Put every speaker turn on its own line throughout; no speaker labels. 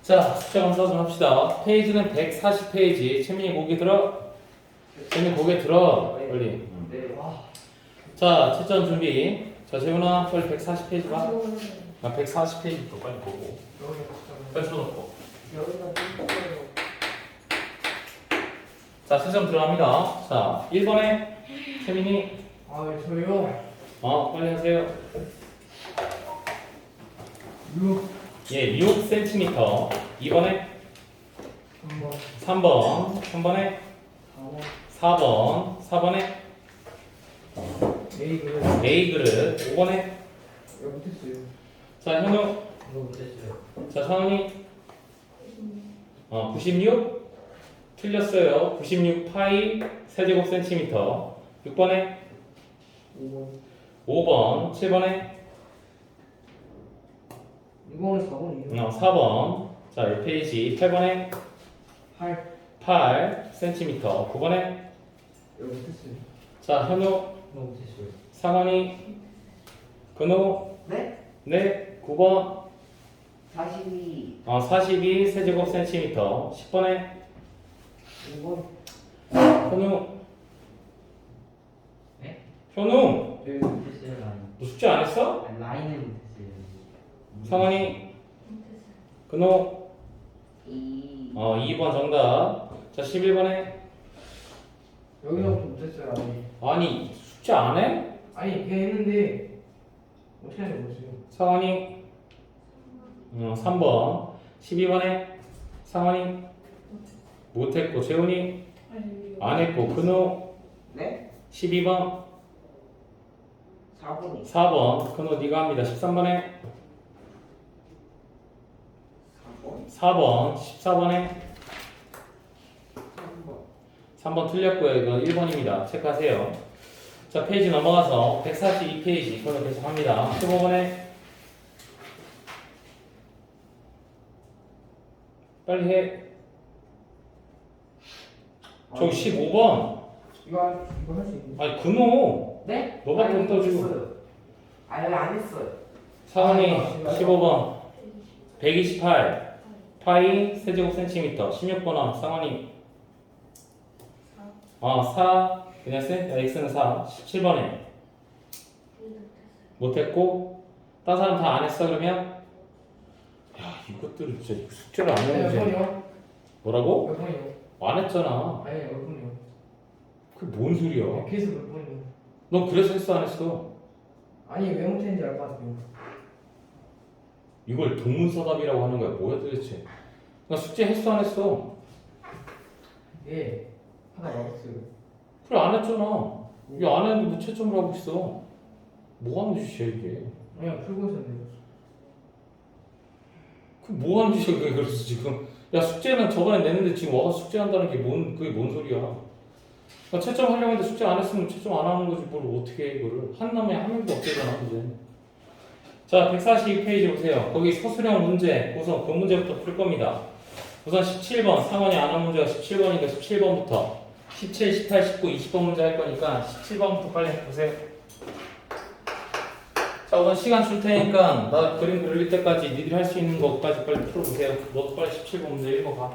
자, 숫자 검사 좀 합시다. 페이지는 140페이지. 채민이 고개 들어. 채민이 고개 들어. 빨리.
네. 와.
자, 채점 준비. 자, 재훈아, 빨리 140페이지 봐. 나 140페이지부터 빨리 보고. 빨리 쳐놓고.
여기가 좀
자, 채점 들어갑니다. 자, 1번에 채민이.
아, 저요.
빨리 하세요.
6.
예, 6cm. 2번에
한번
3번. 3번에
4번
4번. 4번에
A 그래.
A 그릇. 5번에
이거 못했어요.
자, 현우.
이거 못했어요.
자, 성훈이. 96? 틀렸어요. 96 파이 세제곱 센티미터. 6번에
5번.
5번. 7번에
이거는 4번이에요.
4번. 자, 1페이지. 8번에
8.
8 센티미터. 9번에
이거 못했어요.
자, 현우.
이거 못했어요.
상원이. 근호.
네?
네. 9번.
42
42 세제곱 센티미터. 10번에
5번.
현우.
네?
현우.
여기 못했어요 라인.
너 숙제 안 했어?
아니, 라인을 못했어요.
상원이. 근호.
2
2번 정답. 자, 11번에
여기서부터 못했어요.
아니 숙제 안 해?
아니, 걔 했는데 어떻게 하는지 모르겠어요.
상원이 3번. 12번에 상원이 못했고 재훈이 안 했고 근호
네?
12번
4번이
4번 근호 네가 합니다. 13번에
4번
4번 14번에
3번
3번 틀렸고요. 이건 1번입니다. 체크하세요. 자, 페이지 넘어가서 142페이지 그거 계속합니다. 15번에 빨리 해. 저기 15번.
이거 할 수 있는.
아니 근호
네?
너밖에 없다 지금.
했어요. 아니 안 했어요.
상원이
아,
15번 128 파이 세제곱 센티미터. 16번은 상원이 4 그냥 x는 4. 17번에 못했고 딴 사람 다 안 했어 그러면 야 이것들은 진짜 숙제를 안
몇
해야지.
번이요?
뭐라고?
몇 번이요?
안 했잖아.
아니, 몇 번이요?
그게 뭔 소리야?
계속 몇 번이요?
넌 그래서 했어 안 했어?
아니, 왜 못했는지 알 것 같아요.
이걸 동문서답이라고 하는 거야. 뭐야 도대체? 나 숙제 했어 안 했어?
예. 하나 맞았어요.
그래 안 했잖아. 이게 안 했는데 뭐 채점을 하고 있어. 뭐 하는 짓이야 이게?
그냥 풀고 있었는데.
그 뭐 하는 짓이야 그게 그래서 지금? 야 숙제는 저번에 냈는데 지금 와서 숙제한다는 게 그게 뭔 소리야? 나 채점하려고 했는데 숙제 안 했으면 채점 안 하는 거지 뭘 어떻게 해 이거를. 한 놈에 한 명도 없대잖아 이제. 자 142페이지 보세요. 거기 서술형 문제 우선 그 문제부터 풀 겁니다. 우선 17번 상원이 안 한 문제가 17번이니까 17번부터 17, 18, 19, 20번 문제 할 거니까 17번부터 빨리 보세요. 자 우선 시간 줄 테니까 나 그림 그릴 때까지 니들이 할 수 있는 것까지 빨리 풀어보세요. 너도 빨리 17번 문제 읽어봐.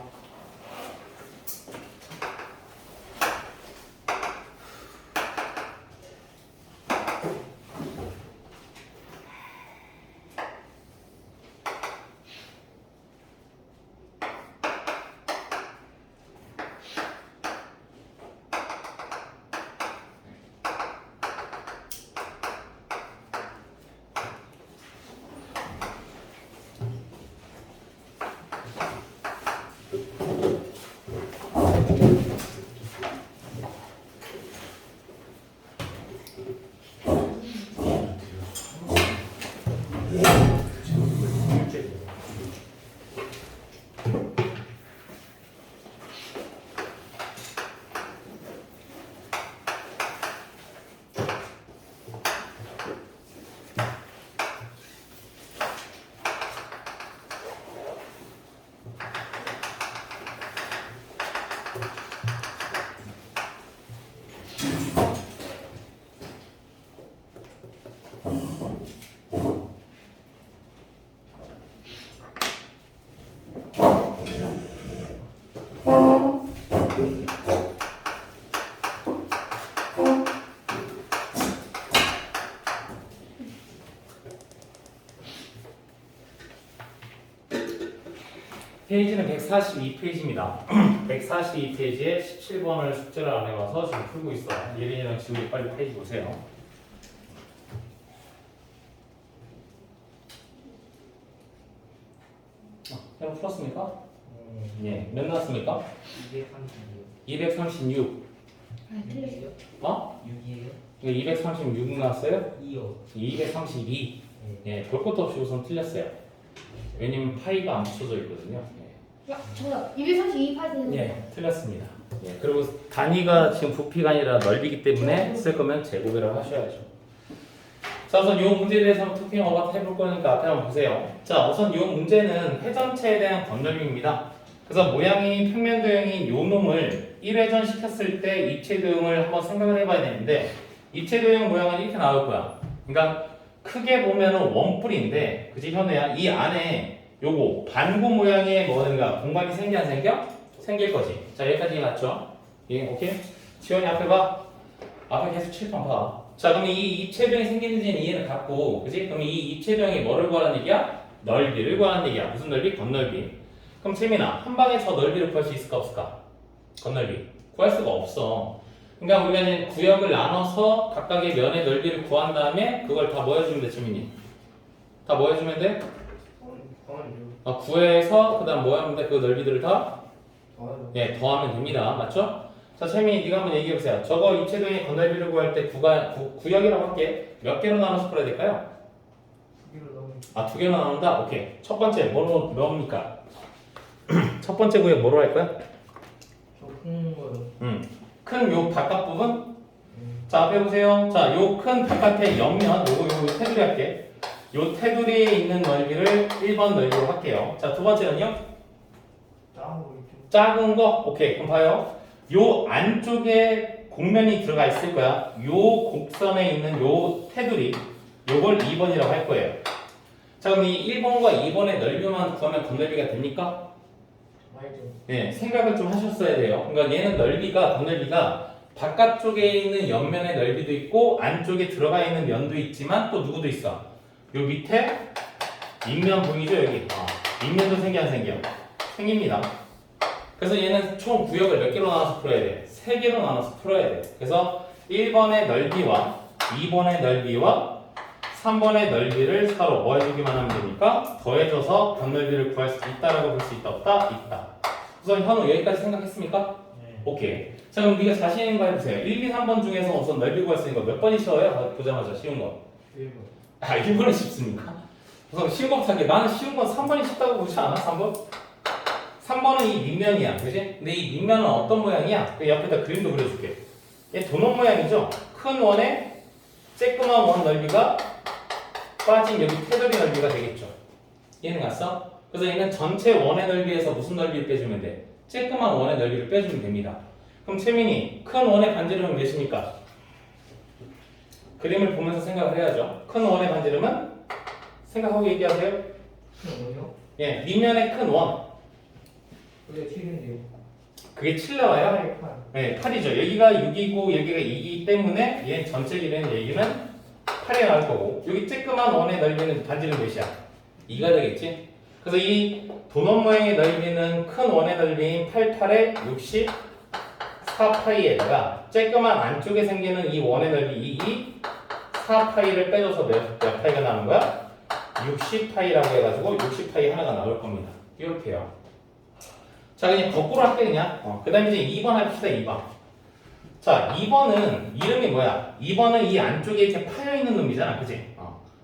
페이지는 142페이지입니다. 142페이지에 17번을 숙제를 안 해와서 지금 풀고 있어. 예린이랑 지우이 빨리 페이지 보세요. 그냥 풀었습니까? 예. 몇 나왔습니까? 236.
아, 틀렸어요.
어?
6이에요?
236 나왔어요?
2요.
232. 예, 볼 것도 없이 우선 틀렸어요. 왜냐면 파이가 안 붙여져 있거든요.
야, 정답. 232파세요.
예, 틀렸습니다. 예, 그리고 단위가 지금 부피가 아니라 넓이기 때문에 쓸 거면 제곱이라고 하셔야죠. 자, 우선 이 문제에 대해서 한번 토핑 어바웃 해볼 거니까 앞에 한번 보세요. 자, 우선 이 문제는 회전체에 대한 건널비입니다. 그래서 모양이 평면도형인 이 놈을 1회전 시켰을 때 입체도형을 한번 생각을 해봐야 되는데 입체도형 모양은 이렇게 나올 거야. 그러니까 크게 보면은 원뿔인데, 그치 현우야? 이 안에 요거 반구 모양의 뭐든가 공간이 생기 안 생겨? 생길 거지. 자, 여기까지 맞죠? 예, 오케이? 지원이 앞에 봐. 앞에 계속 칠판 봐. 자, 그럼 이 입체도형이 생기는지는 이해는 갔고, 그치? 그럼 이 입체도형이 뭐를 구하는 얘기야? 넓이를 구하는 얘기야. 무슨 넓이? 건넓이. 그럼 재민아, 한 방에 저 넓이를 구할 수 있을까 없을까? 건넓이. 구할 수가 없어. 그러니까 우리가 이제 구역을 나눠서 각각의 면의 넓이를 구한 다음에 그걸 다 뭐 해주면 돼, 재민이? 다 뭐 해주면 돼? 구해서 그 다음 뭐 하면 돼? 그 넓이들을 다? 예, 더하면 됩니다. 맞죠? 자, 재민이 네가 한번 얘기해보세요. 저거 입체도형의 건넓이를 구할 때 구역이라고 할게. 몇 개로 나눠서 풀어야 될까요? 아, 두 개로 나눈다? 오케이. 첫 번째, 뭐입니까? 첫 번째 구역 뭐로 할 거야? 큰 요 바깥 부분? 자, 앞에 보세요. 자, 요 큰 바깥의 옆면, 요거 테두리 할게. 요 테두리에 있는 넓이를 1번 넓이로 할게요. 자, 두 번째는요? 작은 거? 오케이. 그럼 봐요. 요 안쪽에 곡면이 들어가 있을 거야. 요 곡선에 있는 요 테두리, 요걸 2번이라고 할 거예요. 자, 그럼 이 1번과 2번의 넓이만 구하면 건넓이가 됩니까? 네, 생각을 좀 하셨어야 돼요. 그러니까 얘는 건넓이가 바깥쪽에 있는 옆면의 넓이도 있고 안쪽에 들어가 있는 면도 있지만 또 누구도 있어? 요 밑에 밑면 보이죠? 여기 밑면도 생겨 안 생겨? 생깁니다. 그래서 얘는 총 구역을 몇 개로 나눠서 풀어야 돼? 3개로 나눠서 풀어야 돼. 그래서 1번의 넓이와 2번의 넓이와 3번의 넓이를 서로 뭐 해주기만 하면 되니까 더해줘서 건넓이를 구할 수 있다라고 볼 수 있다 없다? 있다. 우선 현우 여기까지 생각했습니까?
네.
오케이. 자, 그럼 네가 자신 있는 거 해보세요. 1, 2, 3번 중에서 우선 넓이 구할 수 있는 거 몇 번이 쉬워요? 보자마자 쉬운 거.
1번.
1번이 쉽습니까? 우선 쉬운 거부터 할게. 나는 쉬운 건 3번이 쉽다고 보지 않아? 3번? 3번은 이 밑면이야. 그지? 근데 이 밑면은 어떤 모양이야? 그 옆에다 그림도 그려줄게. 얘 도넛 모양이죠? 큰 원에 쬐끄만 원 넓이가 빠진 여기 테두리 넓이가 되겠죠. 얘는 갔어? 그래서 얘는 전체 원의 넓이에서 무슨 넓이를 빼주면 돼? 쬐끄만 원의 넓이를 빼주면 됩니다. 그럼 채민이 큰 원의 반지름은 몇입니까? 그림을 보면서 생각을 해야죠. 큰 원의 반지름은? 생각하고 얘기하세요.
뭐요?
예, 밑면의 큰 원.
그게 7인데요.
그게 7 나와요? 네, 8이죠. 여기가 6이고 여기가 2이기 때문에 얘 전체 길이는 얘기는 8이 나올 거고 여기 쬐끄만 원의 넓이는 반지름 몇이야? 2가 되겠지? 그래서 이 도넛 모양의 넓이는 큰 원의 넓이인 88에 64파이에다가 쬐끄만 안쪽에 생기는 이 원의 넓이 2이 4파이를 빼줘서 몇 파이가 나오는 거야? 60파이라고 해가지고 60파이 하나가 나올 겁니다. 이렇게요. 자, 그냥 거꾸로 할게 그냥. 그 다음에 이제 2번 합시다. 2번. 자, 2번은 이름이 뭐야? 2번은 이 안쪽에 이렇게 파여있는 놈이잖아. 그치?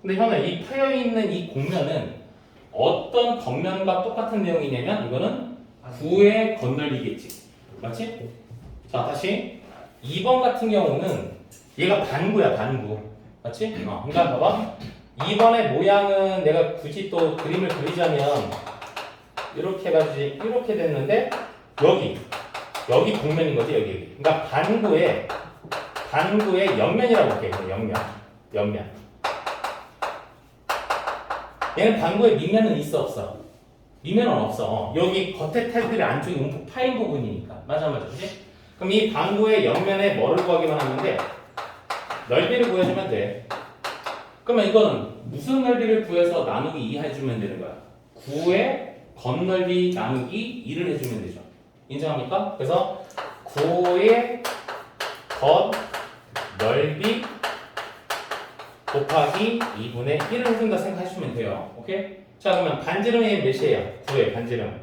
근데 현아, 이 파여있는 이 곡면은 어떤 겉면과 똑같은 내용이냐면 이거는 구의 건널이겠지. 맞지? 자, 다시 2번 같은 경우는 얘가 반구야. 반구. 맞지? 그러니까 봐봐. 2번의 모양은 내가 굳이 또 그림을 그리자면 이렇게 해가지고 이렇게 됐는데 여기 곡면인 거지. 여기. 그러니까 반구의 옆면이라고 할게. 옆면. 얘는 반구의 밑면은 있어 없어? 밑면은 없어. 여기 겉에 테두리 안쪽이 움푹 파인 부분이니까. 맞아. 그치? 그럼 이 반구의 옆면에 뭐를 구하기만 하면 돼? 넓이를 구해주면 돼. 그러면 이거는 무슨 넓이를 구해서 나누기 2 해주면 되는 거야? 9의 겉넓이 나누기 2를 해주면 되죠. 인정합니까? 그래서 9의 겉넓이 곱하기 2분의 1을 해준다 생각하시면 돼요. 오케이? 자, 그러면 반지름이 몇이에요? 9의 반지름.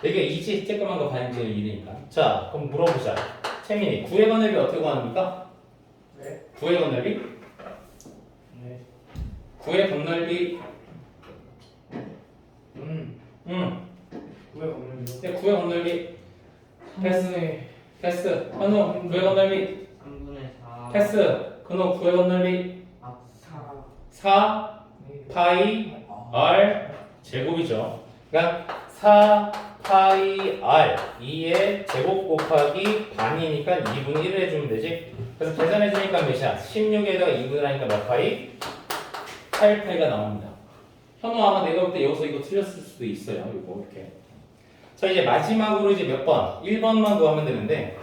이게 2지, 쬐끄만 거 반지름 1이니까. 자, 그럼 물어보자. 채민이, 9의 겉넓이 어떻게 구합니까?
네.
9의 겉넓이?
네.
9의 겉넓이,
왜 없는 거?
네, 9의 겉넓이, 패스.
패스.
패스. 현우, 9의 겉넓이,
3분의 4.
패스. 근호, 9의 겉넓이,
4.
4
네.
파이 r 제곱이죠. 그러니까 4 파이 r 2의 제곱 곱하기 반이니까 2분의 1을 해주면 되지. 그래서 계산해주니까 몇이야? 16에다가 2분을 하니까 몇 파이? 8 파이가 나옵니다. 현우 아마 내가 볼 때 여기서 이거 틀렸을 수도 있어요. 이거 이렇게. 자, 이제 마지막으로 이제 몇 번? 1번만 구하면 되는데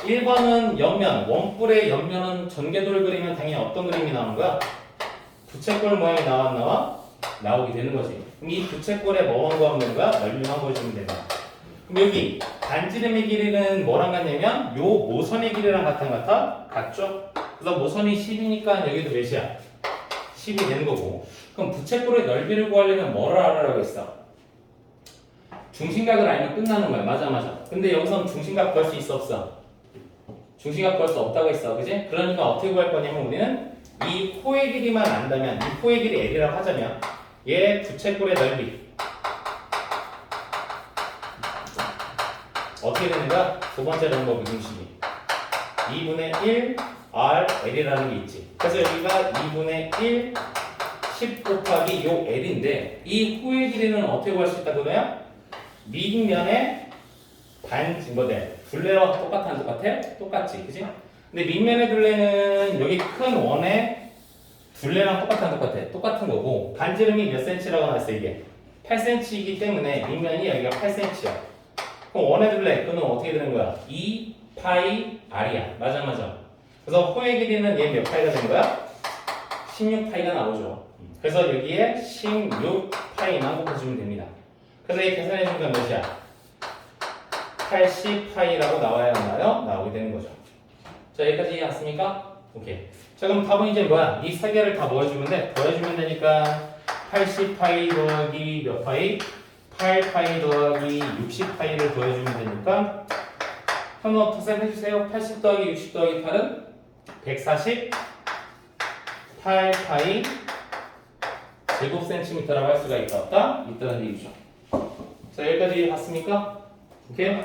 1번은 옆면, 원뿔의 옆면은 전개도를 그리면 당연히 어떤 그림이 나오는 거야? 부채꼴 모양이 나오게 되는 거지. 그럼 이 부채꼴에 뭐만 구하면 되는 거야? 넓이만 구해주면 된다. 그럼 여기 반지름의 길이는 뭐랑 같냐면 요 모선의 길이랑 같은 것 같아? 같죠? 그래서 모선이 10이니까 여기도 몇이야? 10이 되는 거고. 그럼 부채꼴의 넓이를 구하려면 뭐를 알아라고 했어? 중심각을 알면 끝나는 거야. 맞아. 근데 여기서는 중심각 구할 수 있어 없어? 중심각 구할 수 없다고 했어. 그지? 그러니까 어떻게 구할 거냐면 우리는 이 코의 길이만 안다면, 이 코의 길이 L이라고 하자면 얘 부채꼴의 넓이 어떻게 되는가? 두 번째 방법 무등식이 2분의 1 R L이라는 게 있지. 그래서 여기가 2분의 1 10 곱하기 요 L인데 이 코의 길이는 어떻게 구할 수 있다고 그래요? 밑면의 둘레와 똑같아? 똑같지, 그지? 근데 밑면의 둘레는 여기 큰 원의 둘레랑 똑같은 거고 반지름이 몇 cm라고 나왔어 이게? 8cm이기 때문에 밑면이 여기가 8cm야. 그럼 원의 둘레 그는 어떻게 되는 거야? 2 파이 r이야. 맞아. 그래서 호의 길이는 얘 몇 파이가 되는 거야? 16 파이가 나오죠. 그래서 여기에 16 파이만 곱해주면 됩니다. 그래서 이 계산해 주니까 몇이야? 80 파이라고 나와야 하나요? 나오게 되는 거죠. 자, 여기까지 이해했습니까? 오케이. 자, 그럼 답은 이제 뭐야? 이 세 개를 다 더해주면 돼. 더해주면 되니까 80파이 더하기 몇 파이? 8파이 더하기 60파이를 더해주면 되니까 현우 톡셈 해주세요. 80 더하기 60 더하기 8은 148파이 제곱센티미터라고 할 수가 있다 없다? 있다는 얘기죠. 자, 여기까지 봤습니까? 오케이?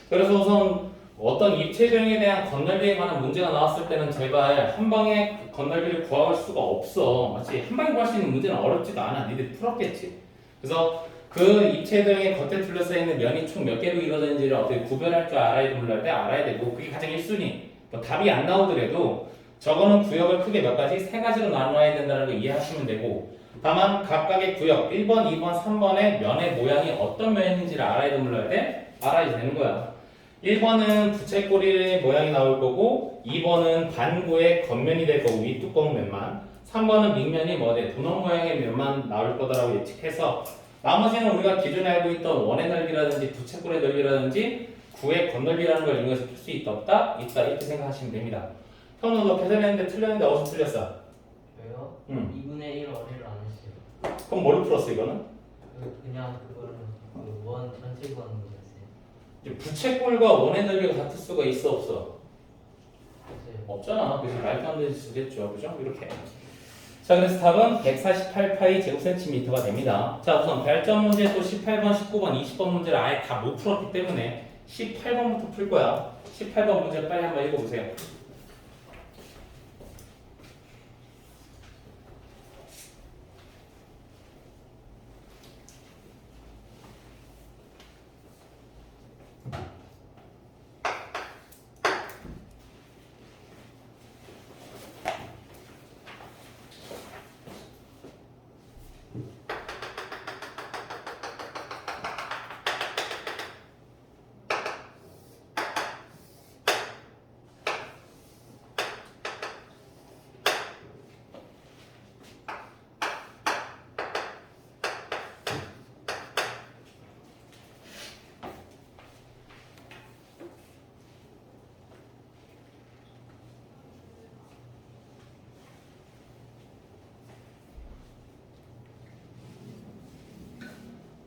그래서 우선 어떤 입체적에 대한 겉넓이에 관한 문제가 나왔을 때는 제발 한 방에 겉넓이를 구할 수가 없어. 맞지? 한 방에 구할 수 있는 문제는 어렵지도 않아. 니들 풀었겠지. 그래서 그 입체적의 겉에 둘러싸여 있는 면이 총 몇 개로 이루어졌는지를 어떻게 구별할 줄 알아야 되고 그게 가장 1순위. 뭐 답이 안 나오더라도 저거는 구역을 크게 몇 가지? 세 가지로 나눠야 된다는 걸 이해하시면 되고 다만 각각의 구역 1번, 2번, 3번의 면의 모양이 어떤 면인지를 알아야 되는 거야. 1번은 부채꼬리 모양이 나올 거고 2번은 반구의 겉면이 될 거고 윗뚜껑 면만 3번은 밑면이 도넛 모양의 면만 나올 거다라고 예측해서 나머지는 우리가 기존에 알고 있던 원의 넓이라든지 부채꼴의 넓이라든지 구의 겉넓이라는 걸 이용해서 풀 수 있다 없다? 있다 이렇게 생각하시면 됩니다. 현우 너 계산했는데 틀렸는데 어디서 틀렸어?
왜요?
응.
2분의 1 어리를 안 했어요.
그럼 뭘로 풀었어 이거는?
그냥 그거를 원 전체 구하는 거였어요.
이제 부채꼴과 원의 넓이가 같을 수가 있어 없어?
그래서
없잖아. 그래서 말도 안 되는 쓰겠죠. 그죠? 이렇게. 자, 그래서 답은 148파이 제곱센티미터가 됩니다. 자, 우선 별점 문제 또 18번, 19번, 20번 문제를 아예 다 못 풀었기 때문에 18번부터 풀 거야. 18번 문제 빨리 한번 읽어보세요.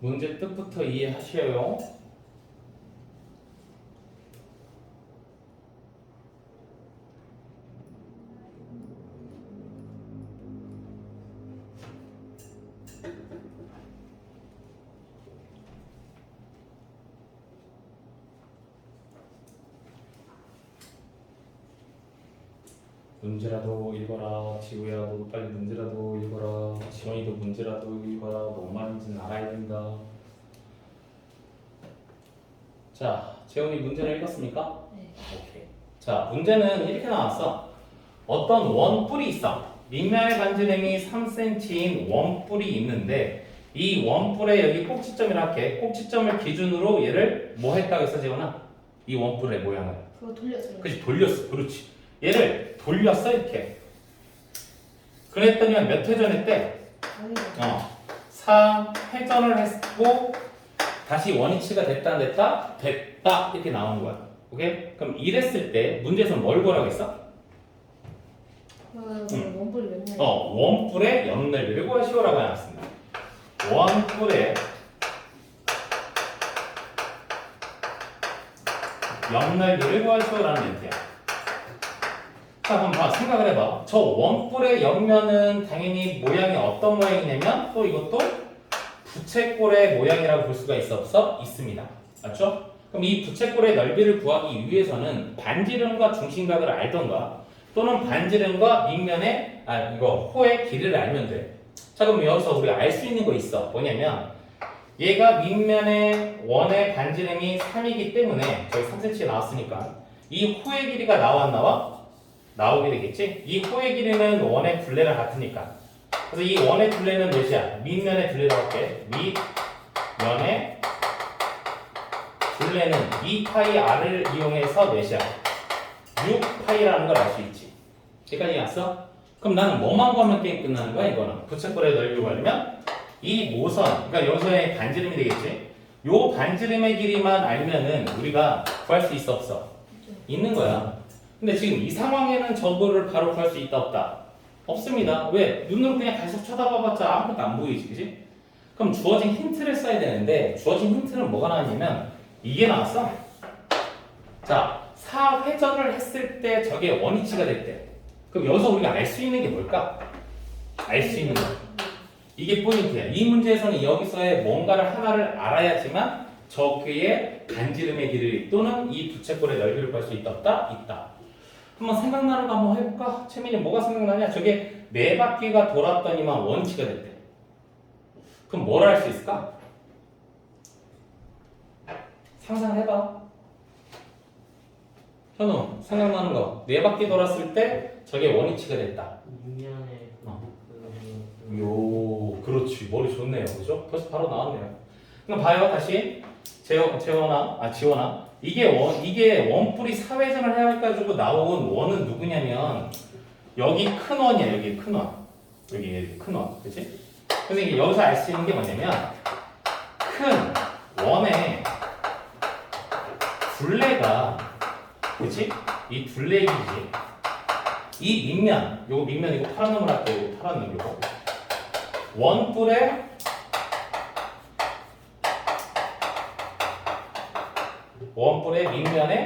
문제 뜻부터 이해하셔요. 문제라도 읽어라. 지우야, 너도 빨리 문제라도 읽어라. 지원이도 문제라도 읽어라. 뭔 말인지는 알아야 된다. 자, 재훈이 문제를 읽었습니까?
네.
오케이. 자, 문제는 이렇게 나왔어. 어떤 원뿔이 있어. 밑면의 반지름이 3cm인 원뿔이 있는데 이 원뿔에 여기 꼭지점이라 할게. 꼭지점을 기준으로 얘를 뭐 했다고 했어, 재훈아? 이 원뿔의 모양을.
그거 돌렸어요.
그렇지, 돌렸어. 그렇지. 얘를 돌렸어, 이렇게. 그랬더니 몇 회전 했대? 4회전을 했고 다시 원위치가 됐다 안 됐다? 됐다. 이렇게 나오는 거야. 오케이? 그럼 이랬을 때 문제에서 뭘 구하라고 했어?
원뿔이 몇 년?
원뿔의 옆넓이를 구하시오라고 해놨습니다. 원뿔의 옆넓이를 구하시오라는 멘트야. 자, 그럼 생각을 해봐. 저 원뿔의 옆면은 당연히 모양이 어떤 모양이냐면 또 이것도 부채꼴의 모양이라고 볼 수가 있어 없어? 있습니다. 맞죠? 그럼 이 부채꼴의 넓이를 구하기 위해서는 반지름과 중심각을 알던가 또는 반지름과 밑면의 이거 호의 길이를 알면 돼. 자, 그럼 여기서 우리가 알 수 있는 거 있어. 뭐냐면 얘가 밑면의 원의 반지름이 3이기 때문에 저기 3cm 나왔으니까 이 호의 길이가 나와 안 나와? 나오게 되겠지? 이 호의 길이는 원의 둘레랑 같으니까. 그래서 이 원의 둘레는 몇이야? 밑면의 둘레라고 할게. 밑면의 둘레는 2파이r을 이용해서 몇이야? 6파이라는 걸 알 수 있지. 여기까지 왔어? 그럼 나는 뭐만 구하면 게임 끝나는 거야? 이거는 부채꼴의 넓이를 구하려면 이 모선, 그러니까 여기서의 반지름이 되겠지? 요 반지름의 길이만 알면은 우리가 구할 수 있어 없어? 있는 거야. 근데 지금 이 상황에는 저거를 바로 구할 수 있다 없다? 없습니다. 왜? 눈으로 그냥 계속 쳐다봐봤자 아무것도 안 보이지, 그지? 그럼 주어진 힌트를 써야 되는데 주어진 힌트는 뭐가 나왔냐면 이게 나왔어. 자, 4회전을 했을 때 저게 원위치가 됐대. 그럼 여기서 우리가 알 수 있는 게 뭘까? 알 수 있는 거. 이게 포인트야. 이 문제에서는 여기서의 뭔가를 하나를 알아야지만 저기의 반지름의 길이 또는 이 부채꼴의 넓이를 구할 수 있다 없다? 있다. 한번 생각나는 거 한번 해볼까? 채민이 뭐가 생각나냐? 저게 4바퀴가 돌았더니만 원위치가 됐대. 그럼 뭘 할 수 있을까? 상상해봐. 현우 생각나는 거 4바퀴 돌았을 때 저게 원위치가 됐다.
밑면에
그렇지. 머리 좋네요. 그죠? 벌써 바로 나왔네요. 그럼 봐요. 다시 지원아 이게 원뿔이 4회전을 해가지고 나온 원은 누구냐면 여기 큰 원이야. 여기 큰 원. 여기 큰 원. 그치? 근데 이게 여기서 알 수 있는 게 뭐냐면 큰 원의 둘레가 그치? 이 둘레기지. 이 밑면, 요거 밑면 이거 파란 놈을 할게요. 이거 파란 놈 이거. 원뿔의 밑면에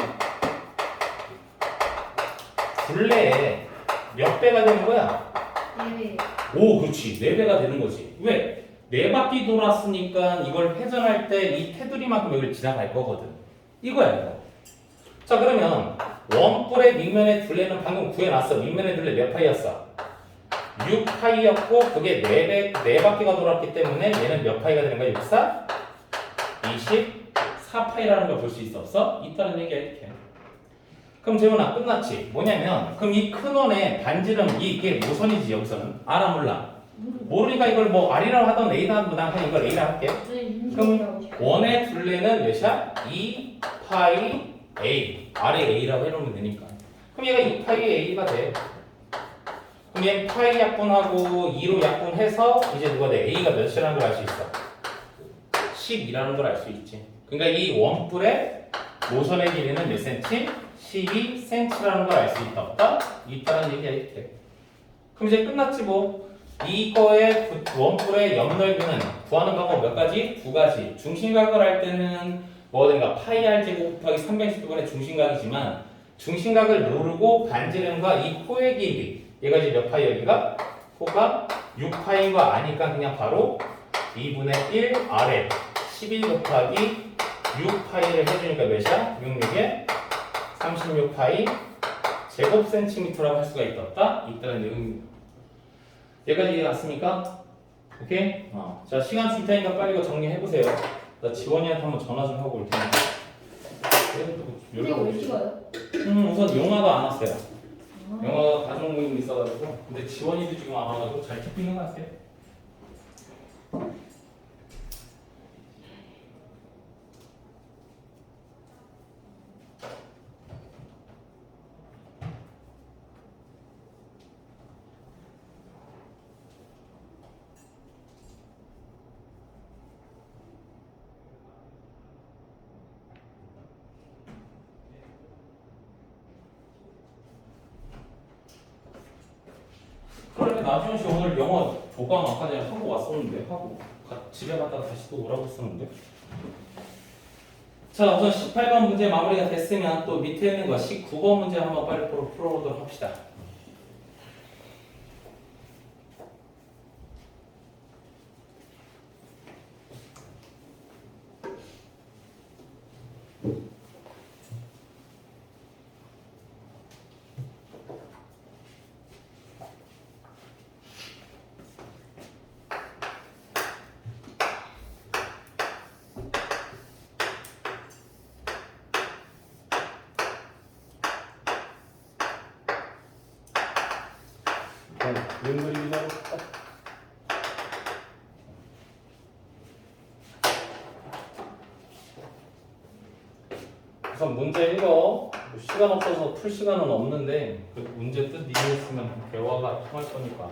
둘레에 몇 배가 되는 거야?
네.
오, 그렇지. 4배가 되는 거지. 왜? 4바퀴 돌았으니까 이걸 회전할 때 이 테두리만큼 여기를 지나갈 거거든. 이거야, 이거. 자, 그러면 원뿔의 밑면의 둘레는 방금 구해놨어. 밑면의 둘레 몇 파이였어? 6파이였고 그게 4바퀴가 돌았기 때문에 얘는 몇 파이가 되는 거야? 64? 24파이라는 걸 볼 수 있어 없어? 있다는 얘기야 이렇게. 그럼 재훈아 끝났지? 뭐냐면 그럼 이 큰 원의 반지름 이게 모선이지 여기서는? 알아 몰라? 모르니까 이걸 뭐 R이라고 하던 A라 하던 난 그냥 이걸 A라 할게. 그럼 원의 둘레는 몇이야? 2파이 A. R의 A라고 해놓으면 되니까. 그럼 얘가 2파이 A가 돼. 그럼 얘 파이 약분하고 2로 약분해서 이제 누가 돼? A가 몇이라는 걸 알 수 있어? 10이라는 걸 알 수 있지. 그러니까 이 원뿔의 모선의 길이는 몇 cm? 12cm라는 걸 알 수 있다 없다? 있다는 얘기야 이렇게. 그럼 이제 끝났지 뭐. 이거의 원뿔의 옆넓이는 구하는 방법 몇 가지? 두 가지. 중심각을 할 때는 뭐든가 파이 r 제곱 곱하기 360분의 중심각이지만 중심각을 모르고 반지름과 이 코의 길이 얘가 이제 몇 파이 여기가? 코가 6파이인 거 아니까 그냥 바로 2분의 1 아래 11 곱하기 6파이를 해주니까 몇이야? 66에 36파이 제곱 센티미터라고 할 수가 있다는 내용입니다. 여기까지 이해 갔습니까? 오케이? 자, 시간 줄 테니까 빨리 이거 정리해보세요. 나 지원이한테 한번 전화 좀 하고 올 테니까.
근데 이거 왜 찍어요?
우선 용화가 안 왔어요.
아,
영화가 가족 모임이 있어가지고. 근데 지원이도 지금 안 와가지고 잘 듣고 있는 것 같아요. 그런데 나지원 씨 오늘 영어 교감 아까 전에 하고 왔었는데 집에 갔다가 다시 또 오라고 했었는데. 자, 우선 18번 문제 마무리가 됐으면 또 밑에 있는 거 19번 문제 한번 빨리 풀어보도록 합시다. 그림 그리기 잘했다. 우선 문제 읽어. 시간 없어서 풀 시간은 없는데 그 문제 뜻 이해했으면 대화가 통할 거니까.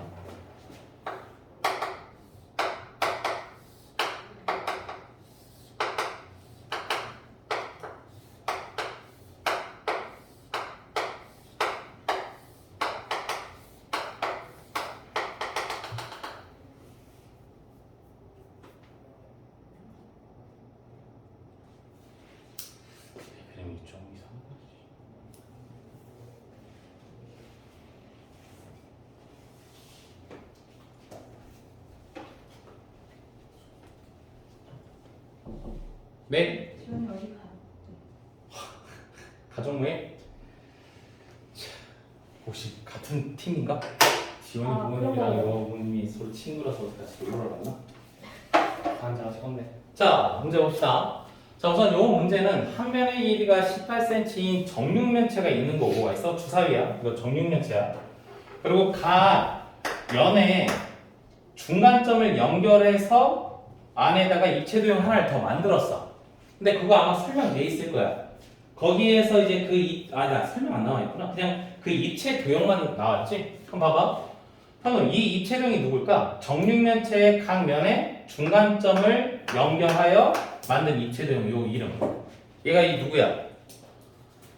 그림이 좀 이상한 거지. 네?
지원이 어디 가요?
가족모임? 혹시 같은 팀인가? 지원이
아,
부모님이랑
그런 거.
여부모님이 서로 친구라서 같이 놀러 갔나? 한장 찍었네. 자, 문제 봅시다. 자, 우선 이 문제는 한 면의 길이가 18cm인 정육면체가 있는 거고, 있어 주사위야. 이거 정육면체야. 그리고 각 면에 중간점을 연결해서 안에다가 입체도형 하나를 더 만들었어. 근데 그거 아마 설명돼 있을 거야. 거기에서 이제 설명 안 나와 있구나. 그냥 그 입체도형만 나왔지. 그럼 봐봐. 그럼 이 입체도형이 누굴까? 정육면체의 각 면에 중간점을 연결하여 만든 입체도형 요 이름. 얘가 이 누구야?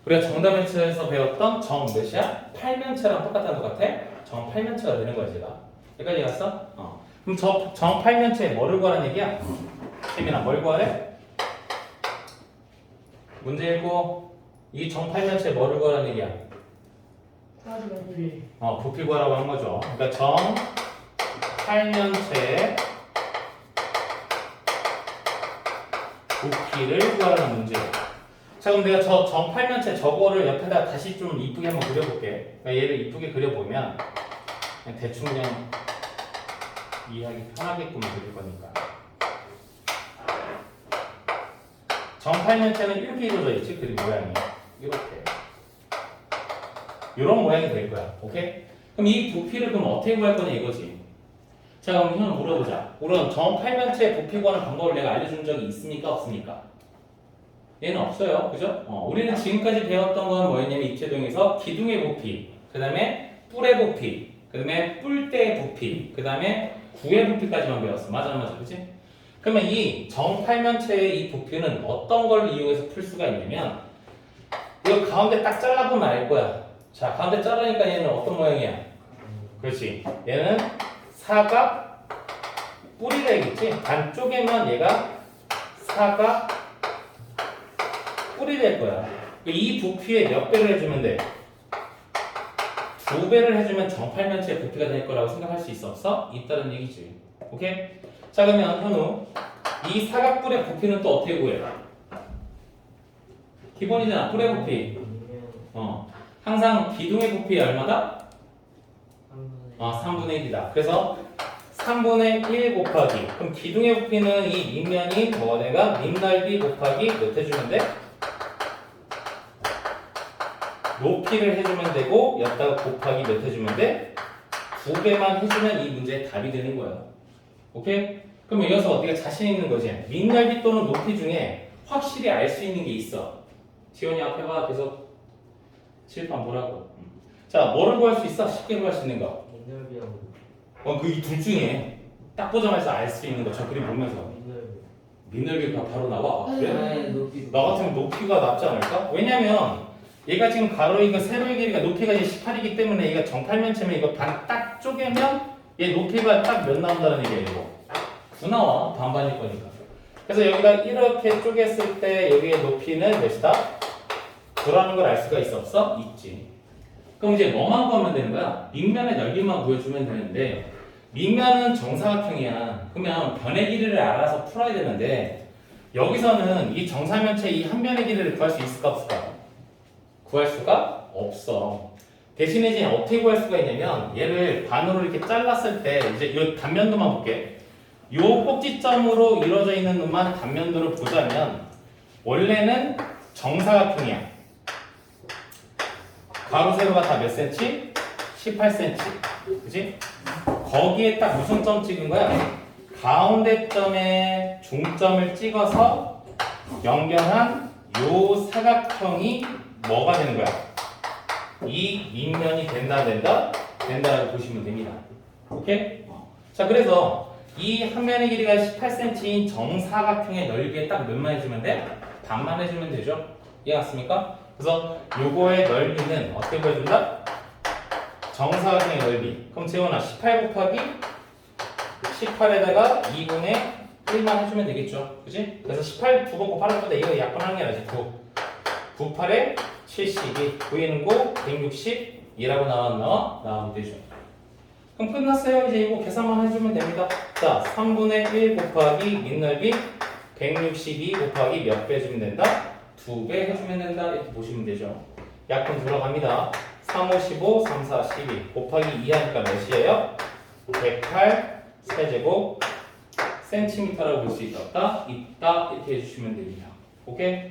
우리가 정답면체에서 배웠던 정 몇이야? 8면체랑 똑같다는 것 같아? 정 8면체가 되는 거야, 제가. 여기까지 갔어? 그럼 정 8면체에 뭐를 구하라는 얘기야? 세민아, 뭘 구하래? 문제 읽고 이 정 8면체에 뭐를 구하라는 얘기야?
도와주면
부피 구하라고 하는 거죠. 그러니까 정 8면체 부피를 구하라는 문제예요. 자, 그럼 내가 저 정 8면체 저거를 옆에다 다시 좀 이쁘게 한번 그려볼게. 그러니까 얘를 이쁘게 그려보면 그냥 대충 그냥 이해하기 편하게끔 그릴 거니까. 정 8면체는 이렇게 이루어져 있지, 그림 모양이. 이렇게. 이런 모양이 될 거야. 오케이? 그럼 이 부피를 그럼 어떻게 구할 거냐 이거지. 자, 그럼 형 물어보자. 우선 정 8면체 부피 구하는 방법을 내가 알려준 적이 있습니까? 없습니까? 얘는 없어요. 그죠? 우리는 지금까지 배웠던 건 뭐였냐면 입체도형에서 기둥의 부피, 그 다음에 뿔의 부피, 그 다음에 뿔대의 부피, 그 다음에 구의 부피까지만 배웠어. 맞아. 그치? 그러면 이 정 8면체의 이 부피는 어떤 걸 이용해서 풀 수가 있냐면 이거 가운데 딱 잘라보면 알 거야. 자, 가운데 자르니까 얘는 어떤 모양이야? 그렇지. 얘는 사각 뿌리 되겠지? 반쪽에만 얘가 사각 뿌리 될 거야. 이 부피에 몇 배를 해주면 돼? 2배를 해주면 정팔면체의 부피가 될 거라고 생각할 수 있어? 없어? 있다는 얘기지. 오케이? 자 그러면 현우 이 사각뿔의 부피는 또 어떻게 구해? 기본이잖아. 뿔의 부피. 항상 기둥의 부피 얼마다? 3분의 1이다. 그래서 3분의 1 곱하기. 그럼 기둥의 부피는 이 밑면이 뭐가 내가 밑넓이 곱하기 몇 해주면 돼? 높이를 해주면 되고 여기다가 곱하기 몇 해주면 돼? 2배만 해주면 이 문제의 답이 되는 거야. 오케이? 그럼 이어서 어떻게 자신 있는 거지? 밑넓이 또는 높이 중에 확실히 알 수 있는 게 있어. 지원이 앞에 봐. 계속 칠판 보라고. 자, 뭐를 구할 수 있어? 쉽게 구할 수 있는 거.
민넓이하고
그 이 둘 중에 딱 보자마자 알 수 있는 거. 저 그림 보면서. 밑넓이가 바로 나와. 아, 그래?
네, 높이.
나 같으면 높이가 낫지 않을까? 왜냐면 얘가 지금 가로이가 세로의 길이가 높이가 이제 18이기 때문에 얘가 정팔면체면 이거 반 딱 쪼개면 얘 높이가 딱 몇 나온다는 얘기야 이거. 9 나와. 반반일 거니까. 그래서 여기다 이렇게 쪼갰을 때 여기의 높이는 몇이다? 9라는 걸 알 수가 있어 없어? 있지. 그럼 이제 뭐만 구하면 되는 거야? 밑면의 넓이만 구해주면 되는데 밑면은 정사각형이야. 그러면 변의 길이를 알아서 풀어야 되는데 여기서는 이 정사면체 이 한 변의 길이를 구할 수 있을까 없을까? 구할 수가 없어. 대신에 이제 어떻게 구할 수가 있냐면 얘를 반으로 이렇게 잘랐을 때 이제 이 단면도만 볼게. 요 꼭지점으로 이루어져 있는 놈만 단면도를 보자면 원래는 정사각형이야. 가로 세로가 다 몇 cm? 18cm. 그지? 거기에 딱 무슨 점 찍은 거야? 가운데 점에 중점을 찍어서 연결한 요 사각형이 뭐가 되는 거야? 이 밑면이 된다라고 보시면 됩니다. 오케이? 자, 그래서 이 한 면의 길이가 18cm인 정사각형의 넓이에 딱 몇만 해주면 돼? 반만 해주면 되죠? 이해갔습니까? 그래서 요거의 넓이는 어떻게 보여준다? 정사각형의 넓이. 그럼 재원아 18 곱하기 18에다가 2분의 1만 해주면 되겠죠? 그지? 그래서 18 두 번 곱하는 것보다 이거 약분하는 게 낫지. 9. 98에 72. 9에는 9, 162라고 나오면 되죠. 그럼 끝났어요. 이제 이거 계산만 해주면 됩니다. 자, 3분의 1 곱하기 밑넓이 162 곱하기 몇 배 해주면 된다? 2배 해주면 된다. 이렇게 보시면 되죠. 약분 들어갑니다. 3, 5, 15, 3, 4, 12 곱하기 2 하니까 몇이에요? 108 세제곱 센티미터라고 볼 수 있다. 이렇게 해주시면 됩니다. 오케이?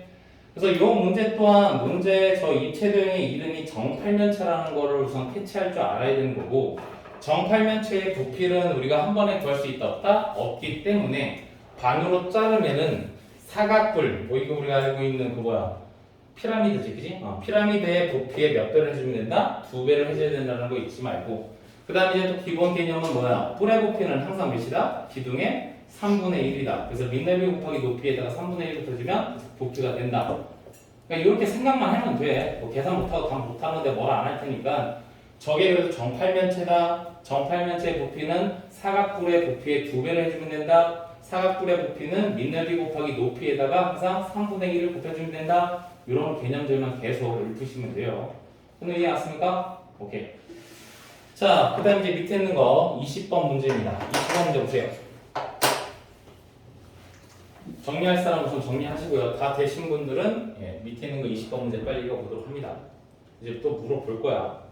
그래서 이 문제 또한 문제 저 입체도형의 이름이 정팔면체라는 거를 우선 캐치할 줄 알아야 되는 거고 정팔면체의 부피는 우리가 한 번에 구할 수 있다 없다? 없기 때문에 반으로 자르면은 사각뿔 뭐 이거 우리가 알고 있는 그 뭐야 피라미드지 그지? 피라미드의 부피에 몇 배를 해주면 된다? 2배를 해줘야 된다는 거 잊지 말고 그 다음에 이제 또 기본 개념은 뭐야? 뿔의 부피는 항상 몇이다? 기둥의 3분의 1이다. 그래서 밑넓이 곱하기 높이에다가 3분의 1 곱해주면 부피가 된다. 그러니까 이렇게 생각만 하면 돼. 뭐 계산 못하고 답 못하는데 뭐라 안 할 테니까 저게 그래도 정팔면체다. 정팔면체의 부피는 사각뿔의 부피의 2배를 해주면 된다. 사각뿔의 부피는 밑넓이 곱하기 높이에다가 항상 3분의 1을 곱해주면 된다. 이런 개념들만 계속 읊으시면 돼요. 오늘 이해 왔습니까? 오케이. 자, 그 다음 이제 밑에 있는 거 20번 문제입니다. 20번 문제 보세요. 정리할 사람 우선 정리하시고요. 다 되신 분들은 밑에 있는 거 20번 문제 빨리 읽어보도록 합니다. 이제 또 물어볼 거야.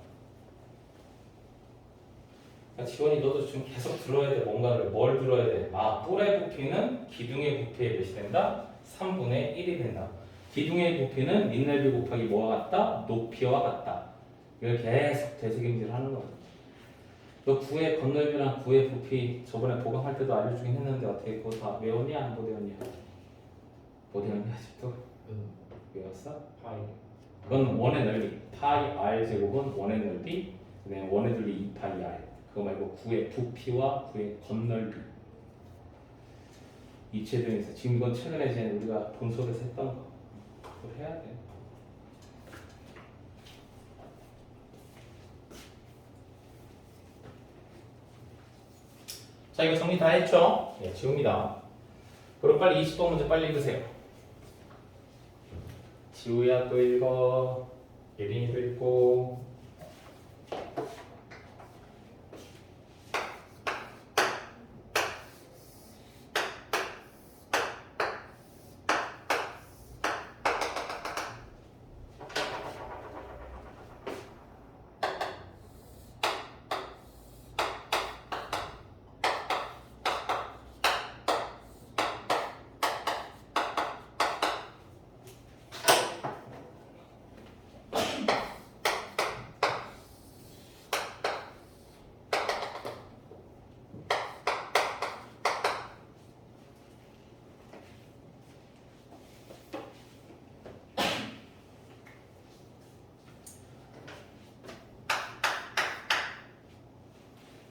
지원이 너도 지금 계속 들어야 돼. 뭔가를 뭘 들어야 돼? 뿔의 부피는 기둥의 부피에 몇이 된다? 3분의 1이 된다. 기둥의 부피는 밑넓이 곱하기 뭐와 같다? 높이와 같다. 이걸 계속 되새김질 하는 거야. 너 구의 건넓이랑 구의 부피 저번에 보강할 때도 알려주긴 했는데 어떻게 그거 다 외웠냐? 안 못 외웠냐? 못 외웠냐 아직도? 외웠어?
파이.
그건 원의 넓이. 파이 r 제곱은 원의 넓이. 그다음에 원의 넓이 2파이 r. 그거 말고 구의 부피와 구의 건넓이. 이체도에서 지금 이건 최근에 이제 우리가 본수업에서 했던 거. 그걸 해야 돼. 자, 이거 정리 다 했죠? 예, 지웁니다. 그리고 빨리 20번 문제 빨리 읽으세요. 지우야 또 읽어. 예린이도 읽고.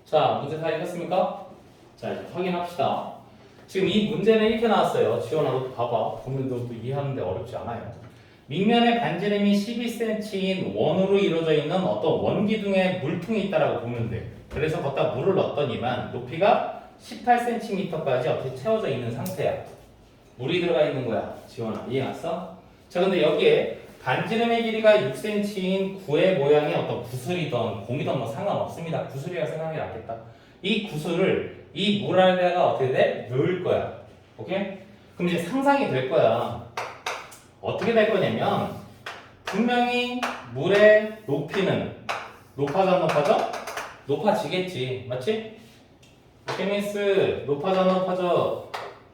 자, 문제 다 읽었습니까? 자, 이제 확인합시다. 지금 이 문제는 이렇게 나왔어요. 지원아, 너도 봐봐. 보면 너도 이해하는데 어렵지 않아요. 밑면에 반지름이 12cm인 원으로 이루어져 있는 어떤 원기둥에 물통이 있다라고 보면 돼. 그래서 거기다 물을 넣었더니만 높이가 18cm까지 어떻게 채워져 있는 상태야. 물이 들어가 있는 거야. 지원아, 이해 갔어? 자, 근데 여기에 반지름의 길이가 6cm인 구의 모양의 어떤 구슬이든 공이든 뭐 상관없습니다. 구슬이라 생각이 낫겠다. 이 구슬을 이 물 안에다가 어떻게 돼? 넣을 거야. 오케이? 그럼 이제 상상이 될 거야. 어떻게 될 거냐면 분명히 물의 높이는 높아져 안 높아져? 높아지겠지. 맞지? 케미스 높아져 안 높아져?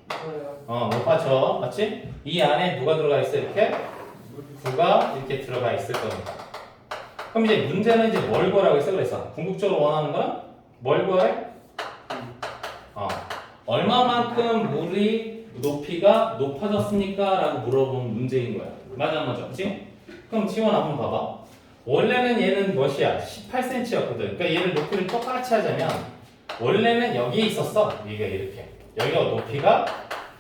이거요.
높아져. 맞지? 이 안에 누가 들어가 있어 이렇게? 구가 이렇게 들어가 있을 겁니다. 그럼 이제 문제는 이제 뭘 구하라고 했어? 그래서 궁극적으로 원하는 건 뭘 구하래? 얼마만큼 물이 높이가 높아졌습니까? 라고 물어본 문제인 거야. 맞아, 맞아. 그치? 그럼 지원 한번 봐봐. 원래는 얘는 몇이야? 18cm였거든. 그러니까 얘를 높이를 똑같이 하자면 원래는 여기에 있었어. 여기가 이렇게. 여기가 높이가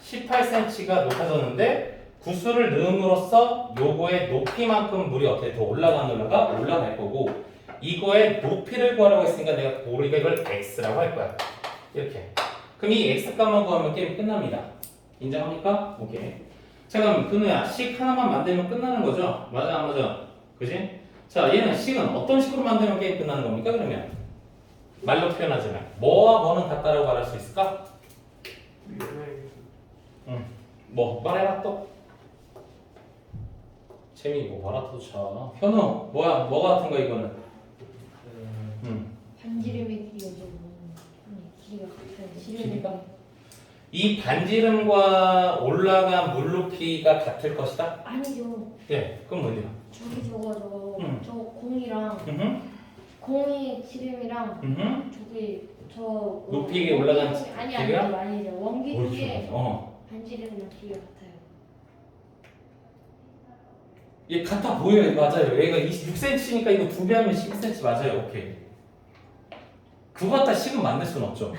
18cm가 높아졌는데 구슬을 넣음으로써 요거의 높이만큼 물이 어떻게 더 올라갈 거고 이거의 높이를 구하라고 했으니까 내가 우리가 이걸 x라고 할 거야. 이렇게. 그럼 이 x값만 구하면 게임 끝납니다. 인정합니까? 오케이. 자, 그럼 근우야, 식 하나만 만들면 끝나는 거죠? 맞아, 안 맞아? 그지? 자, 얘는 식은 어떤 식으로 만들면 게임 끝나는 겁니까? 그러면 말로 표현하자면 뭐와 뭐는 같다라고 말할 수 있을까? 뭐 말해라 또. 재미 뭐 말아 또 차. 현우, 뭐가 같은 거야 이거는?
반지름의 길이가 길이가 같아요.
길이가? 이 반지름과 올라간 물 높이가 같을 것이다?
아니죠.
예, 그럼 뭐냐?
저 공이랑 공의 지름이랑 저기 저
높이에 올라간 길이가?
아니죠. 원기둥의
어.
반지름이랑 길이가 같아요.
얘 같아 보여요. 맞아요. 얘가 6cm니까 이거 2배 하면 12cm 맞아요. 오케이. 그거 갖다 식은 만들 수는 없죠.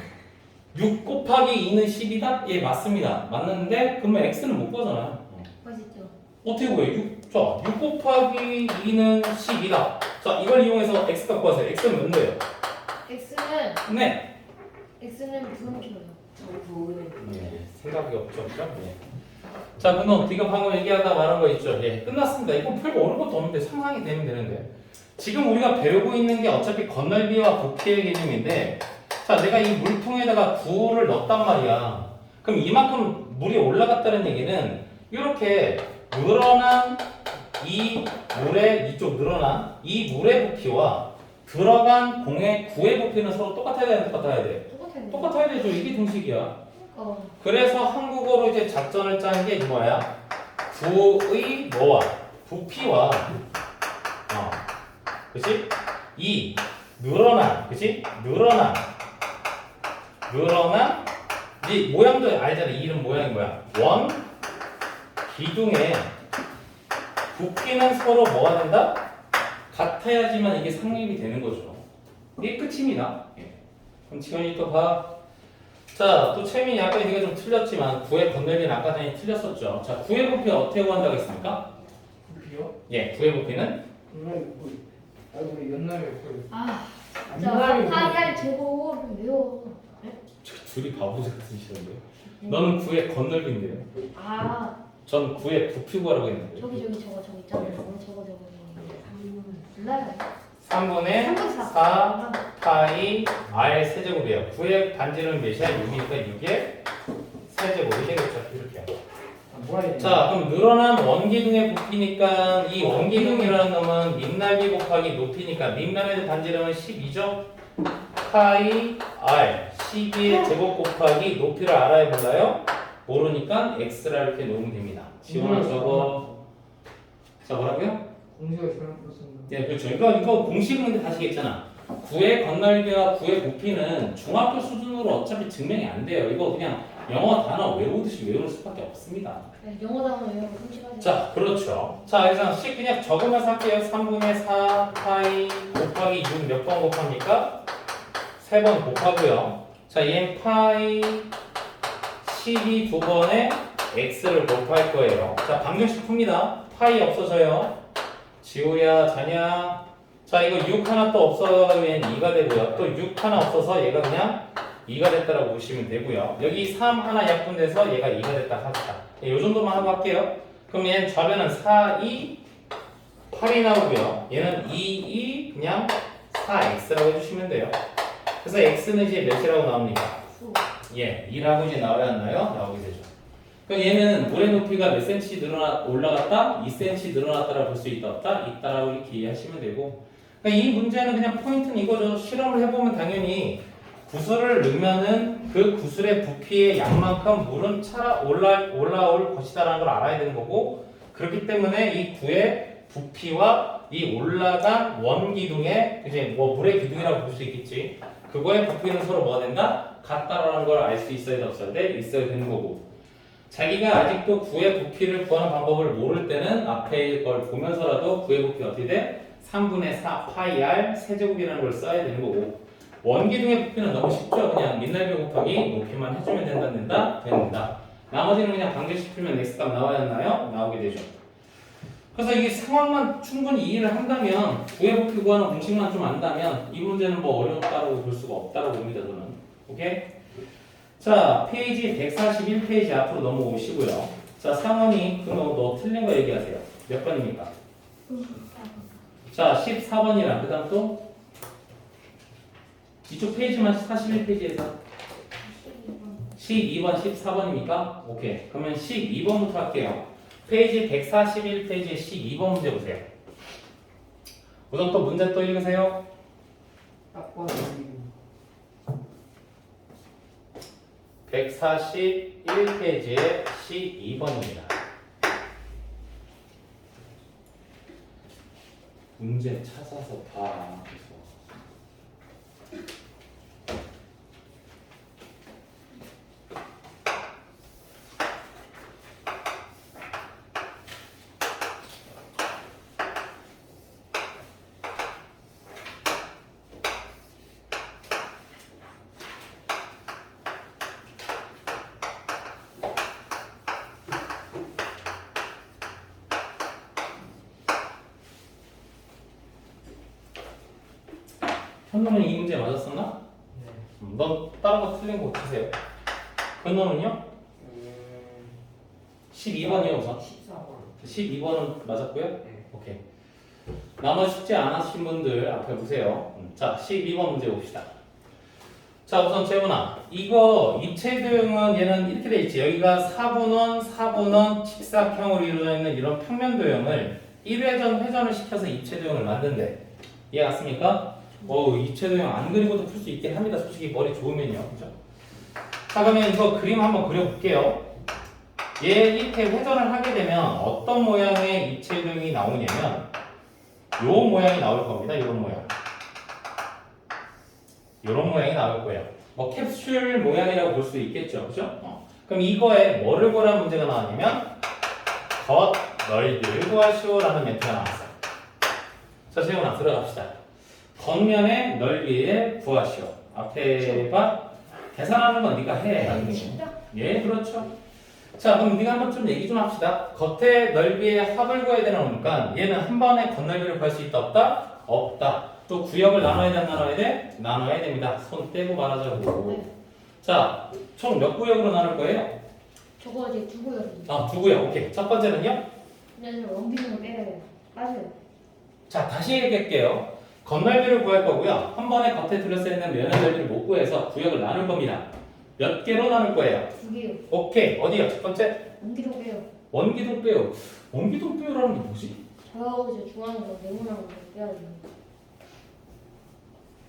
6 곱하기 2는 10이다? 예, 맞습니다. 맞는데 그러면 x는 못 구하잖아요.
맞죠?
어떻게 구해요? 6 곱하기 2는 10이다. 자, 이걸 이용해서 x값 구하세요. x는 몇 인데요?
x는 분기로요.
네, 생각이 없죠. 그죠? 네. 자, 그럼 네가 방금 얘기하다 말한 거 있죠? 예, 끝났습니다. 이거 별거 어려운 것도 없는데 상상이 되면 되는데 지금 우리가 배우고 있는 게 어차피 건널비와 부피의 개념인데 자, 내가 이 물통에다가 구를 넣었단 말이야. 그럼 이만큼 물이 올라갔다는 얘기는 이렇게 늘어난 이 물의 이쪽 늘어난 이 물의 부피와 들어간 공의 구의 부피는 서로 똑같아야 돼, 똑같아야 돼?
똑같아요.
똑같아야 되죠. 이게 등식이야.
그러니까
그래서 한국어로 이제 작전을 짠 게 뭐야? 구의 뭐와 부피와 그치? 이 늘어난 그치? 늘어난 이 모양도 알잖아. 이 이름 모양이 뭐야? 원 기둥의 부피는 서로 뭐가 된다? 같아야지만 이게 성립이 되는 거죠. 이게 끝입니다. 예. 그럼 지원이 또 봐. 자, 또 채민이 아까 네가 좀 틀렸지만 구의 건널비는 아까 전에 틀렸었죠. 자, 구의 부피 어떻게 구한다고 했습니까?
부피요?
예, 구의 부피는
우리 연남에 그
아,
연남에
파이알 제곱을 외워.
둘이 바보 같으시던데요? 너는 구의 건널기인데요.
아
전 구의 부피 구하라고 했는데.
저기 저거 있잖아요. 저거 몰라요.
3분의 4 파이 r 세제곱이에요. 9의 반지름 몇이야? 6이니까 6의 세제곱이 되겠죠. 이렇게.
뭐라 해야 되나?
자, 그럼 늘어난 원기둥의 부피니까 이 원기둥이라는 놈은 밑날개 곱하기 높이니까 밑면의 반지름은 12죠? 파이 r 12의 제곱 곱하기 높이를 알아야 몰라요? 모르니까 x라 이렇게 놓으면 됩니다. 지원아 저거 자 뭐라고요?
공식을 잘못 풀었습니다.
네, 그렇죠. 이거 공식은 근데 다시 했잖아. 9의 건널기와 9의 부피는 중학교 수준으로 어차피 증명이 안 돼요. 이거 그냥 영어 단어 외우듯이 외우는 수밖에 없습니다.
네, 영어 단어 외우고 끔찍하죠.
자, 그렇죠. 자, 그래서 식 그냥 적으면서 할게요. 3분의 4 파이 곱하기 6 몇 번 곱합니까? 3번 곱하고요. 자, 얘는 파이 12 두 번에 x를 곱할 거예요. 자, 방정식 풉니다. 파이 없어져요. 지호야, 자냐. 자, 이거 6 하나 또 없어면 2가 되고요. 또 6 하나 없어서 얘가 그냥 2가 됐다라고 보시면 되고요. 여기 3 하나 약분돼서 얘가 2가 됐다 합시다. 이 정도만 하고 할게요. 그럼 얘는 좌변은 4, 2, 8이 나오고요. 얘는 2, 2, 그냥 4x라고 해주시면 돼요. 그래서 x는 이제 몇이라고 나옵니까?
수.
예, 2라고 이제 나와야 하나요? 나오게 되죠. 그럼 얘는 물의 높이가 몇 cm 올라갔다? 2cm 늘어났다라고 볼 수 있다 없다? 있다라고 이렇게 이해하시면 되고, 그러니까 이 문제는 그냥 포인트는 이거죠. 실험을 해보면 당연히 구슬을 넣으면은 그 구슬의 부피의 양만큼 물은 올라올 것이다라는 걸 알아야 되는 거고, 그렇기 때문에 이 구의 부피와 이 올라간 원기둥의 이제 뭐 물의 기둥이라고 볼 수 있겠지. 그거의 부피는 서로 뭐가 된다? 같다라는 걸 알 수 있어야 돼 없어야 돼? 있어야 되는 거고. 자기가 아직도 구의 부피를 구하는 방법을 모를 때는 앞에 걸 보면서라도 구의 부피가 어떻게 돼? 3분의 4 파이 r 세제곱이라는 걸 써야 되는 거고, 원기둥의 부피는 너무 쉽죠. 그냥 밑날개 곱하기 높이만 해주면 된다 됩니다. 나머지는 그냥 방정식 풀면 x값 나와야 하나요? 나오게 되죠. 그래서 이게 상황만 충분히 이해를 한다면, 구의 부피 구하는 공식만 좀 안다면 이 문제는 뭐 어렵다고 볼 수가 없다고 봅니다. 저는. 오케이? 자, 페이지 141페이지 앞으로 넘어오시고요. 자, 상원이 너 틀린 거 얘기하세요. 몇 번입니까? 자, 14번이랑 그 다음 또 이쪽 페이지만 41페이지에서 12번, 14번입니까? 오케이. 그러면 12번부터 할게요. 페이지 141페이지 12번 문제 보세요. 우선 또 문제 또 읽으세요.
딱 봐도
141페이지의 12번입니다. 문제 찾아서 봐. 현동은 이 문제 맞았었나?
네.
넌 다른 거 틀린 거 어떠세요? 근호는요? 12번이요 우선.
14번.
12번은 맞았고요?
네.
오케이. 나머지 숙제 안 하신 분들 앞에 보세요. 자, 12번 문제 봅시다. 자, 우선 재훈아, 이거 입체도형은 얘는 이렇게 돼 있지. 여기가 4분원 직사각형으로 이루어져 있는 이런 평면도형을 1회전 회전을 시켜서 입체도형을 만든대. 이해 갔습니까? 입체도형 안 그리고도 풀 수 있긴 합니다. 솔직히 머리 좋으면요. 그죠? 자, 그러면 이거 그림 한번 그려볼게요. 얘 이렇게 회전을 하게 되면 어떤 모양의 입체도형이 나오냐면 요 모양이 나올 겁니다. 이런 모양. 이런 모양이 나올 거예요. 뭐 캡슐 모양이라고 볼 수 있겠죠. 그죠? 그럼 이거에 뭐를 구하라는 문제가 나왔냐면 겉 넓이를 구하시오라는 멘트가 나왔어요. 자, 재훈아 들어갑시다. 겉면의 넓이에 구하시오. 앞에 봐. 계산하는 건 네가 해. 나중에. 예, 그렇죠. 자, 그럼 네가 한번 좀 얘기 좀 합시다. 겉의 넓이의 합을 구해야 되는 거니까 얘는 한 번에 겉넓이를 구할 수 있다 없다? 없다. 또 구역을 나눠야 돼 안 나눠야 돼? 나눠야 됩니다. 손 떼고 말하자고.
네.
자, 총 몇 구역으로 나눌 거예요?
저거 이제 두 구역이죠.
아, 두 구역. 오케이. 첫 번째는요?
근데 저 원기둥을 빼요. 빠져요.
자, 다시 얘기할게요. 건널비를 구할 거고요. 한 번에 겉에 둘러싸여 있는 면의 넓이를 못 구해서 구역을 나눌 겁니다. 몇 개로 나눌 거예요?
두 개요.
오케이. 어디요? 첫 번째?
원기둥 빼요.
원기둥 빼요. 원기둥 빼요라는 게 뭐지?
저하고 이제 중앙에서 네모나는 거 빼야 돼요.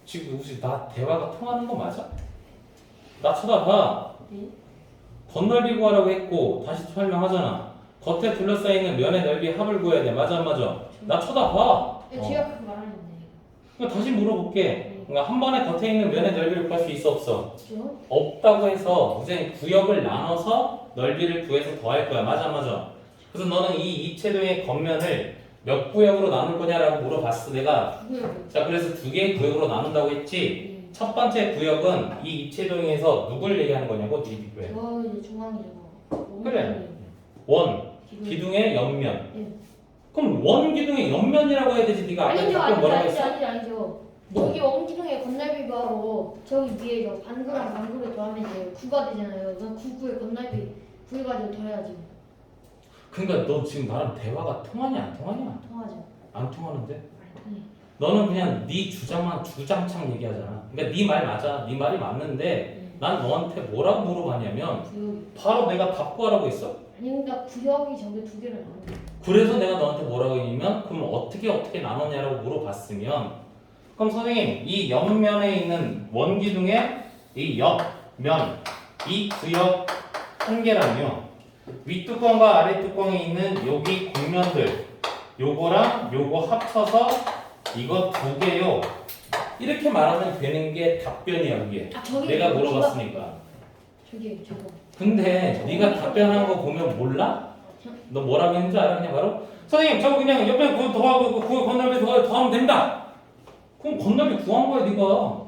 지금 혹시 나 대화가 통하는 거 맞아? 나 쳐다봐.
네?
건널비 구하라고 했고 다시 설명하잖아. 겉에 둘러싸여 있는 면의 넓이 합을 구해야 돼. 맞아 안 맞아? 나 쳐다봐.
네, 제가 그렇게 말하는데.
그럼 다시 물어볼게. 그러니까 한 번에 겉에 있는 면의 넓이를 구할 수 있어 없어?
그죠?
없다고 해서 이제 구역을 나눠서 넓이를 구해서 더할 거야. 맞아 안 맞아? 그래서 너는 이 이체도의 겉면을 몇 구역으로 나눌 거냐라고 물어봤어 내가.
두 구역이요.
자 그래서 두 개의 구역으로 나눈다고 했지.
네.
첫 번째 구역은 이 입체도에서 누굴 얘기하는 거냐고 네 비교해.
저 이제 중앙이죠.
그래. 원 기둥의 옆면.
네.
그럼 원 기둥의 옆면이라고 해야 되지. 네가 아까
아니죠,
답변
아니죠,
뭐라고
아니죠,
했어?
아니죠, 아니죠. 여기 원기둥의 건널비가 하고 저기 위에 저 반구랑 반구를 더하면 이제 9가 되잖아요. 그럼 9구의 건널비 9 가지고 더해야지.
그러니까 너 지금 나랑 대화가 통하냐 안 통하냐?
통하죠.
안 통하는데?
안 통해.
너는 그냥 네 주장만 주장창 얘기하잖아. 그러니까 네 말 맞아. 네 말이 맞는데
네.
난 너한테 뭐라고 물어봤냐면
구역이.
바로 내가 답 구하라고 했어.
아니 그러니까 구역이 저게 두 개를 나눈 거예요.
그래서 내가 너한테 뭐라고 했냐면 그럼 어떻게 나눴냐라고 물어봤으면 그럼 선생님 이 옆면에 있는 원기둥의 이 옆면 이 구역 한 개랑요 윗뚜껑과 아랫뚜껑에 있는 여기 곡면들 요거랑 요거 합쳐서 이거 두 개요 이렇게 말하면 되는 게 답변이야 그게
아 저기
내가 물어봤으니까.
저기 저거.
근데 네가 답변한 거 보면 몰라? 너 뭐라고 했는지 알아? 그냥 바로 선생님 저거 그냥 옆에 그거 더하고 그거 건널비 더하면 된다. 그럼 건널비 구한 거야 네가.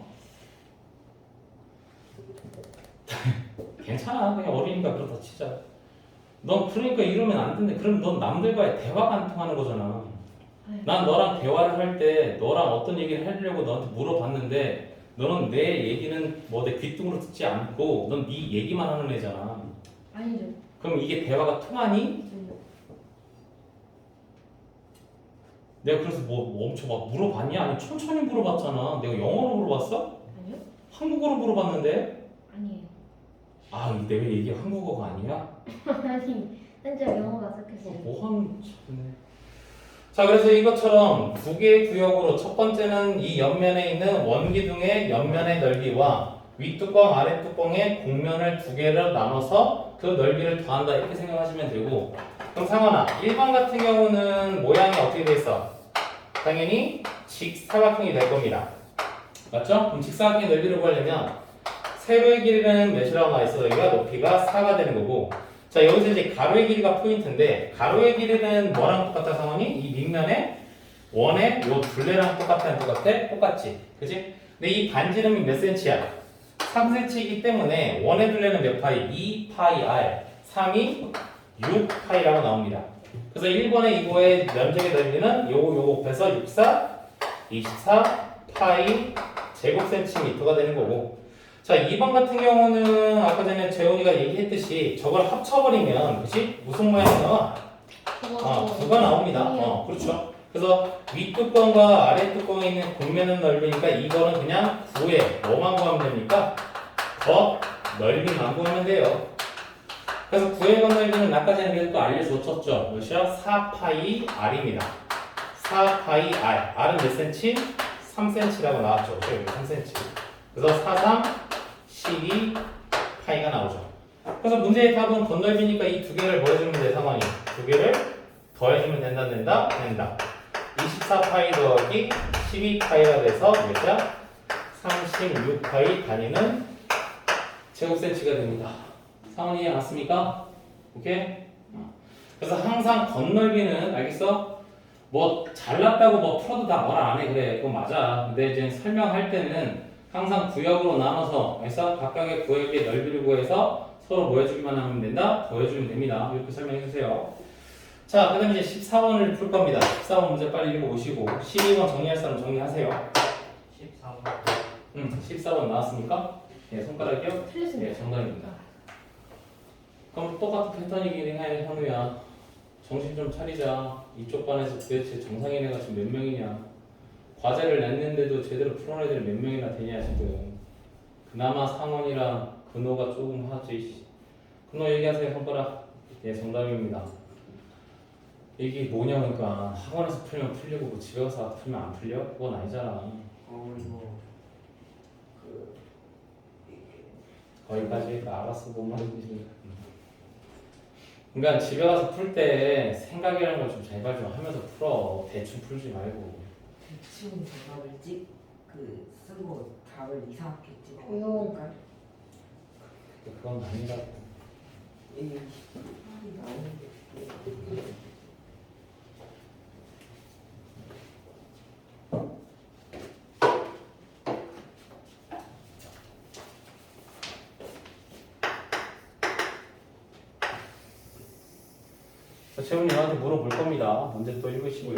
괜찮아 그냥 어리니까 그렇다 치자. 넌 그러니까 이러면 안 된대. 그럼 넌 남들과의 대화가 안 통하는 거잖아. 난 너랑 대화를 할 때 너랑 어떤 얘기를 하려고 너한테 물어봤는데 너는 내 얘기는 뭐 내 귓등으로 듣지 않고 넌 네 얘기만 하는 애잖아.
아니죠.
그럼 이게 대화가 통하니? 내가 그래서 뭐 엄청 막 물어봤냐? 아니 천천히 물어봤잖아. 내가 영어로 물어봤어?
아니요?
한국어로 물어봤는데?
아니에요.
아, 내가 얘기 한국어가 아니야?
아니 현재 영어가 섞였어요.
뭐하는 참네. 자, 그래서 이것처럼 두 개의 구역으로 첫 번째는 이 옆면에 있는 원기둥의 옆면의 넓이와 윗뚜껑, 아랫뚜껑의 곡면을 두 개를 나눠서 그 넓이를 더한다 이렇게 생각하시면 되고 그럼 상원아, 1번 같은 경우는 모양이 어떻게 돼 있어? 당연히 직사각형이 될 겁니다. 맞죠? 그럼 직사각형의 넓이를 구하려면 세로의 길이는 몇이라고 나와 있어? 여기가 높이가 4가 되는 거고 자 여기서 이제 가로의 길이가 포인트인데 가로의 길이는 뭐랑 똑같아 상원이? 이 밑면에 원의 요 둘레랑 똑같아 안 똑같아? 똑같지 그치? 근데 이 반지름이 몇 센치야? 3cm이기 때문에 원의 둘레는 몇 파이? 2파이 r 3이 6파이라고 나옵니다. 그래서 1번의 이거의 면적의 넓이는 요거 곱해서 64 24파이 제곱센티미터가 되는 거고 자 2번 같은 경우는 아까 전에 재훈이가 얘기했듯이 저걸 합쳐버리면 그치? 무슨 모양이 나와? 구가 나옵니다. 그렇죠. 그래서 윗뚜껑과 아랫뚜껑에 있는 곡면의 넓이니까 이거는 그냥 9에 뭐만 구하면 됩니까? 더 넓이만 구하면 돼요. 그래서 9의 건넓이는 아까 전에 또 알려줬었죠. 몇이야? 4파이 r입니다. 4파이 r. r은 몇 cm? 3cm라고 나왔죠. 여기 3cm. 그래서 4, 3, 12 파이가 나오죠. 그래서 문제의 답은 건넓이니까 이 두 개를 뭐 해주면 돼, 상황이? 두 개를 더해주면 된다. 24파이 더하기 12파이가 돼서 몇이야? 36파이 단위는 제곱센치가 됩니다. 상황이 나왔습니까? 오케이? 그래서 항상 건넓이는 알겠어? 뭐 잘났다고 뭐 풀어도 다 뭐라 안 해. 그래, 그건 맞아. 근데 이제 설명할 때는 항상 구역으로 나눠서 그래서 각각의 구역의 넓이를 구해서 서로 뭐 해주기만 하면 된다? 더해주면 됩니다. 이렇게 설명해 주세요. 자, 그 다음에 이제 14번을 풀 겁니다. 14번 문제 빨리 읽어보시고 12번 정리할 사람 정리하세요.
14번
14번 나왔습니까? 예, 손가락이요?
틀렸습니다.
예, 정답입니다. 그럼 똑같은 패턴이긴 해, 현우야. 정신 좀 차리자. 이쪽 반에서 도대체 정상인 애가 지금 몇 명이냐? 과제를 냈는데도 제대로 풀어낸 애들이 몇 명이나 되냐 지금. 그나마 상원이랑 근호가 조금 하지. 근호 얘기하세요, 손가락. 예, 정답입니다. 이게 뭐냐, 그러니까 학원에서 풀면 풀리고 뭐 집에 가서 풀면 안 풀려? 그건 아니잖아.
이거 그
거기까지 알았어, 뭔 말인지. 그러니까 집에 가서 풀 때 생각이라는 걸 좀 제발 좀 하면서 풀어. 대충 풀지 말고.
대충 정답을 쓰고 답을 이상하게 찍어.
조용.
그건 아니라고.
이게 나오는데.
자, 재훈이 저한테 물어볼 겁니다. 문제 또 읽으시고요.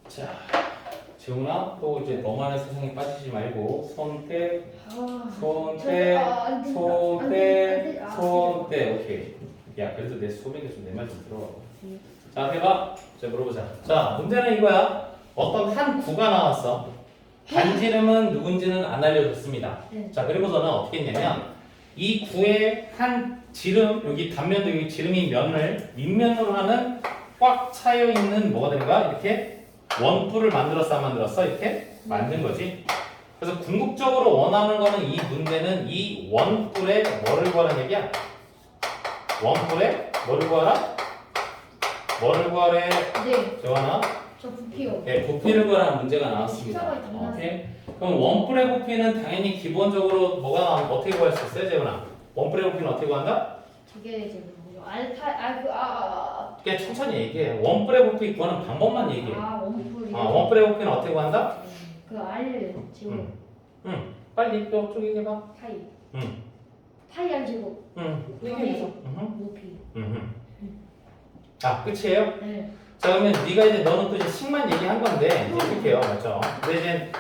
자, 재훈아, 또 이제 너만의 세상에 빠지지 말고 손대,
아,
손대,
안 된다.
손대,
아,
손대. 오케이. 야, 그래도 내 수업인데 좀 내 말 좀 들어봐. 자, 해봐. 자, 물어보자. 자, 문제는 이거야. 어떤 한 구가 나왔어. 반지름은 누군지는 안 알려줬습니다.
네.
자, 그리고서는 어떻게 했냐면 이 구의 한 지름, 여기 단면도 여기 지름인 면을 밑면으로 하는 꽉 차여 있는 뭐가 되는가? 이렇게 원뿔을 만들었어, 안 만들었어? 이렇게 만든 거지. 그래서 궁극적으로 원하는 거는 이 문제는 이 원뿔에 뭐를 구하는 얘기야? 원뿔에 뭐를 구하라? 뭐를 구하래?
네,
재환아?
저 부피요.
네, 부피를 구하라는 문제가 나왔습니다.
십자가에 담아놨어요.
오케이. 그럼 원뿔의 부피는 당연히 기본적으로 뭐가 나오면 어떻게 구할 수 있어요, 재환아? 원뿔의 부피는 어떻게 구한다?
저게 지금 뭐죠?
그냥 천천히 얘기해. 원뿔의 부피 구하는 방법만 얘기해.
원뿔이.
원뿔의 부피는 어떻게 구한다?
그 R 제곱
응. 빨리 또 쭉 얘기해봐.
파이.
응.
파이 R 제곱
응. 얘기해줘.
높이.
아, 끝이에요?
네.
자, 그러면 네가 이제 너는 또 이제 식만 얘기한 건데 이제 이렇게 해요, 맞죠? 근데 이제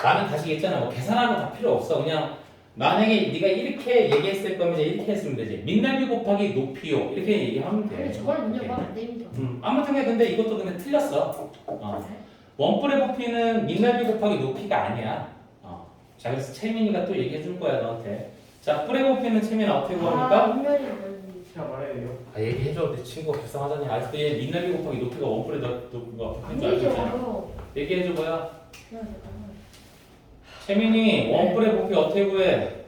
나는 다시 얘기했잖아. 뭐 계산하는 거 다 필요 없어. 그냥 만약에 네가 이렇게 얘기했을 거면 이제 이렇게 했으면 되지. 밑넓이 곱하기 높이요. 이렇게 얘기하면 돼.
근데 저걸 먼저
오케이.
가면 안 됩니다.
아무튼 근데 이것도 근데 틀렸어. 원뿔의 부피는 밑넓이 곱하기 높이가 아니야. 자, 그래서 채민이가 또 얘기해 줄 거야, 너한테. 자, 뿔의 부피는 채민아 어떻게 구합니까?
분명히 멀리.
제가 말해요.
아, 얘기해줘. 내 친구가 불쌍하잖니. 아직도 얘 밑넓이 곱하기 높이가 원뿔에 높이가
안
부피인 줄 알고
되죠.
있잖아. 얘기해줘 뭐야?
그냥 잠깐만.
채민이 원뿔의 부피 어떻게 구해?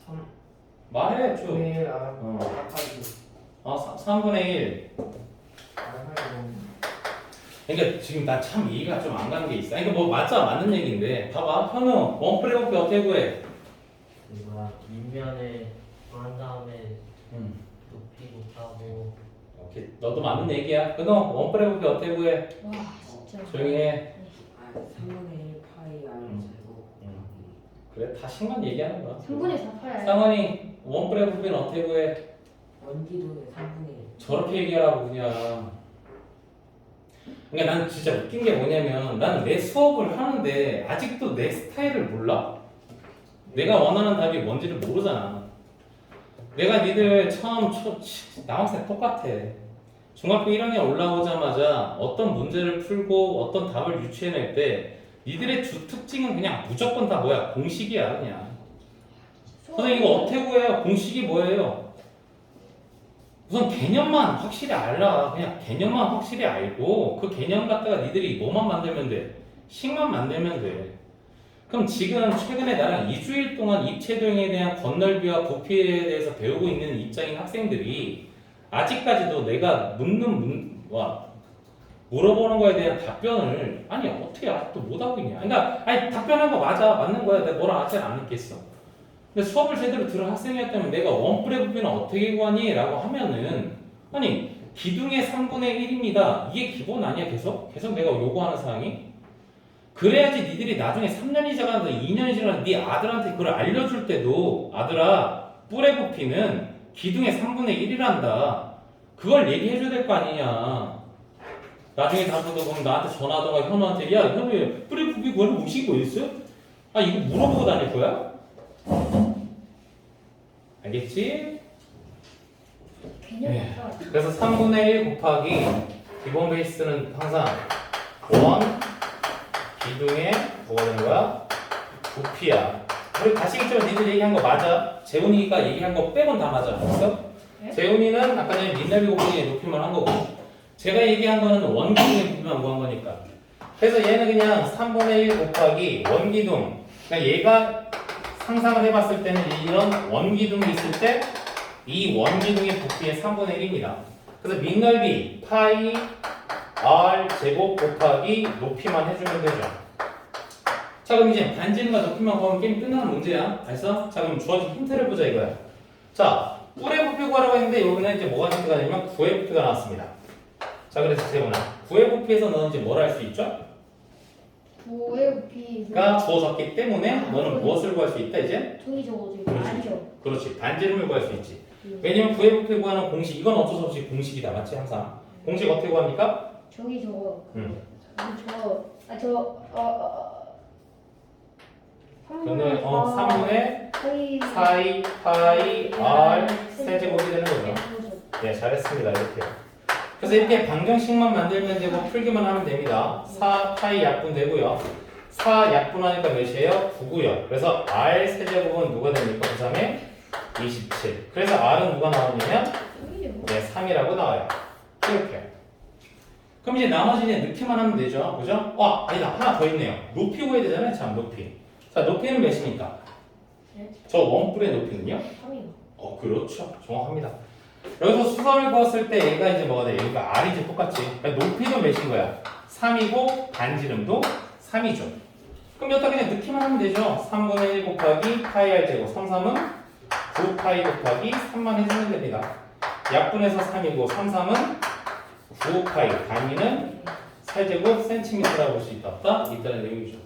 3
말해 쭉.
네,
어.
아까지
3분의 1.
알아요.
그러니까 지금 나 참 이해가 좀 안 가는 게 있어. 그러니까 뭐 맞아, 맞는 얘기인데. 봐봐, 현우 원뿔의 부피 어떻게 구해?
이거야 밑면에 한 다음에
응.
높이 곱하고
오케이, 너도 맞는 얘기야. 현우 원뿔의 부피 어떻게 구해?
와 진짜.
조용히 해.
3분의 1 파이 R 제곱.
그래, 다 식만 얘기하는 거야.
3분의 4 파이 R.
상원이 원뿔의 부피는 어떻게 구해?
원기둥의 3분의 1.
저렇게 얘기하라고 그냥. 그러니까 나는 진짜 웃긴 게 뭐냐면 나는 내 수업을 하는데 아직도 내 스타일을 몰라. 내가 원하는 답이 뭔지를 모르잖아. 내가 니들 처음 남학생 똑같아. 중학교 1학년 올라오자마자 어떤 문제를 풀고 어떤 답을 유추해낼 때 니들의 주 특징은 그냥 무조건 다 뭐야? 공식이야 그냥. 선생님 이거 어떻게 구해요? 공식이 뭐예요? 우선 개념만 확실히 알라. 그냥 개념만 확실히 알고 그 개념 갖다가 니들이 뭐만 만들면 돼? 식만 만들면 돼. 그럼 지금 최근에 나랑 2주일 동안 입체도형에 대한 건널비와 부피에 대해서 배우고 있는 입장인 학생들이 아직까지도 내가 물어보는 거에 대한 답변을 아니 어떻게 아직도 못하고 있냐. 그러니까 아니 답변한 거 맞아. 맞는 거야. 내가 뭐라 하지 않겠어. 근데 수업을 제대로 들은 학생이었다면 내가 원뿔의 부피는 어떻게 구하니? 라고 하면은 아니 기둥의 3분의 1입니다. 이게 기본 아니야 계속 내가 요구하는 사항이? 그래야지 니들이 나중에 3년이 지나가서 2년이 지나가서 네 아들한테 그걸 알려줄 때도 아들아 뿔의 부피는 기둥의 3분의 1이란다. 그걸 얘기해줘야 될 거 아니냐. 나중에 다루다 보면 나한테 전화하다가 현우한테 야 현우 뿔의 부피 그걸 무식이 뭐 있어? 아 이거 물어보고 다닐 거야? 알겠지?
개념이
네.
없어.
그래서 3분의 1 곱하기 기본 베이스는 항상 원 기둥에 뭐가 되는 거야? 부피야. 우리 다시겠지만 니들 얘기한 거 맞아. 재훈이가 얘기한 거 빼곤 다 맞아. 알았어?
네?
재훈이는 아까 전에 민날비 곱하기 높이만 한 거고 제가 얘기한 거는 원기둥의 부피만 구한 거니까. 그래서 얘는 그냥 3분의 1 곱하기 원기둥. 그러니까 얘가 상상을 해봤을 때는 이런 원기둥이 있을 때 이 원기둥의 부피의 3분의 1입니다. 그래서 민넓이 파이 r 제곱 곱하기 높이만 해주면 되죠. 자 그럼 이제 반지름과 높이만 구하면 게임 끝나는 문제야. 알았어? 자 그럼 주어진 힌트를 보자 이거야. 자 뿔의 부피 구하라고 했는데 여기는 이제 뭐가 힌트가 되냐면 구의 부피가 나왔습니다. 자 그래서 재훈아 구의 부피에서 너는 이제 뭘 할 수 있죠?
구의 부피.
가 주어졌기 때문에 너는 무엇을 구할 수 있다 이제?
종이 적어지고
그렇지.
아니죠.
그렇지 반지름을 구할 수 있지. 왜냐면 구의 부피 구하는 공식 이건 어쩔 수 없이 공식이다 맞지 항상. 공식 어떻게 구합니까?
저기 저거.
응. 그러면 3분의 사이 파이 r 세제곱이 되는 거죠. 네 잘했습니다 이렇게. 그래서 이렇게 방정식만 만들면 되고 풀기만 하면 됩니다. 4 파이 약분 되고요. 4 약분하니까 몇이에요? 9고요. 그래서 r 세제곱은 누가 됩니까? 그 다음에 27. 그래서 r은 누가 나오냐면 네 3이라고 나와요. 이렇게. 그럼 이제 나머지 이제 넣기만 하면 되죠. 그죠? 아니다. 하나 더 있네요. 높이 구해야 되잖아요. 참 높이. 자 높이는 몇입니까?
네.
저 원뿔의 높이는요?
3이요.
그렇죠. 정확합니다. 여기서 수선을 그었을 때 얘가 이제 뭐가 돼? 여기가 r이지 똑같지. 그러니까 높이도 몇인 거야? 3이고 반지름도 3이죠. 그럼 여기다 그냥 넣기만 하면 되죠. 3분의 1 곱하기 파이 r 제곱 3, 3은 9 파이 곱하기 3만 해주면 됩니다. 약분해서 3이고 3, 3은 9 파이 단위는 세제곱 센티미터라고 볼 수 있다. 있다는 내용이죠.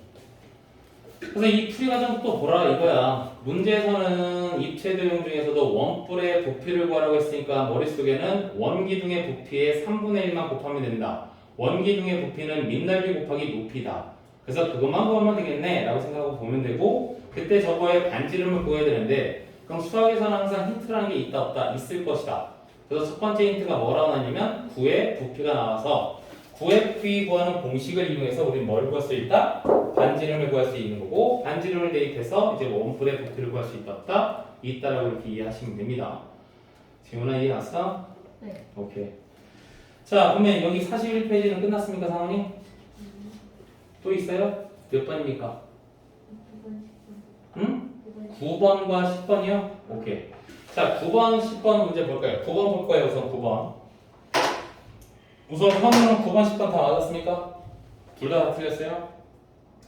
그래서 이 풀이 과정 또 보라 이거야. 문제에서는 입체 도형 중에서도 원뿔의 부피를 구하라고 했으니까 머릿속에는 원기둥의 부피의 3분의 1만 곱하면 된다. 원기둥의 부피는 민넓이 곱하기 높이다. 그래서 그것만 구하면 되겠네 라고 생각하고 보면 되고 그때 저거의 반지름을 구해야 되는데 그럼 수학에서는 항상 힌트라는 게 있다 없다 있을 것이다. 그래서 첫 번째 힌트가 뭐라고 나냐면 9의 부피가 나와서 9의 부피 구하는 공식을 이용해서 우리는 뭘 구할 수 있다? 반지름을 구할 수 있는 거고 반지름을 대입해서 이제 원뿔의 부피를 구할 수 있다 없다 있다라고 이렇게 이해하시면 됩니다. 지훈아 이해 왔어?
네.
오케이. 자 그러면 여기 41페이지는 끝났습니까 상원이? 또 있어요? 몇 번입니까? 응? 9번과 10번이요? 오케이. 자 9번 10번 문제 볼까요? 9번 볼 거예요 우선 9번. 우선 현우는 9번 10번 다 맞았습니까? 둘 다 틀렸어요?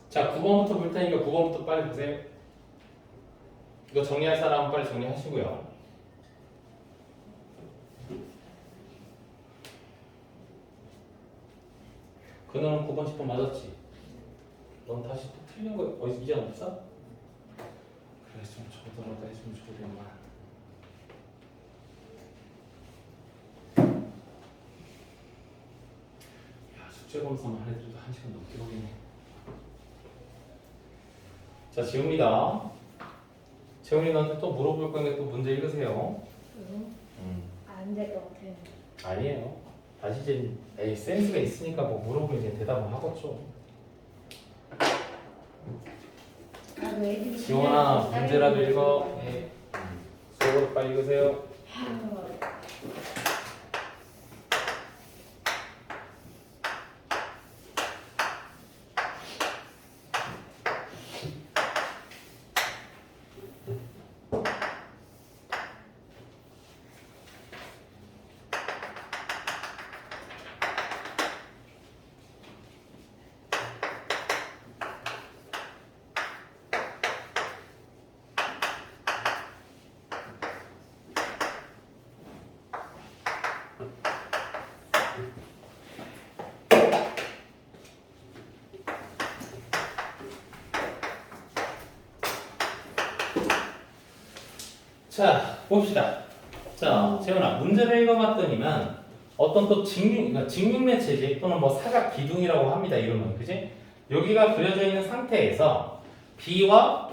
자 9번부터 볼 테니까 9번부터 빨리 보세요. 이거 정리할 사람은 빨리 정리하시고요. 그너는 9번 10번 맞았지? 넌 다시 또 틀린 거 어디서 이제 없어? 그래 좀 저더라도 해주면 좋겠만. 야 숙제 검사만 해도 1시간 넘게 걸리네. 자 지웁니다. 재훈이 너한테 또 물어볼 건데 또 문제 읽으세요.
안 될 것 같아요.
아니에요. 다시 이제 에이 센스가 있으니까 뭐 물어보면 이제 대답을 하겠죠.
나도 애들이
지원아
진짜
문제라도 읽어.
따르고
네. 수업으로 빨리 읽으세요.
있어요.
자, 봅시다. 자, 재훈아, 문제를 읽어봤더니만 어떤 또 그러니까 직육면 체제 또는 뭐 사각 기둥이라고 합니다. 이름은, 그지? 여기가 그려져 있는 상태에서 B와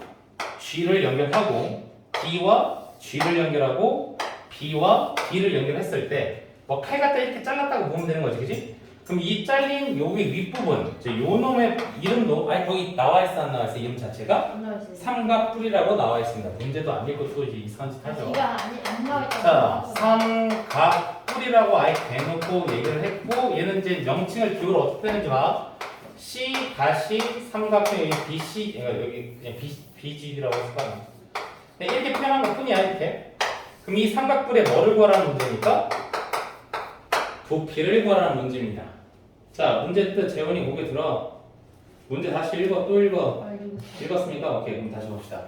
G를 연결하고 B와 G를 연결하고 B와 D를 연결했을 때 뭐 칼 갖다 이렇게 잘랐다고 보면 되는 거지, 그지? 그럼 이 잘린 여기 윗부분, 이제 요 놈의 이름도 아니 거기 나와 있어 안 나와 있어 이름 자체가
안 나와 있어요.
삼각뿔이라고 나와 있습니다. 문제도 안 읽고 또 이제 이상한 짓 하죠.
제가 안 나와 있다.
자, 삼각뿔이라고 아예 대놓고 얘기를 했고 얘는 이제 명칭을 기호를 어떻게 되는지 봐. C 다시 삼각형 여기 BC 여기 그냥 BG라고 해서 이렇게 표현한 것뿐이야 이렇게. 그럼 이 삼각뿔에 뭐를 구하라는 문제니까 부피를 구하라는 문제입니다. 자, 문제 뜻 재원이 고개 들어. 문제 다시 읽어 또 읽어. 읽었습니까? 오케이, 그럼 다시 봅시다.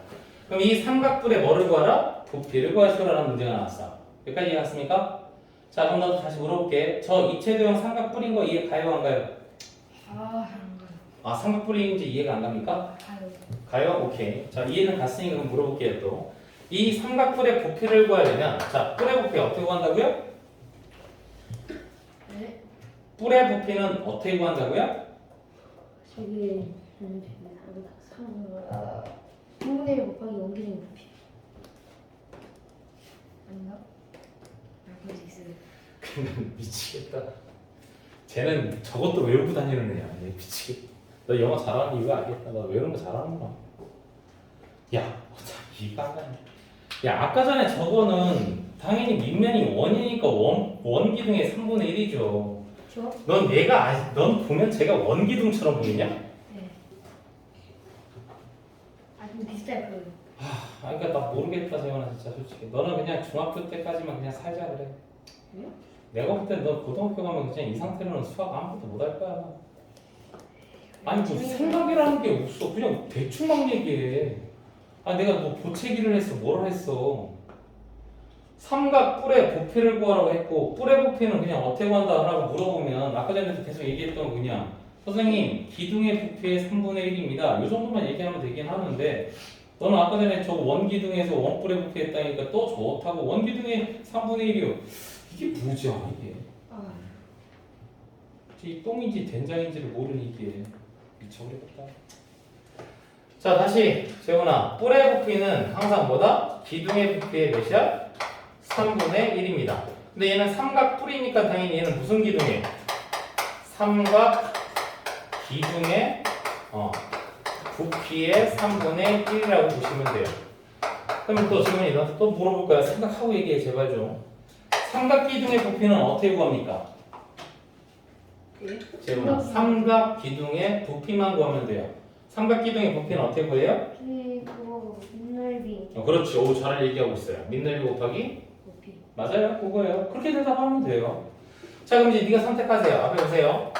그럼 이 삼각뿔에 뭐를 구하라? 부피를 구하시오라는 문제가 나왔어. 여기까지 이해했습니까? 자, 그럼 나도 다시 물어볼게. 저 이체도형 삼각뿔인 거 이해 가요 안 가요? 아, 삼각뿔인지 이해가 안 갑니까? 가요? 오케이. 자, 이해는 갔으니까 그럼 물어볼게요 또. 이 삼각뿔의 부피를 구하려면 자, 뿔의 부피 어떻게 구한다고요?
네.
뿔의 부피는 어떻게 구한다고요?
저기 3분의 1 곱하기 원기둥 부피 아닌가?
그럴 수 있어요.
그냥 미치겠다. 쟤는 저것도 외우고 다니는 애야. 얘 미치겠다. 너 영어 잘하는 이유 알겠다. 너 외우는 거 잘하는구나. 야, 이거 안 가네. 야, 아까 전에 저거는 당연히 밑면이 원이니까 원기둥의 3분의 1이죠.
저?
넌 보면 제가 원기둥처럼 보이냐?
네. 좀 비슷할 거예요.
그러니까 나 모르겠다 재원아 진짜 솔직히. 너는 그냥 중학교 때까지만 그냥 살자 그래.
왜요?
내가 볼 땐 너 고등학교 가면 그냥 이 상태로는 수학 아무것도 못 할 거야. 아니 뭐 생각이라는 게 없어. 그냥 대충 막 얘기해. 아니 내가 뭐 보채기를 했어 뭐를 했어. 삼각 뿔의 부피를 구하라고 했고 뿔의 부피는 그냥 어떻게 구한다 라고 물어보면 아까 전에도 계속 얘기했던 거 그냥 선생님 기둥의 부피의 3분의 1입니다. 이 정도만 얘기하면 되긴 하는데 너는 아까 전에 저 원기둥에서 원뿔의 부피 했다니까 또 좋다고 원기둥의 3분의 1이요. 이게 뭐지 이게. 이 똥인지 된장인지를 모르는 이게 미쳐버리겠다. 자 다시 재훈아 뿔의 부피는 항상 뭐다? 기둥의 부피의 몇이야? 3분의 1입니다. 근데 얘는 삼각뿔이니까 당연히 얘는 무슨 기둥이에요? 삼각 기둥의 부피의 3분의 1이라고 보시면 돼요. 그러면 또 지금 너한테 또 물어볼 거야. 생각하고 얘기해 제발 좀. 삼각 기둥의 부피는 어떻게 구합니까? 재훈아 삼각 기둥의 부피만 구하면 돼요. 삼각 기둥의 부피는 어떻게 구해요?
그거 밑넓이
그렇지. 오, 잘 얘기하고 있어요. 밑넓이 곱하기
부피.
맞아요. 그거예요. 그렇게 대답하면 돼요. 자 그럼 이제 네가 선택하세요. 앞에 보세요.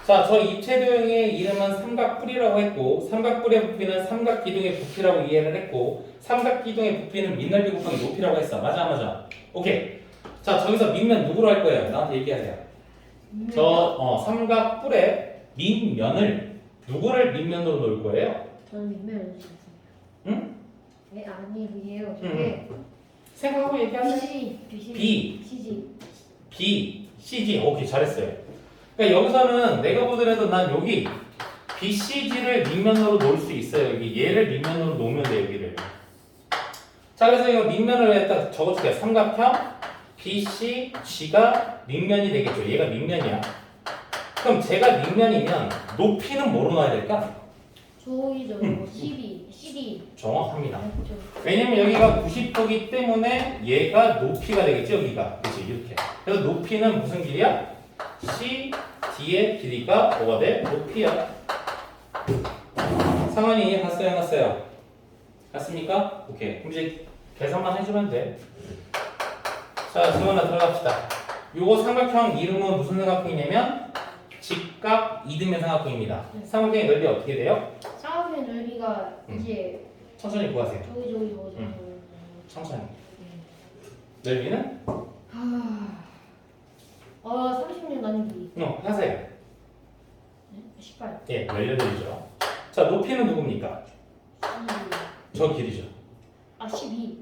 자, 저 입체도형의 이름은 삼각뿔이라고 했고 삼각뿔의 부피는 삼각 기둥의 부피라고 이해를 했고 삼각 기둥의 부피는 밑넓이 곱하기 높이라고 했어. 맞아 안 맞아? 오케이. 자 저기서 밑면 누구로 할 거예요? 나한테 얘기하세요. 삼각뿔의 밑면을 누구를 밑면으로 놓을 거예요?
저는 밑면을 넣었습니다.
응?
네 아니에요. 저게
생각하고 얘기하세요. B. B, CG. 오케이 잘했어요. 그러니까 여기서는 내가 보더라도 난 여기 BCG를 밑면으로 놓을 수 있어요. 여기 얘를 밑면으로 놓으면 돼 여기를. 자 그래서 이거 밑면을 일단 적어줄게요. 삼각형 BCG가 밑면이 되겠죠. 얘가 밑면이야. 그럼 제가 밑면이면 높이는 뭐로 놔야 될까?
저기죠. 12, CD.
정확합니다.
그렇죠.
왜냐면 여기가 90도기 때문에 얘가 높이가 되겠죠. 여기가 그렇지 이렇게. 그래서 높이는 무슨 길이야? C, D의 길이가 뭐가 돼? 높이야. 상환이 이해 갔어요? 안 갔어요? 갔습니까? 오케이. 그럼 이제 계산만 해주면 돼. 자, 지원아 들어갑시다. 요거 삼각형 이름은 무슨 삼각형이냐면 직각 이등변 삼각형입니다. 삼각형의 넓이 어떻게 돼요?
쌍꺼풀 넓이가 이제
천천히 구하세요.
저기.
천천히. 넓이는?
30년 나누기
하세요.
18.
예, 18이죠. 자, 높이는 누굽니까? 저 길이죠.
12.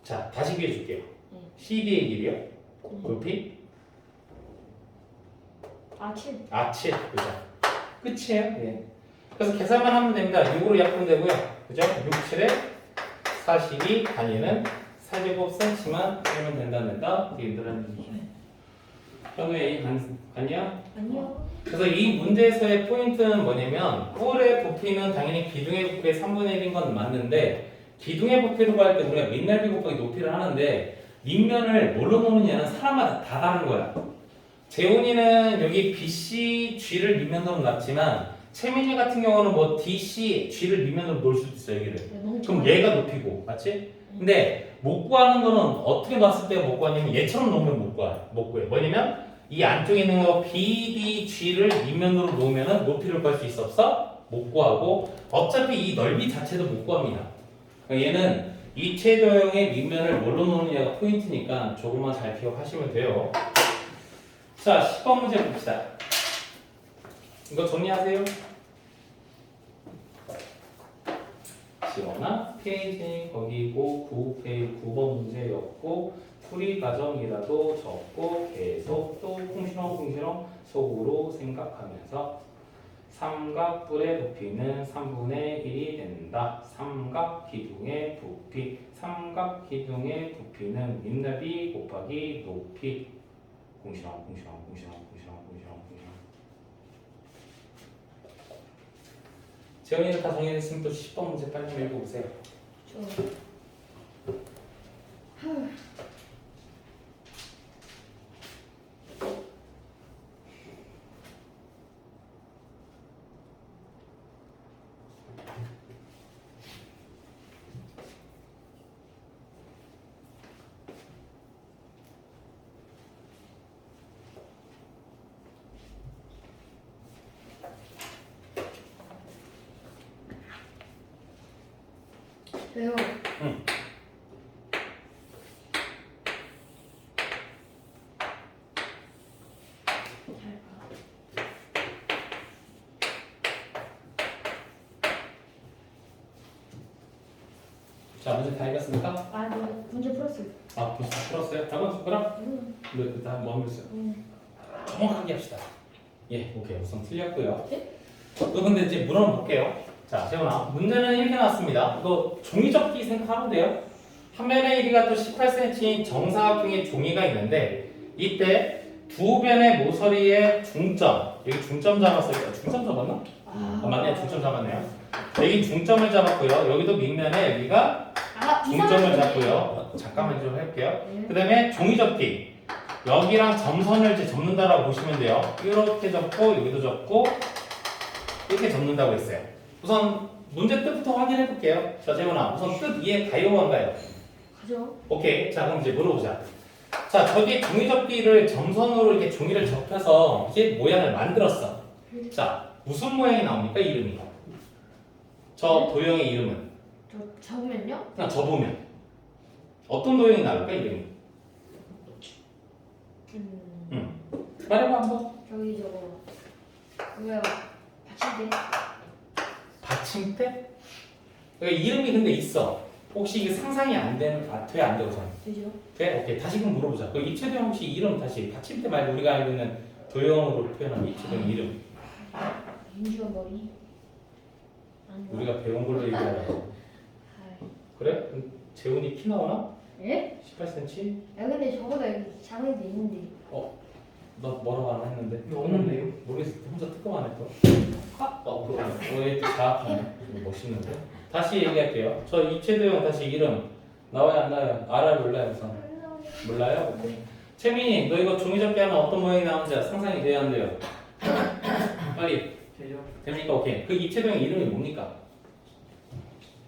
자, 다시 비워줄게요.
네.
CD의 길이요? 높이?
아 7.
7. 그죠? 끝이에요. 예. 그래서 계산만 하면 됩니다. 6으로 약분되고요. 그죠? 6, 7에 42 단위는 4제곱cm만 빼면 된다. 이게 힘들어하는 얘기죠. 현우야, 이 갔냐?
아니요.
그래서 이 문제에서의 포인트는 뭐냐면 꼴의 부피는 당연히 기둥의 부피의 3분의 1인 건 맞는데 기둥의 부피로 할 때 우리가 밑넓이 곱하기 높이를 하는데 밑면을 뭘로 놓느냐는 사람마다 다 다른 거야. 재훈이는 여기 BC, G를 밑면으로 놨지만 채민이 같은 경우는 뭐 DC, G를 밑면으로 놓을 수도 있어 여기를. 그럼 얘가 높이고 맞지? 근데 못 구하는 거는 어떻게 놨을 때 못 구하냐면 얘처럼 놓으면 못 구해. 뭐냐면 이 안쪽에 있는 거 BDG를 밑면으로 놓으면 높이를 구할 수 있어 없어? 못 구하고 어차피 이 넓이 자체도 못 구합니다. 그러니까 얘는 이체도형의 밑면을 뭘로 놓느냐가 포인트니까 조금만 잘 기억하시면 돼요. 자, 10번 문제 봅시다. 이거 정리하세요. 지원아 페이지 거기고 9번 문제였고 풀이 과정이라도 적고 계속 또 쿵시렁 속으로 생각하면서 삼각뿔의 부피는 3분의 1이 된다. 삼각 기둥의 부피, 삼각 기둥의 부피는 밑넓이 곱하기 높이 쿵시렁 재현이는 다 정리했으면 또 10번 문제 빨리 좀 읽어보세요.
왜요?
응. 자, 문제 다 읽었습니까?
아, 네. 문제 풀었어요.
아, 벌써 다 풀었어요? 잠깐 손가락? 네, 일단 뭐 하면 있어요? 정확하게 합시다. 예, 오케이. 우선 틀렸고요. 또 근데 이제 물어볼게요. 자, 재훈아, 문제는 이렇게 나왔습니다. 이거 종이접기 생각하면 돼요. 한 면의 길이가 또 18cm인 정사각형의 종이가 있는데 이때 두 변의 모서리의 중점, 여기 중점 잡았을까요? 중점 잡았나? 아, 맞네요. 중점 잡았네요. 여기 중점을 잡았고요. 여기도 밑면에 여기가 중점을 잡고요. 잠깐만 좀 해볼게요. 그 다음에 종이접기. 여기랑 점선을 이제 접는다라고 보시면 돼요. 이렇게 접고 여기도 접고 이렇게 접는다고 했어요. 우선 문제 뜻부터 확인해 볼게요. 자, 재훈아, 우선 뜻 이해 가요, 안 가요?
가죠.
오케이. 자, 그럼 이제 물어보자. 자, 저기 종이접기를 점선으로 이렇게 종이를 접혀서 이제 모양을 만들었어. 자, 무슨 모양이 나옵니까? 이름이. 저 도형의 이름은?
저 적으면요?
그냥 접으면. 어떤 도형이 나올까, 이름이? 말해봐, 한번.
저기 저거 뭐야? 받침대?
받침대? 그러니까 이름이 근데 있어. 혹시 이게 상상이 안 되는, 돼, 안 돼, 우선?
되죠?
돼? 오케이. 다시 그럼 물어보자. 그 입체도형 혹시 이름 다시, 받침대 말고 우리가 알고 있는 도형으로 표현한 입체도형 이름.
윤주가 머리? 아니.
우리가 배운 걸로 얘기하라고. 그래? 그럼 재훈이 키 나오나?
예?
18cm?
야 근데 저보다 여기 작은 데 있는데.
너 뭐라고 안 했는데?
이거 없는데요?
모르겠어. 혼자 특검 안 했어. 그러네. 또 자학하네. 멋있는데? 다시 얘기할게요. 저 입체도형 다시 이름 나와요 안 나와요? 알아요 몰라요 우선? 몰라요? 오케이. 채민이 너 이거 종이접기 하면 어떤 모양이 나오는지 상상이 돼야 안 돼요? 빨리
되죠?
됩니까? 오케이. 그 입체도형 이름이 뭡니까?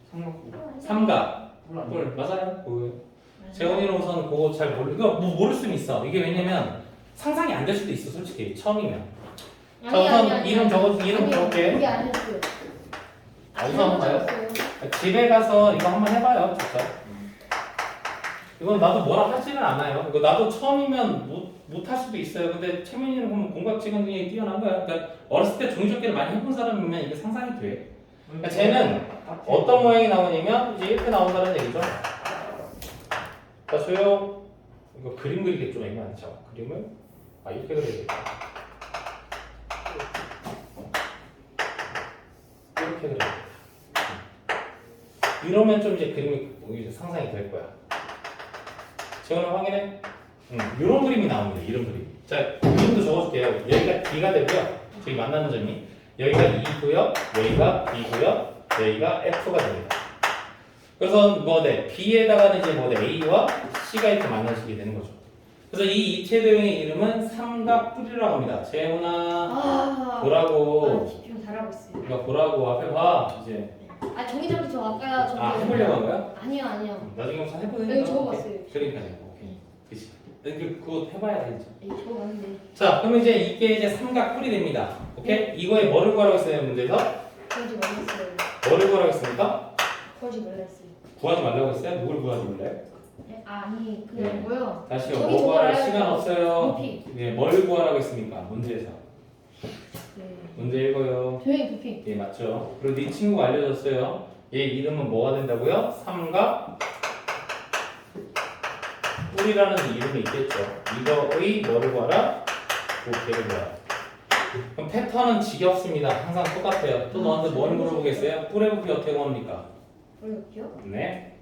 삼각구.
삼각.
몰라.
뭘 맞아요? 뭐예요? 재원이는 우선 그거 잘 이거 뭐 모를 수는 있어. 이게 왜냐면 상상이 안 될 수도 있어 솔직히 처음이면. 자, 우선 이름 적을게.
이게 아니었어요.
우선 한번 봐요. 집에 가서 이거 한번 해봐요, 진짜. 이건 나도 뭐라 하지는 않아요. 이거 나도 처음이면 못 할 수도 있어요. 근데 채민이는 보면 공각지간 능력이 뛰어난 거야. 그러니까 어렸을 때 종이접기를 많이 해본 사람이면 이게 상상이 돼. 그러니까 쟤는 어떤 모양이 나오냐면 이제 이렇게 나온다는 얘기죠. 자, 소요. 이거 그림 그리기 좀 애매하네. 잠깐 그림을 이렇게 그려야겠다. 이렇게 그려야겠다. 이러면 좀 이제 그림이 이제 상상이 될 거야. 재훈아 확인해. 이런 그림이 나옵니다. 이런 그림. 자, 그림도 적어줄게요. 여기가 D가 되고요. 저기 만나는 점이 여기가 E고요. 여기가 B고요. 여기가 F가 됩니다. 그래서 뭐 돼? B에다가는 이제 뭐 돼? A와 C가 이렇게 만나시게 되는 거죠. 그래서 이 이체도형의 이름은 삼각뿔이라고 합니다. 재훈아 보라고.
집중 잘하고 있어요.
이거 보라고 앞에 봐. 이제
정의 잡기 저 아까 저
해보려고 한 거야?
아니요.
나중에 한번 해보니까.
여기 적어봤어요.
그러니까요. 오케이. 그치. 그거 해봐야 되죠.
적어봤는데
자, 그럼 이제 이게 이제 삼각뿔이 됩니다. 오케이? 이거에 뭐를 구하라고 했어요, 문제에서?
그러지 말랬어요.
뭐를 구하라고 했습니까?
그러지 말랬어요.
구하지 말라고 했어요? 누굴 구하지 말래요?
아니
네.
그거요.
다시요.
저기
뭐 구하라
저거를
시간 없어요.
높이.
네, 뭘 구하라고 했습니까? 문제에서.
네.
문제 읽어요.
조용히 높이.
예, 맞죠. 그리고 네 친구가 알려줬어요. 얘 이름은 뭐가 된다고요? 삼각 뿔이라는 이름이 있겠죠. 이거의 뭐를 구하라? 부피를 구하라. 그럼 패턴은 지겹습니다. 항상 똑같아요. 또 너한테 뭘 물어보겠어요? 뿔의 부피 어떻게 구합니까?
그렇죠?
네.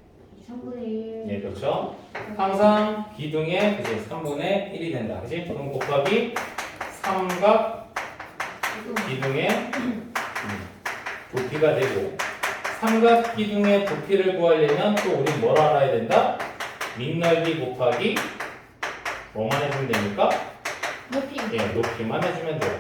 3분의 1.
예, 그렇죠. 항상 기둥의 그치? 3분의 1이 된다. 그치? 그럼 곱하기 삼각 기둥의 부피가 되고 삼각 기둥의 부피를 구하려면 또 우리 뭘 알아야 된다? 밑넓이 곱하기 뭐만 해주면 됩니까?
높이.
예, 높이만 해주면 돼요.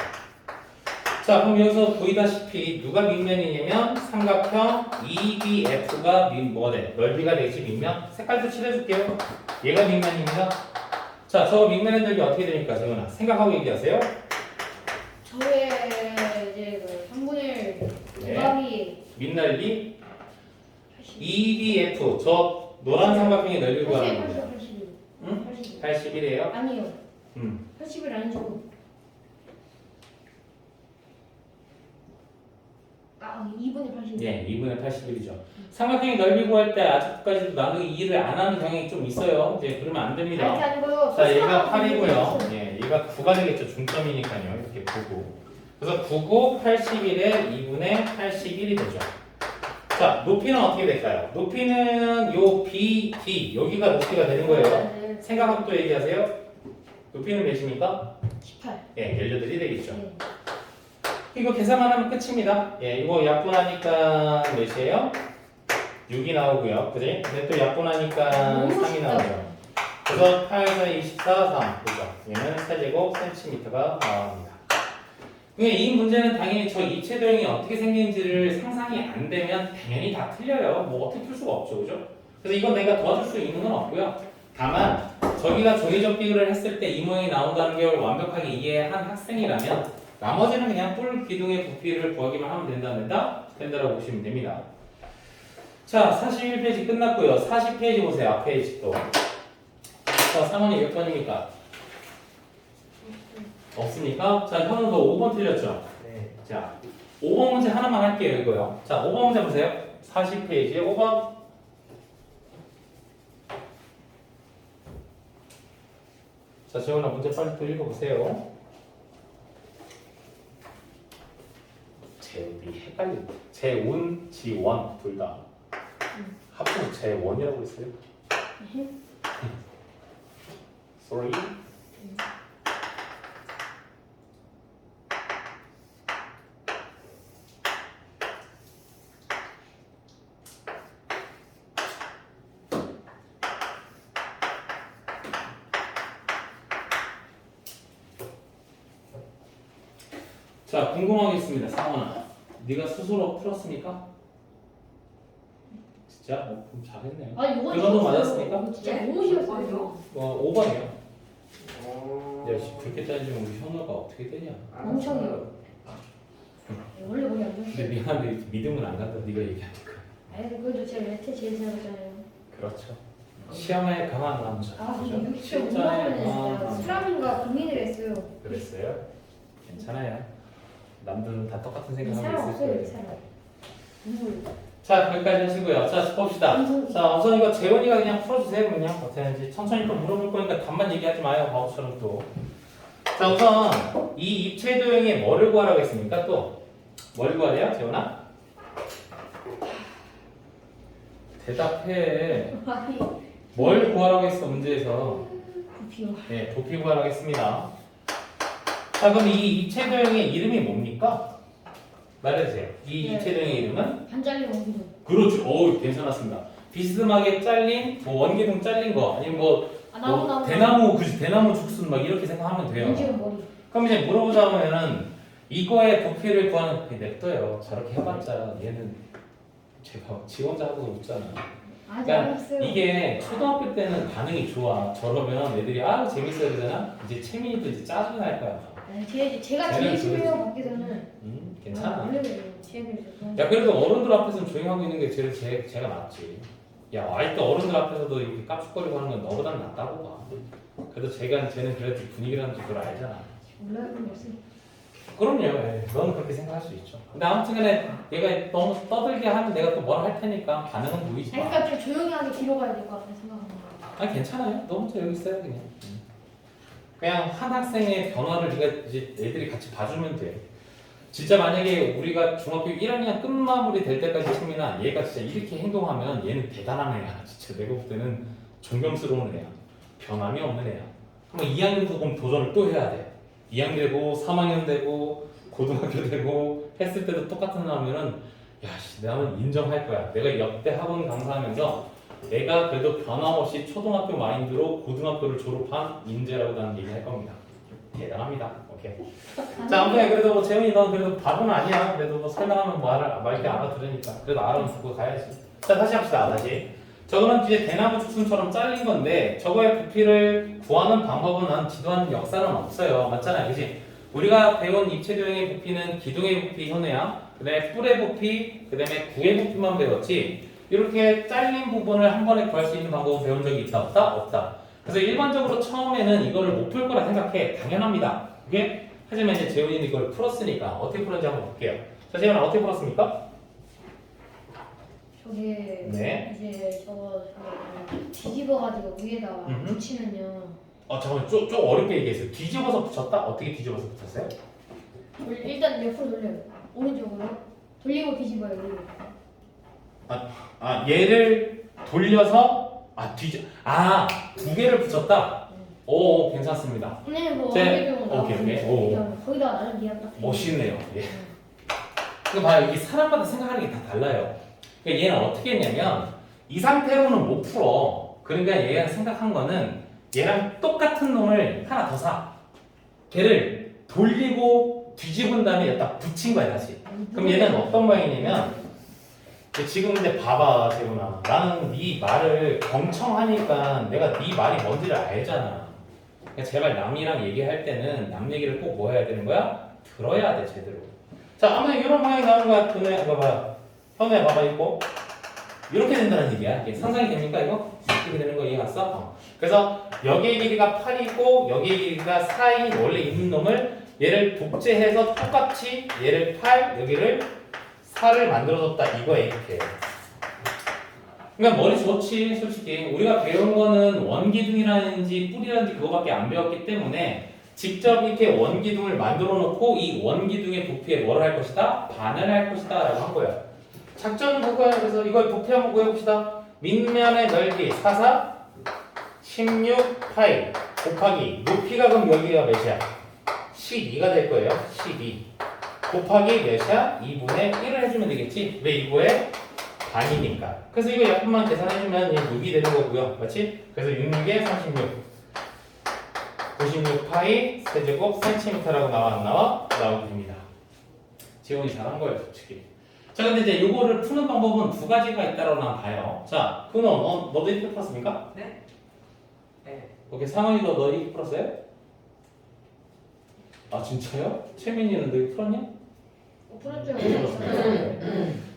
자, 그럼 여기서 보이다시피 누가 밑면이냐면 삼각형 EBF가 뭐가 돼? 넓이가 되지 밑면? 색깔도 칠해줄게요. 얘가 밑면입니다. 자, 저 밑면의 넓이 어떻게 됩니까, 재훈아? 생각하고 얘기하세요.
저의 이제 그 3분의 1
네.
곱하기
밑넓이 EBF 저 노란 삼각형의 넓이를 구하는 겁니다.
81.
응?
81.
81이에요?
아니요. 81 아니죠. 2분의 81.
예, 2분의 81이죠. 삼각형의 넓이 구할 때 아직까지도 나누기 2를 안 하는 경향이 좀 있어요. 이제 그러면 안 됩니다.
이렇게 아니고요.
자, 얘가 8이고요. 예, 얘가 9가 되겠죠. 중점이니까요. 이렇게 9고. 그래서 9고 81에 2분의 81이 되죠. 자, 높이는 어떻게 될까요? 높이는 요 B, D 여기가 높이가 되는 거예요.
네.
생각하고 또 얘기하세요. 높이는 몇입니까?
18.
예, 18이 되겠죠.
네.
이거 계산만 하면 끝입니다. 예, 이거 약분하니까 몇이에요? 6이 나오고요. 그지? 근데 또 약분하니까
너무
3이
쉽다.
나오죠. 그래서 8에서 24, 3. 그죠? 얘는 세제곱 센티미터가 나옵니다. 이 문제는 당연히 저 이체도형이 어떻게 생기는지를 상상이 안 되면 당연히 다 틀려요. 뭐 어떻게 풀 수가 없죠. 그죠? 그래서 이건 내가 도와줄 수 있는 건 없고요. 다만 저기가 조리적 비율을 했을 때 이 모양이 나온다는 걸 완벽하게 이해한 학생이라면 나머지는 그냥 뿔 기둥의 부피를 구하기만 하면 된다라고 보시면 됩니다. 자, 41페이지 끝났고요. 40페이지 보세요. 앞페이지 또. 자, 상원이 몇 번입니까? 없습니까? 자, 현우도 5번 틀렸죠?
네.
자, 5번 문제 하나만 할게요. 이거요. 자, 5번 문제 보세요. 40페이지에 5번. 자, 재훈아 문제 빨리 또 읽어보세요. 재훈이 헷갈린다. 재운, 지원 둘 다. 합쳐서 재원이라고 했어요. Sorry. 자, 궁금한 게 있습니다. 상원아. 네가 스스로 풀었습니까? 진짜? 그럼 잘했네요.
아니 이건
그 정도 맞았습니까?
이거 진짜 너무 쉬웠어요.
5번이요.
어...
야, 씨, 그렇게 따지면 우리 현우가 어떻게 되냐?
멍청이요. 원래 머리 안
근데
좋았어요.
미안한데 믿음은 안 간다. 네가 얘기하니까.
아니 그래도 제가 레트 제일 잘했잖아요.
그렇죠. 시험에 강한 남자.
아
그죠?
근데 65분은
실전에
진짜
강한 남자.
수람인가 고민을 했어요.
그랬어요? 괜찮아요. 남들은 다 똑같은
이
생각하고
사람
있을
없어요 이
거예요.
사람. 누구?
자, 거기까지 하시고요. 자, 봅시다. 자, 우선 이거 재원이가 그냥 풀어주세요. 그냥 어떻게 하는지. 천천히 또 물어볼 거니까 답만 얘기하지 마요. 바보처럼 또. 자, 우선 이 입체도형의 뭐를 구하라고 했습니까? 또 뭘 구하래요, 재원아? 대답해.
아니
뭘 구하라고 했어, 문제에서.
부피요.
네, 부피 구하라고 했습니다. 자, 그럼 이 입체도형의 이름이 뭡니까? 말해주세요. 이
네.
입체도형의 이름은?
반잘리 원기둥.
그렇죠. 어우, 괜찮았습니다. 비스듬하게 잘린, 뭐 원기둥 잘린 거, 아니면 뭐,
아 나무
뭐
나무.
대나무, 그지, 대나무 죽순 막 이렇게 생각하면 돼요.
원지는 머리.
그럼 이제 물어보자면은 이거의 부피를 구하는 게 냅둬요. 저렇게 해봤자 얘는 제가 지 혼자 하고서 웃잖아.
아직
그러니까
알았어요.
이게 초등학교 때는 반응이 좋아. 저러면 애들이 아 재밌어야 되잖아. 이제 채민이도 이제 짜증 날 거야.
아니, 제가
쟤는
제일 싫어요 밖에서는.
괜찮아.
원래 그래요. 제가 그래서.
야 그래도 어른들 앞에서는 조용히 하고 있는 게 제가 낫지. 야 아직도 어른들 앞에서도 이렇게 깝죽거리고 하는 건 너보다는 낫다고 봐. 그래도 쟤는 그래도 분위기라는 걸 알잖아.
몰라요 그런 것은.
그럼요. 넌 그렇게 생각할 수 있죠. 근데 아무튼간에 얘가 너무 떠들게 하면 내가 또 뭐라 할 테니까 반응은 보이지
아니,
마.
그러니까 좀 조용히 하게 뒤로 가야 될 것 같아 생각합니다.
아 괜찮아요. 너 혼자 여기 있어요 그냥. 그냥 한 학생의 변화를 네가 이제 애들이 같이 봐주면 돼. 진짜 만약에 우리가 중학교 1학년 끝마무리 될 때까지 치면 얘가 진짜 이렇게 행동하면 얘는 대단한 애야. 진짜 내가 볼 때는 존경스러운 애야. 변함이 없는 애야. 그럼 2학년도 그럼 도전을 또 해야 돼. 2학년 되고 3학년 되고 고등학교 되고 했을 때도 똑같은 나오면은 야씨 나는 인정할 거야. 내가 역대 학원 강사하면서 내가 그래도 변함없이 초등학교 마인드로 고등학교를 졸업한 인재라고 나는 얘기할 겁니다. 대단합니다. 오케이. 자 아무튼 그래도 뭐 재훈이 넌 그래도 바보는 아니야. 그래도 뭐 설명하면 말게 알아들으니까 그래도 알아듣고 가야지. 자 다시 합시다. 다시. 저거는 이제 대나무 죽순처럼 잘린 건데 저거의 부피를 구하는 방법은 난 지도하는 역사는 없어요. 맞잖아요. 그치? 우리가 배운 입체도형의 부피는 기둥의 부피 현우야. 그 다음에 뿔의 부피, 그 다음에 구의 부피만 배웠지. 이렇게 잘린 부분을 한 번에 구할 수 있는 방법을 배운 적이 있다 없다? 없다. 그래서 일반적으로 처음에는 이거를 못 풀 거라 생각해. 당연합니다. 그게? 하지만 이제 재훈이는 이걸 풀었으니까 어떻게 풀었는지 한번 볼게요. 자, 재훈아 어떻게 풀었습니까?
저게
네.
이제 저거 뒤집어가지고 위에다가
음흠.
붙이면요.
잠깐만 좀 어렵게 얘기했어요. 뒤집어서 붙였다? 어떻게 뒤집어서 붙였어요?
일단 옆으로 돌려요. 오른쪽으로 돌리고 뒤집어요. 여기로.
얘를 돌려서 두 개를 붙였다? 오 괜찮습니다.
근데 뭐
제-
어디로
오케이. 오.
거기다가 나는 니가 딱.
멋있네요. 예. 그 봐요. 이게 사람마다 생각하는 게 다 달라요. 그러니까 얘는 어떻게 했냐면 이 상태로는 못 풀어. 그러니까 얘가 생각한 거는 얘랑 똑같은 놈을 하나 더 사. 걔를 돌리고 뒤집은 다음에 여기다 붙인 거야 다시. 그럼 얘는 어떤 모양이냐면 지금 근데 봐봐 재훈아. 나는 네 말을 경청하니까 내가 네 말이 뭔지를 알잖아. 그러니까 제발 남이랑 얘기할 때는 남 얘기를 꼭 뭐 해야 되는 거야? 들어야 돼 제대로. 자 아무튼 이런 모양이 나오는 거야. 그네 이거 봐요. 현우야 봐봐 이거 이렇게 된다는 얘기야. 이게 상상이 됩니까 이거? 이렇게 되는 거 이해 갔어? 그래서 여기의 길이가 8이고 여기의 길이가 4인 원래 있는 놈을 얘를 복제해서 똑같이 얘를 8 여기를 4를 만들어줬다 이거야 이렇게. 그러니까 머리 좋지 솔직히. 우리가 배운 거는 원기둥이라든지 뿔이라든지 그거밖에 안 배웠기 때문에 직접 이렇게 원기둥을 만들어 놓고 이 원기둥의 부피에 뭘 할 것이다? 반을 할 것이다 라고 한 거야. 작전은 그거야. 그래서 이걸 부피 한번 구해봅시다. 밑면의 넓이 4, 16 파이 곱하기 높이가 그럼 여기가 몇이야? 12가 될 거예요. 12 곱하기 몇이야? 2분의 1을 해주면 되겠지? 왜 2분의 반이니까. 그래서 이거 약분만 계산해주면 6이 되는 거고요. 맞지? 그래서 66에 36 96 파이 세제곱 센티미터라고 나와 안 나와? 나오게 됩니다. 지원이 잘한 거예요 솔직히. 자 근데 이제 요거를 푸는 방법은 두 가지가 있다고 난 봐요. 자 근원 너도 이렇게 풀었습니까?
네. 네.
오케이 상원이도 너 이렇게 풀었어요? 아 진짜요? 최민이는 너 이렇게 풀었냐?
풀었죠.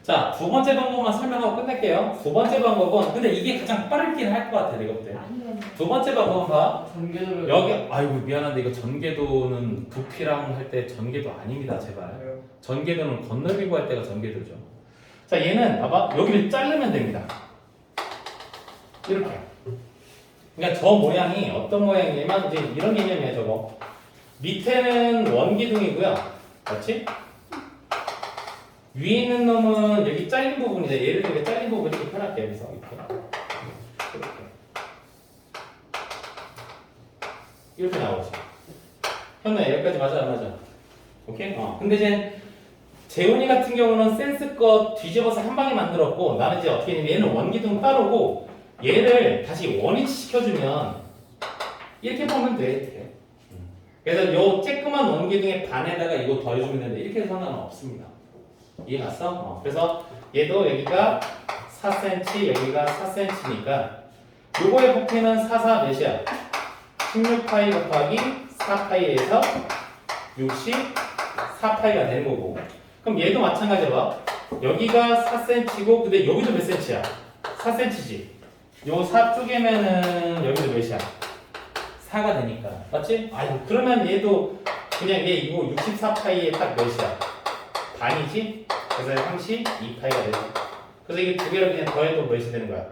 자, 두 번째 방법만 설명하고 끝낼게요. 두 번째 방법은 근데 이게 가장 빠르긴 할 것 같아 내가 볼 때.
아니면
두 번째 방법은 봐.
전개도를
여기 아이고 미안한데 이거 전개도는 부피랑 할 때 전개도 아닙니다 제발. 전개도는 건널비 구할 때가 전개도죠. 자, 얘는 봐봐. 여기를 자르면 됩니다. 이렇게. 그러니까 저 모양이 어떤 모양이냐면 이제 이런 개념이에요, 저거. 밑에는 원기둥이고요. 그렇지? 위에 있는 놈은 여기 잘린 부분이죠. 얘를 이렇게 잘린 부분 이렇게 펴놨게 여기서 이렇게 나오지. 현우야 여기까지 맞아 안 맞아? 오케이? 근데 이제 재훈이 같은 경우는 센스 거 뒤집어서 한 방에 만들었고 나는 이제 어떻게 했냐면 얘는 원기둥 따르고 얘를 다시 원위치 시켜주면 이렇게 보면 돼. 이렇게. 그래서 요 쬐끄만 원기둥의 반에다가 이거 더해주면 되는데 이렇게 해서 상관은 없습니다. 이해 갔어? 그래서 얘도 여기가 4cm 여기가 4cm니까 요거의 부피는 4, 몇이야? 16파이 곱하기 4파이에서 64파이가 되는 거고 그럼 얘도 마찬가지로 봐. 여기가 4cm고 근데 여기도 몇 cm야? 4cm지. 요 4 쪼개면은 여기도 몇이야? 4가 되니까 맞지? 아유 그러면 얘도 그냥 얘 이거 64파이에 딱 몇이야? 반이지? 그래서 32파이가 되지. 그래서 이게 두 개를 그냥 더해도 몇이 되는 거야?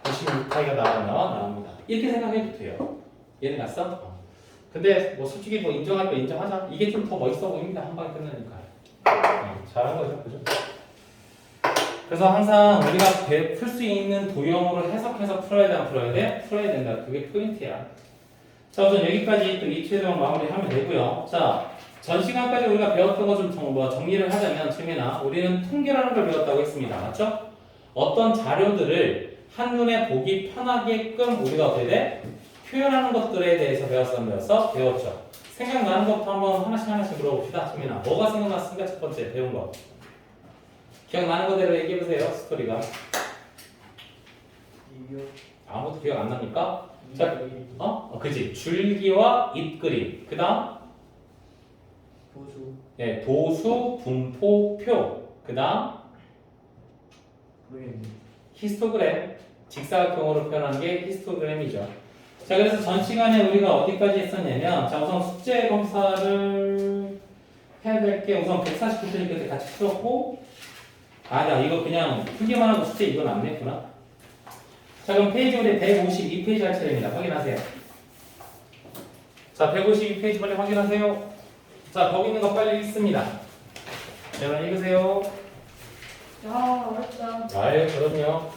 96파이가 나옵니다. 이렇게 생각해도 돼요. 얘는 갔어? 근데 뭐 솔직히 뭐 인정할 거 인정하자. 이게 좀 더 멋있어 보입니다. 한 방에 끝나니까. 잘한 거죠, 그죠? 그래서 항상 우리가 풀 수 있는 도형으로 해석해서 풀어야 돼, 안 풀어야 돼? 풀어야 된다. 그게 포인트야. 자, 우선 여기까지 또 이 최종 마무리하면 되고요. 자, 전 시간까지 우리가 배웠던 거 좀 정리를 하자면 최민아, 우리는 통계라는 걸 배웠다고 했습니다. 맞죠? 어떤 자료들을 한눈에 보기 편하게끔 우리가 어떻게 돼? 표현하는 것들에 대해서 배웠죠. 생각나는 것부터 한번 하나씩 물어봅시다. 최민아, 뭐가 생각났습니까? 첫 번째 배운 거. 기억나는 거대로 얘기해보세요. 스토리가. 아무도 기억 안 납니까? 자, 그지. 줄기와 잎그림. 그 다음?
보수.
네, 도수, 분포, 표. 그 다음?
모르겠네.
히스토그램. 직사각형으로 표현하는 게 히스토그램이죠. 자, 그래서 전 시간에 우리가 어디까지 했었냐면, 자, 우선 숙제 검사를 해야 될 게 우선 149페이지 같이 풀었고, 아니다, 이거 그냥 풀기만 하고 숙제 이건 안 냈구나. 자, 그럼 페이지 우리 152페이지 할 차례입니다. 확인하세요. 자, 152페이지 빨리 확인하세요. 자, 거기 있는 거 빨리 읽습니다. 여러분 읽으세요.
야 어렵다.
아유, 그럼요.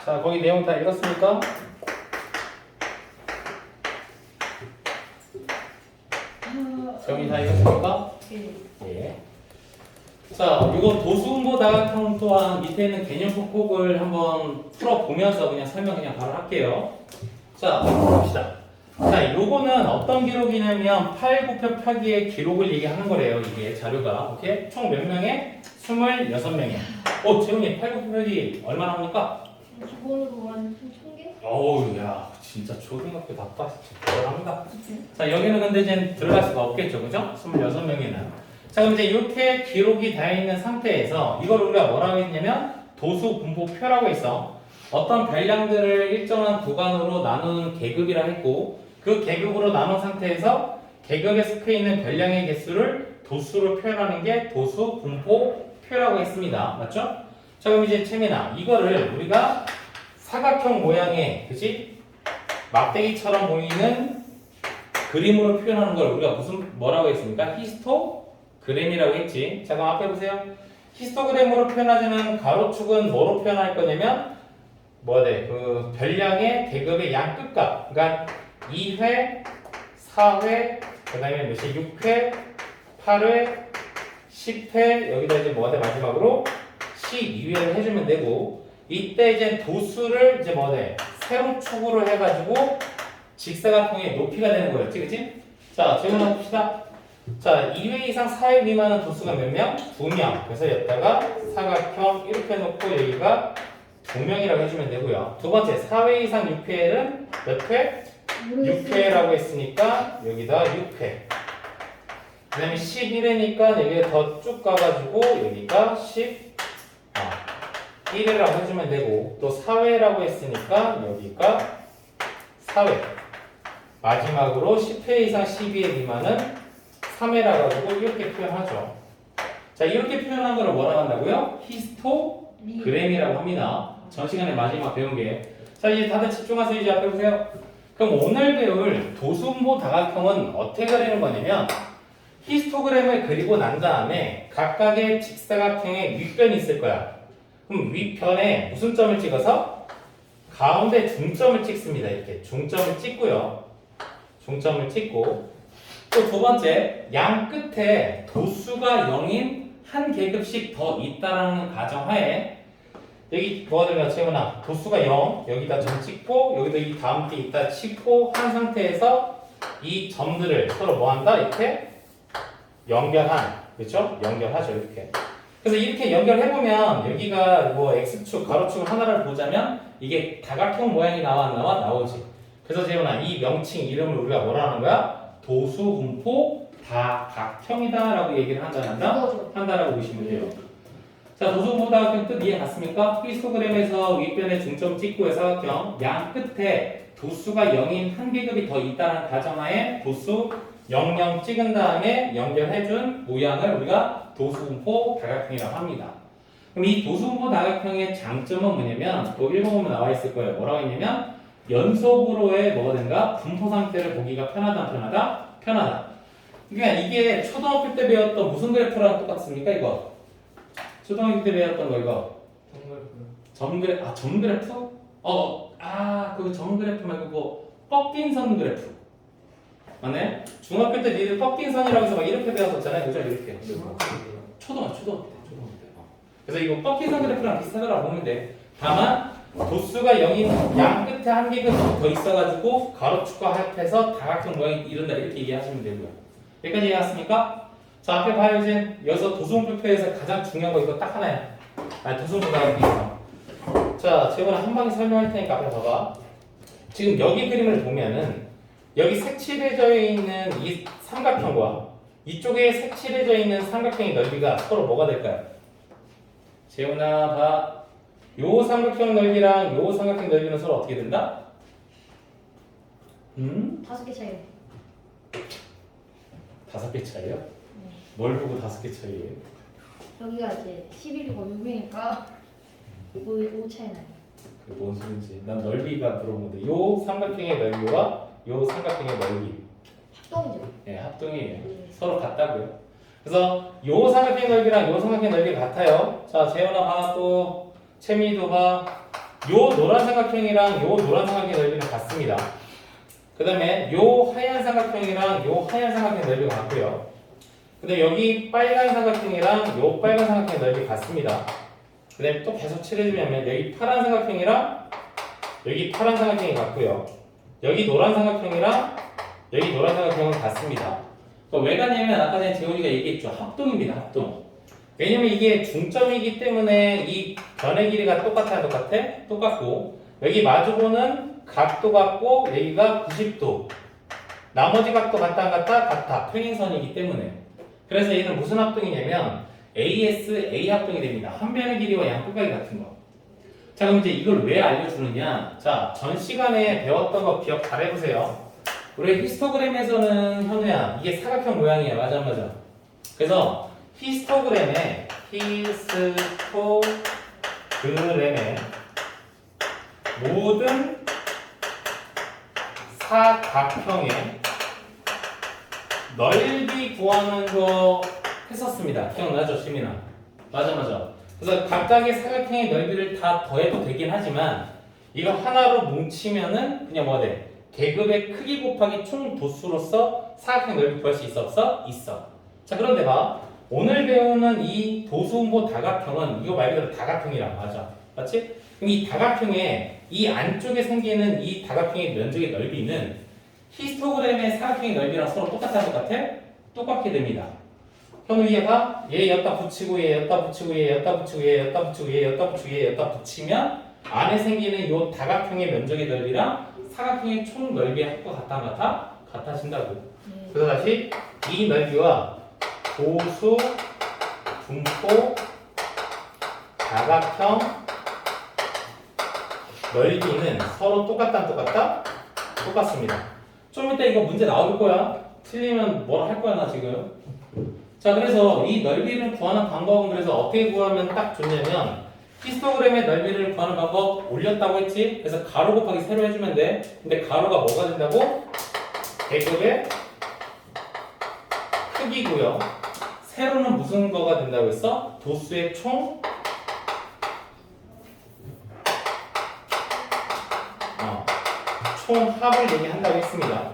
자, 거기 내용 다 읽었습니까? 여기 다 읽었습니까? 예. 자, 이거 도수분보 다각형 또한 밑에 있는 개념 폭폭을 한번 풀어보면서 그냥 설명 그냥 바로 할게요. 자, 봅시다. 자, 요거는 어떤 기록이냐면 8 곱표 표기의 기록을 얘기하는 거래요. 이게 자료가. 오케이? 총 몇 명에? 26명에. 재훈이 8 곱표 표기 얼마 나옵니까?
기본으로 한 1000개?
어우, 야, 진짜 초등학교 답다 대단합니다. 자, 여기는 근데 이제 들어갈 수가 없겠죠, 그죠? 26명에는. 자, 그럼 이제 이렇게 기록이 되어 있는 상태에서 이걸 우리가 뭐라고 했냐면 도수 분포표라고 했어. 어떤 별량들을 일정한 구간으로 나누는 계급이라 했고 그 계급으로 나눈 상태에서 계급에 속해 있는 별량의 개수를 도수로 표현하는 게 도수 분포표라고 했습니다. 맞죠? 자, 그럼 이제 채민아, 이거를 우리가 사각형 모양의, 그치? 막대기처럼 보이는 그림으로 표현하는 걸 우리가 뭐라고 했습니까? 히스토그램이라고 했지. 자, 그럼 앞에 보세요. 히스토그램으로 표현하자면 가로축은 뭐로 표현할 거냐면 그 별량의 계급의 양 끝값. 그러니까 2회, 4회, 그다음에 몇시 6회, 8회, 10회 여기다 이제 마지막으로 12회를 해주면 되고 이때 이제 도수를 이제 세로축으로 해가지고 직사각형의 높이가 되는 거였지, 그치? 자, 질문해 봅시다. 자, 2회 이상 4회 미만은 도수가 몇 명? 2명. 그래서 여기다가 사각형 이렇게 놓고 여기가 2명이라고 해주면 되고요. 두 번째, 4회 이상 6회는 몇 회? 6회라고 했으니까 여기다 6회. 그 다음에 11회니까 여기에 더 쭉 가가지고 여기가 11회라고 해주면 되고 또 4회라고 했으니까 여기가 4회. 마지막으로 10회 이상 12회 미만은 3회라고 가지고 이렇게 표현하죠. 자, 이렇게 표현한 거를 뭐라고 한다고요? 히스토그램이라고 합니다. 전 시간에 마지막 배운 게. 자, 이제 다들 집중하세요. 이제 앞에 보세요. 그럼 오늘 배울 도수분모 다각형은 어떻게 그리는 거냐면 히스토그램을 그리고 난 다음에 각각의 직사각형의 윗변이 있을 거야. 그럼 윗변에 무슨 점을 찍어서? 가운데 중점을 찍습니다. 이렇게 중점을 찍고요. 중점을 찍고 또 두 번째, 양 끝에 도수가 0인 한 계급씩 더 있다라는 가정하에 여기 뭐가 되면 채우나 도수가 0 여기다 점 찍고 여기도 이 다음 게 있다 찍고 한 상태에서 이 점들을 서로 뭐한다? 이렇게 연결한, 그렇죠? 연결하죠, 이렇게. 그래서 이렇게 연결해보면 여기가 x축, 가로축을 하나를 보자면 이게 다각형 모양이 나오지. 그래서 재훈아, 이 명칭 이름을 우리가 뭐라 하는 거야? 도수분포 다각형이다라고 얘기를 한다라고 보시면 돼요. 자, 도수분포 다각형 뜻 이해 갔습니까? 히스토그램에서 윗변에 중점 찍고 사각형 양 끝에 도수가 0인 한 계급이 더 있다는 가정하에 도수 00 찍은 다음에 연결해준 모양을 우리가 도수분포 다각형이라고 합니다. 그럼 이 도수분포 다각형의 장점은 뭐냐면 또 1번 보면 나와 있을 거예요. 뭐라고 했냐면 연속으로의 뭐가 된가? 분포 상태를 보기가 편하다, 안 편하다? 편하다. 그러니까 이게 초등학교 때 배웠던 무슨 그래프랑 똑같습니까? 이거 초등학교 때 배웠던 거 이거 점그래프? 그 점그래프 말고 그거 꺾인 선 그래프 맞네? 중학교 때 니들 꺾인 선이라고 해서 막 이렇게 배웠었잖아요. 그죠? 이렇게 초등학교 때 그래서 이거 꺾인 선 그래프랑 비슷하더라고 보면 돼. 다만 도수가 0인 양 끝에 한 개가 더 있어가지고 가로축과 합해서 다각형 모양이 이룬다 이렇게 얘기하시면 되고요. 여기까지 이해했습니까? 자, 앞에 봐요. 이제 여기서 도수분포에서 가장 중요한 거 이거 딱 하나야. 도수분포 다각형. 자, 제가 한 방에 설명할 테니까 앞에 봐봐. 지금 여기 그림을 보면은 여기 색칠해져 있는 이 삼각형과 이쪽에 색칠해져 있는 삼각형의 넓이가 서로 뭐가 될까요? 재훈아 봐. 요 삼각형 넓이랑 요 삼각형 넓이는 서로 어떻게 된다?
5개 차이요.
5개 차이요? 뭘 보고 5개 차이예요?
여기가 이제 11이고 6이니까 5 차이 나요.
그게 뭔 소리인지 난 넓이가 물어보는데 요 삼각형의 넓이와 요 삼각형의 넓이
합동이죠.
예, 합동이에요. 서로 같다고요. 그래서 요 삼각형 넓이랑 요 삼각형 넓이가 같아요. 자, 재현아 봐, 또 채민이도 봐. 요 노란 삼각형이랑 요 노란 삼각형 넓이는 같습니다. 그 다음에 요 하얀 삼각형이랑 요 하얀 삼각형 넓이가 같고요. 근데 여기 빨간 삼각형이랑 요 빨간 삼각형 넓이 같습니다. 그 다음에 또 계속 칠해주면 여기 파란 삼각형이랑 여기 파란 삼각형이 같고요. 여기 노란 삼각형이랑 여기 노란 삼각형은 같습니다. 왜 같냐면 아까 전에 재훈이가 얘기했죠. 합동입니다. 합동. 왜냐면 이게 중점이기 때문에 이 변의 길이가 똑같아? 똑같고 여기 마주보는 각도 같고 여기가 90도 나머지 각도 같다 안 같다? 같아. 평행선이기 때문에 그래서 얘는 무슨 합동이냐면 AS, A 합동이 됩니다. 한 변의 길이와 양 끝각이 같은 거. 자, 그럼 이제 이걸 왜 알려주느냐? 자, 전 시간에 배웠던 거 기억 잘 해보세요. 우리 히스토그램에서는 현우야 이게 사각형 모양이야. 맞아. 그래서 히스토그램에 모든 사각형의 넓이 구하는 거 했었습니다. 기억나죠, 시민아? 맞아. 그래서 각각의 사각형의 넓이를 다 더해도 되긴 하지만 이거 하나로 뭉치면은 그냥 뭐가 돼? 계급의 크기 곱하기 총 도수로서 사각형 넓이 구할 수 있어 없어? 있어. 자 그런데 봐. 오늘 배우는 이 도수분모 다각형은 이거 말 그대로 다각형이란 맞아. 맞지? 그럼 이 다각형의 이 안쪽에 생기는 이 다각형의 면적의 넓이는 히스토그램의 사각형의 넓이랑 서로 똑같아? 똑같게 됩니다. 형 위에 봐. 얘 여기다 붙이고 얘 여기다 붙이고 얘 여기다 붙이고 얘 여기다 붙이고 얘 여기다 붙이고 얘 여기다 붙이면 안에 생기는 요 다각형의 면적의 넓이랑 사각형의 총 넓이의 합과 같아진다고.
네.
그래서 다시 이 넓이와 도수, 분포, 다각형 넓이는 서로 똑같다 안 똑같다? 똑같습니다. 좀 이따 이거 문제 나올 거야. 틀리면 뭐라 할 거야 나 지금. 자 그래서 이 넓이를 구하는 방법은 그래서 어떻게 구하면 딱 좋냐면 히스토그램의 넓이를 구하는 방법 올렸다고 했지? 그래서 가로 곱하기 세로 해주면 돼. 근데 가로가 뭐가 된다고? 계급의 크기고요. 세로는 무슨 거가 된다고 했어? 도수의 총 총합을 얘기한다고 했습니다.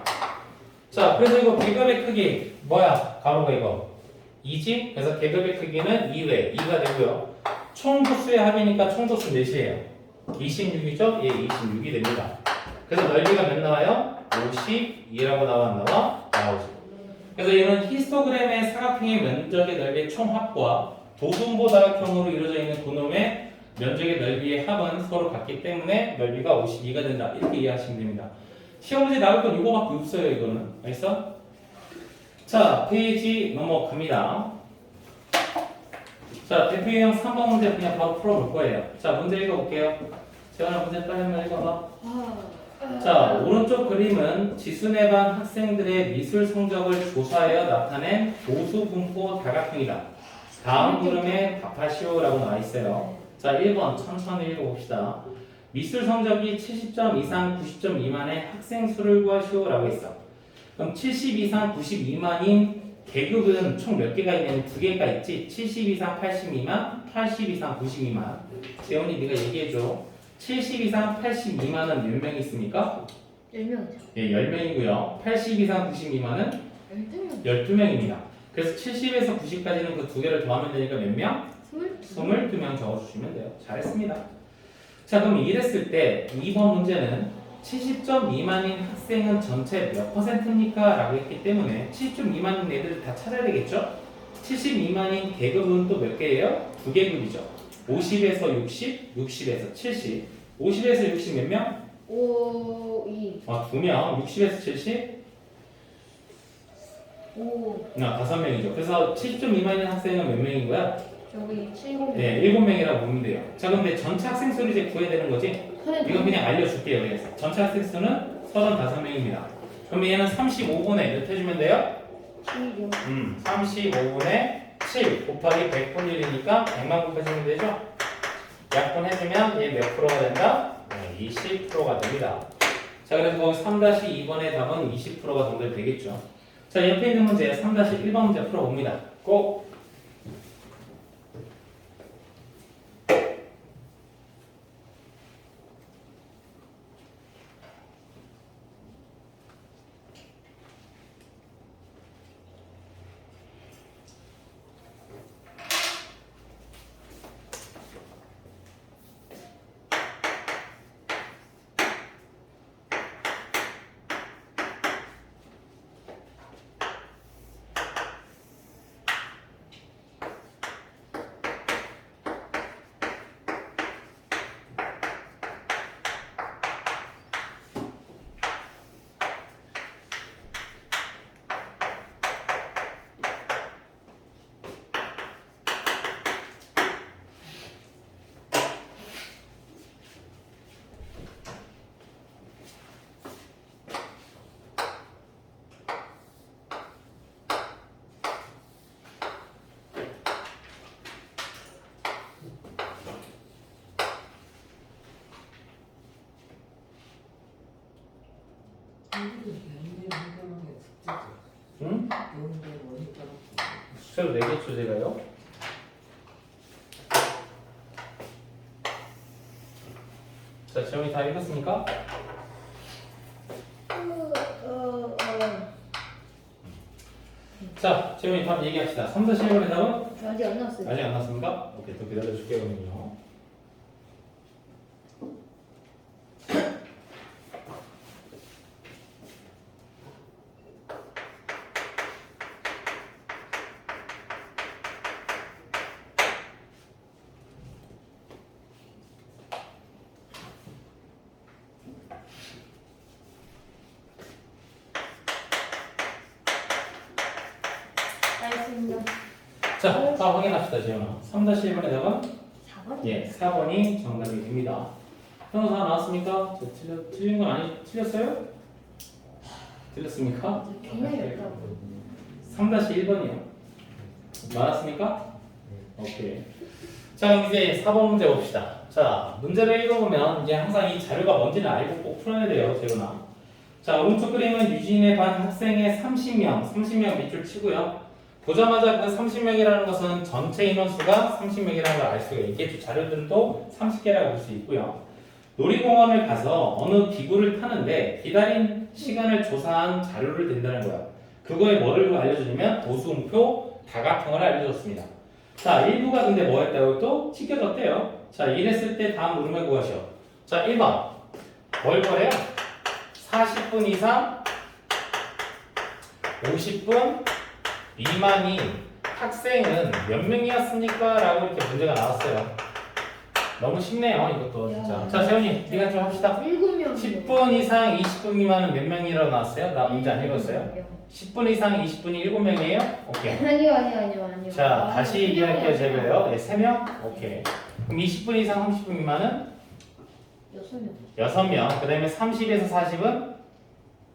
자, 그래서 이거 계급의 크기 뭐야? 가로가 이거 2지? 그래서 계급의 크기는 2회 2가 되고요. 총 도수의 합이니까 총 도수 몇이에요? 26이죠? 예, 26이 됩니다. 그래서 넓이가 몇 나와요? 52라고 나오지. 그래서 얘는 히스토그램의 사각형의 면적의 넓이의 총합과 도수분모 다각형으로 이루어져 있는 그놈의 면적의 넓이의 합은 서로 같기 때문에 넓이가 52가 된다. 이렇게 이해하시면 됩니다. 시험 문제 나올 건 이거밖에 없어요. 이거는. 알겠어? 자, 페이지 넘어갑니다. 자, 대표 유형 3번 문제 그냥 바로 풀어볼 거예요. 자, 문제 읽어볼게요. 재원아 문제 빨리 한번 읽어봐. 자, 오른쪽 그림은 지순회 반 학생들의 미술 성적을 조사하여 나타낸 도수 분포 다각형이다. 다음 그림에 답하시오라고 나와 있어요. 자, 1번 천천히 읽어봅시다. 미술 성적이 70점 이상 90점 미만의 학생 수를 구하시오라고 했어. 그럼 70 이상 90 미만인 계급은 총 몇 개가 있냐면 2개가 있지. 70 이상 80 미만, 80 이상 90 미만. 재원이 네가 얘기해줘. 70 이상 80 미만은 몇 명 있습니까?
10명이죠.
예, 10명이고요. 80 이상 90 미만은
12명.
12명입니다. 그래서 70에서 90까지는 그 두 개를 더하면 되니까 몇 명? 22명 적어주시면 돼요. 잘했습니다. 자, 그럼 이랬을 때 2번 문제는 70점 미만인 학생은 전체 몇 %입니까? 라고 했기 때문에 70점 미만인 애들을 다 찾아야 되겠죠? 70 미만인 계급은 또 몇 개예요? 2계급이죠. 50에서 60, 60에서 70. 50에서 60 몇 명?
5, 2,
2명. 60에서 70?
5.
5명이죠. 그래서 70점 미만인 학생은 몇 명인 거야?
저기 7명.
네, 7명이라고 보면 돼요. 자, 그럼 전체 학생 수를 이제 구해야 되는 거지? 이건 그냥 알려줄게요. 그래서 전체 학생 수는 35명입니다. 그럼 얘는 35분의 몇 해주면 돼요?
7이요.
35분의 7 곱하기 100분의 1이니까 100만 곱해주면 되죠? 약분해주면 얘 몇 프로가 된다? 네, 20%가 됩니다. 자, 그래서 거기 3-2번의 답은 20%가 정도 되겠죠. 자, 옆에 있는 문제 3-1번 문제 풀어봅니다. 꼭! 응? 숙제로 내겠죠 제가요? 자, 재원이 다 읽었습니까? 자, 재원이 답 얘기합시다. 3, 4, 7번의 답은?
아직 안 나왔어요.
아직 안 났습니까? 오케이, 또 기다려줄게요, 그럼요.
알겠습니다.
자, 다 확인합시다, 재원아. 3, 1번의 답은?
4번?
예, 4번이 정답이 됩니다. 현우 다 나왔습니까? 틀린 건 틀렸어요? 틀렸습니까?
굉장히 어렵다고.
3-1번이요. 나왔습니까? 오케이. 자, 그럼 이제 4번 문제 봅시다. 자, 문제를 읽어보면 이제 항상 이 자료가 뭔지는 알고 꼭 풀어야 돼요, 재훈아. 자, 오른쪽 그림은 유진의 반 학생의 30명 밑줄 치고요. 보자마자 그 30명이라는 것은 전체 인원수가 30명이라는 걸 알 수가 있겠죠. 자료들도 30개라고 볼 수 있고요. 놀이공원을 가서 어느 기구를 타는데 기다린 시간을 조사한 자료를 댄다는 거야. 그거에 뭐를 알려주냐면 도수음표, 다각형을 알려줬습니다. 자, 1부가 근데 뭐 했다고 또 튀겨졌대요. 자, 이랬을 때 다음 물음에 구하셔. 자, 1번. 뭘 거래요? 40분 이상 50분 미만인 학생은 몇 명이었습니까? 라고 이렇게 문제가 나왔어요. 너무 쉽네요, 이것도 진짜. 자, 세훈이, 네가 좀 합시다.
7명이요.
10분 이상 20분 미만은 몇 명이라고 나왔어요? 나 문제 안 읽었어요? 10분 이상 20분이 7명이에요? 오케이.
아니요.
자, 다시 얘기할게요, 제가요. 네, 3명? 오케이. 그럼 20분 이상 30분 미만은
6명.
6명. 그 다음에 30에서 40은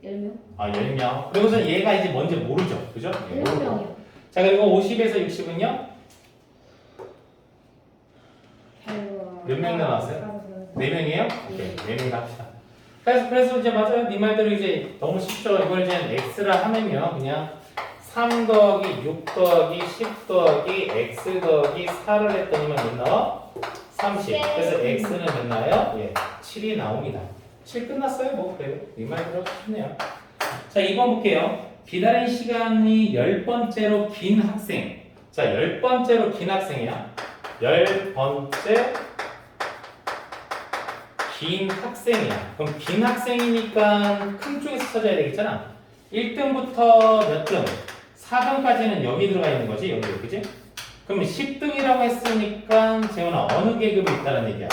10명.
10명. 그리고서 얘가 이제 뭔지 모르죠. 그죠? 네, 모르고.
7명이요.
자, 그리고 50에서 60은요? 몇 명 나왔어요? 4명이에요? 오케이. 4명 합시다. 그래서 이제 맞아요. 네 말대로 이제 너무 쉽죠. 이걸 이제 x라 하면요. 그냥 3 더하기 6 더하기 10 더하기 x 더하기 4를 했더니만 몇 나와? 30. 그래서 x는 몇 나와요? 예, 7이 나옵니다. 7 끝났어요? 뭐 그래요. 네 말대로 쉽네요. 자, 2번 볼게요. 기다린 시간이 10번째로 긴 학생. 자, 10번째로 긴 학생이야. 10번째 긴 학생이야. 그럼 긴 학생이니까 큰 쪽에서 찾아야 되겠잖아. 1등부터 몇 등? 4등까지는 여기 들어가 있는 거지, 여기, 그지? 그러면 10등이라고 했으니까 재훈아 어느 계급에 있다는 얘기야?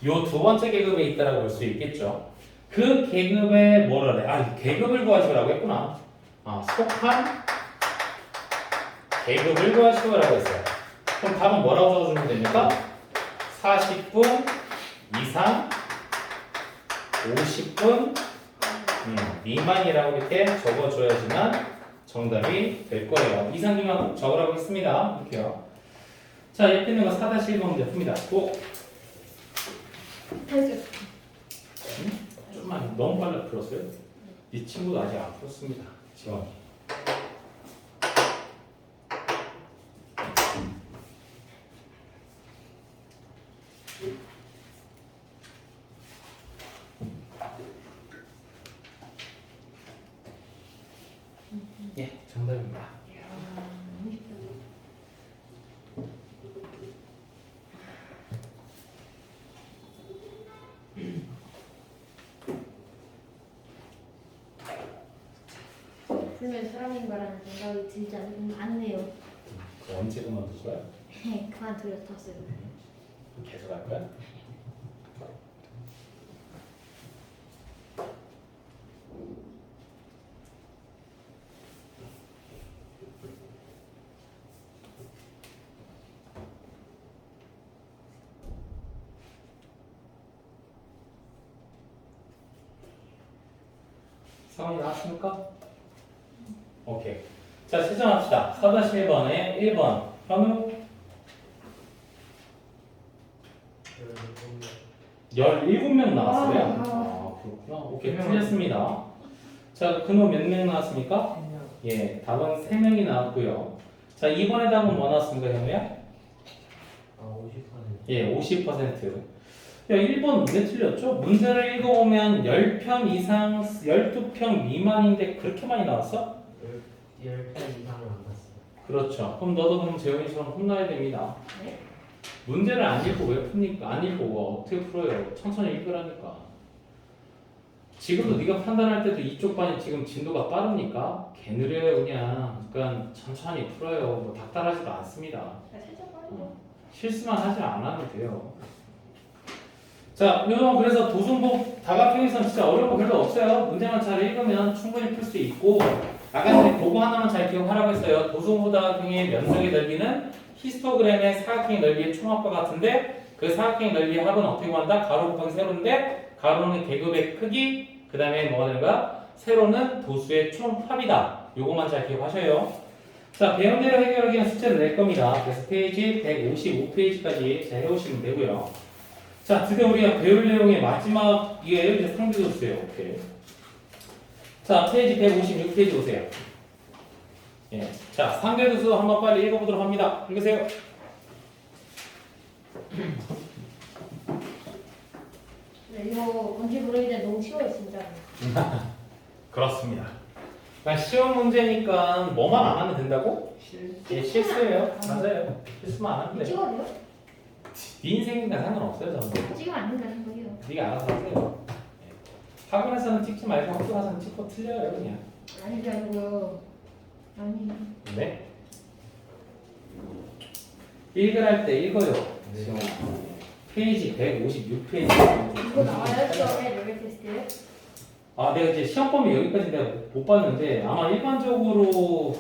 요 두 번째 계급에 있다라고 볼 수 있겠죠. 그 계급에 뭐라 그래? 계급을 구하시라고 했구나. 속한 계급을 구하시라고 했어요. 그럼 답은 뭐라고 적어주면 됩니까? 40분 이상 50분 미만이라고 이렇게 적어줘야지만 정답이 될 거예요. 이상기만 꼭 적으라고 했습니다. 이렇게요. 자, 옆에 있는 거 4-1번 문제 풉니다. 고! 좀만 너무 빨리 풀었어요. 이 친구도 아직 안 풀었습니다. 지원이. 예, 정답입니다.
풀면 사람인가라는 생각이 들지 않네요.
언제 그만둘 거야?
그만두려 탔어요.
계속 할 거야? 상황이 나왔습니까? 오케이. 자, 채점합시다. 4-1번에 1번. 현우 17명 나왔어요. 그렇구나. 오케이. 틀렸습니다. 자, 근호 몇 명 나왔습니까? 예, 답은 3명이 나왔고요. 자, 이번에 답은 뭐 나왔습니까, 현우야?
50%.
예, 50%. 야, 1번 왜 틀렸죠? 문제를 읽어보면 10편 이상, 12편 미만인데 그렇게 많이 나왔어?
10편 이상은 안 봤어요.
그렇죠. 그럼 너도 그럼 재훈이처럼 혼나야 됩니다.
네?
문제를 안 읽고 왜 풉니까? 안 읽고 어떻게 풀어요? 천천히 읽으라니까. 지금도 네가 판단할 때도 이쪽 반이 지금 진도가 빠르니까 개 느려요 그냥. 그러니까 천천히 풀어요. 뭐 닥달하지도 않습니다.
살짝 빠르죠.
실수만 하지 않아도 돼요. 자, 요거 그래서 도순복 다각형에서는 진짜 어려운 거 별로 없어요. 문제만 잘 읽으면 충분히 풀 수 있고 아까 전에 그거 하나만 잘 기억하라고 했어요. 도순복 다각형의 면적의 넓이는 히스토그램의 사각형의 넓이의 총합과 같은데 그 사각형의 넓이의 합은 어떻게 구한다? 가로 곱하기 세로인데 가로는 계급의 크기 그 다음에 뭐가 되는가? 세로는 도수의 총합이다. 요거만 잘 기억하셔요. 자, 배운 대로 해결하기는 숙제를 낼 겁니다. 그래서 페이지 155페이지까지 잘 해오시면 되고요. 자, 드디어 우리가 배울 내용의 마지막이에요. 이제 상대도수예요. 오케이. 자, 페이지 156페이지 오세요. 예. 자, 상대도수 한번 빨리 읽어보도록 합니다. 읽으세요.
네, 이거 건지 모르겠는데 너무 쉬워요 진짜.
그렇습니다. 그러니까 쉬운 문제니까 뭐만 안 하면 된다고? 예, 실수예요. 맞아요. 실수만 안 하면 돼요.
찍어도 돼요?
네 인생이니까 상관없어요, 저는.
찍으면 안 된다는 거예요.
네가 알아서 하세요. 예. 학원에서는 찍지 말고 학교 가서는 찍고 틀려요, 그냥.
아니 그게 아니고요. 아니.
네. 읽으랄 때 읽어요.
네.
페이지 156페이지.
이거 나와요? 시험에 레벨 테스트에?
아, 내가 이제 시험 범위 여기까지 내가 못 봤는데 아마 일반적으로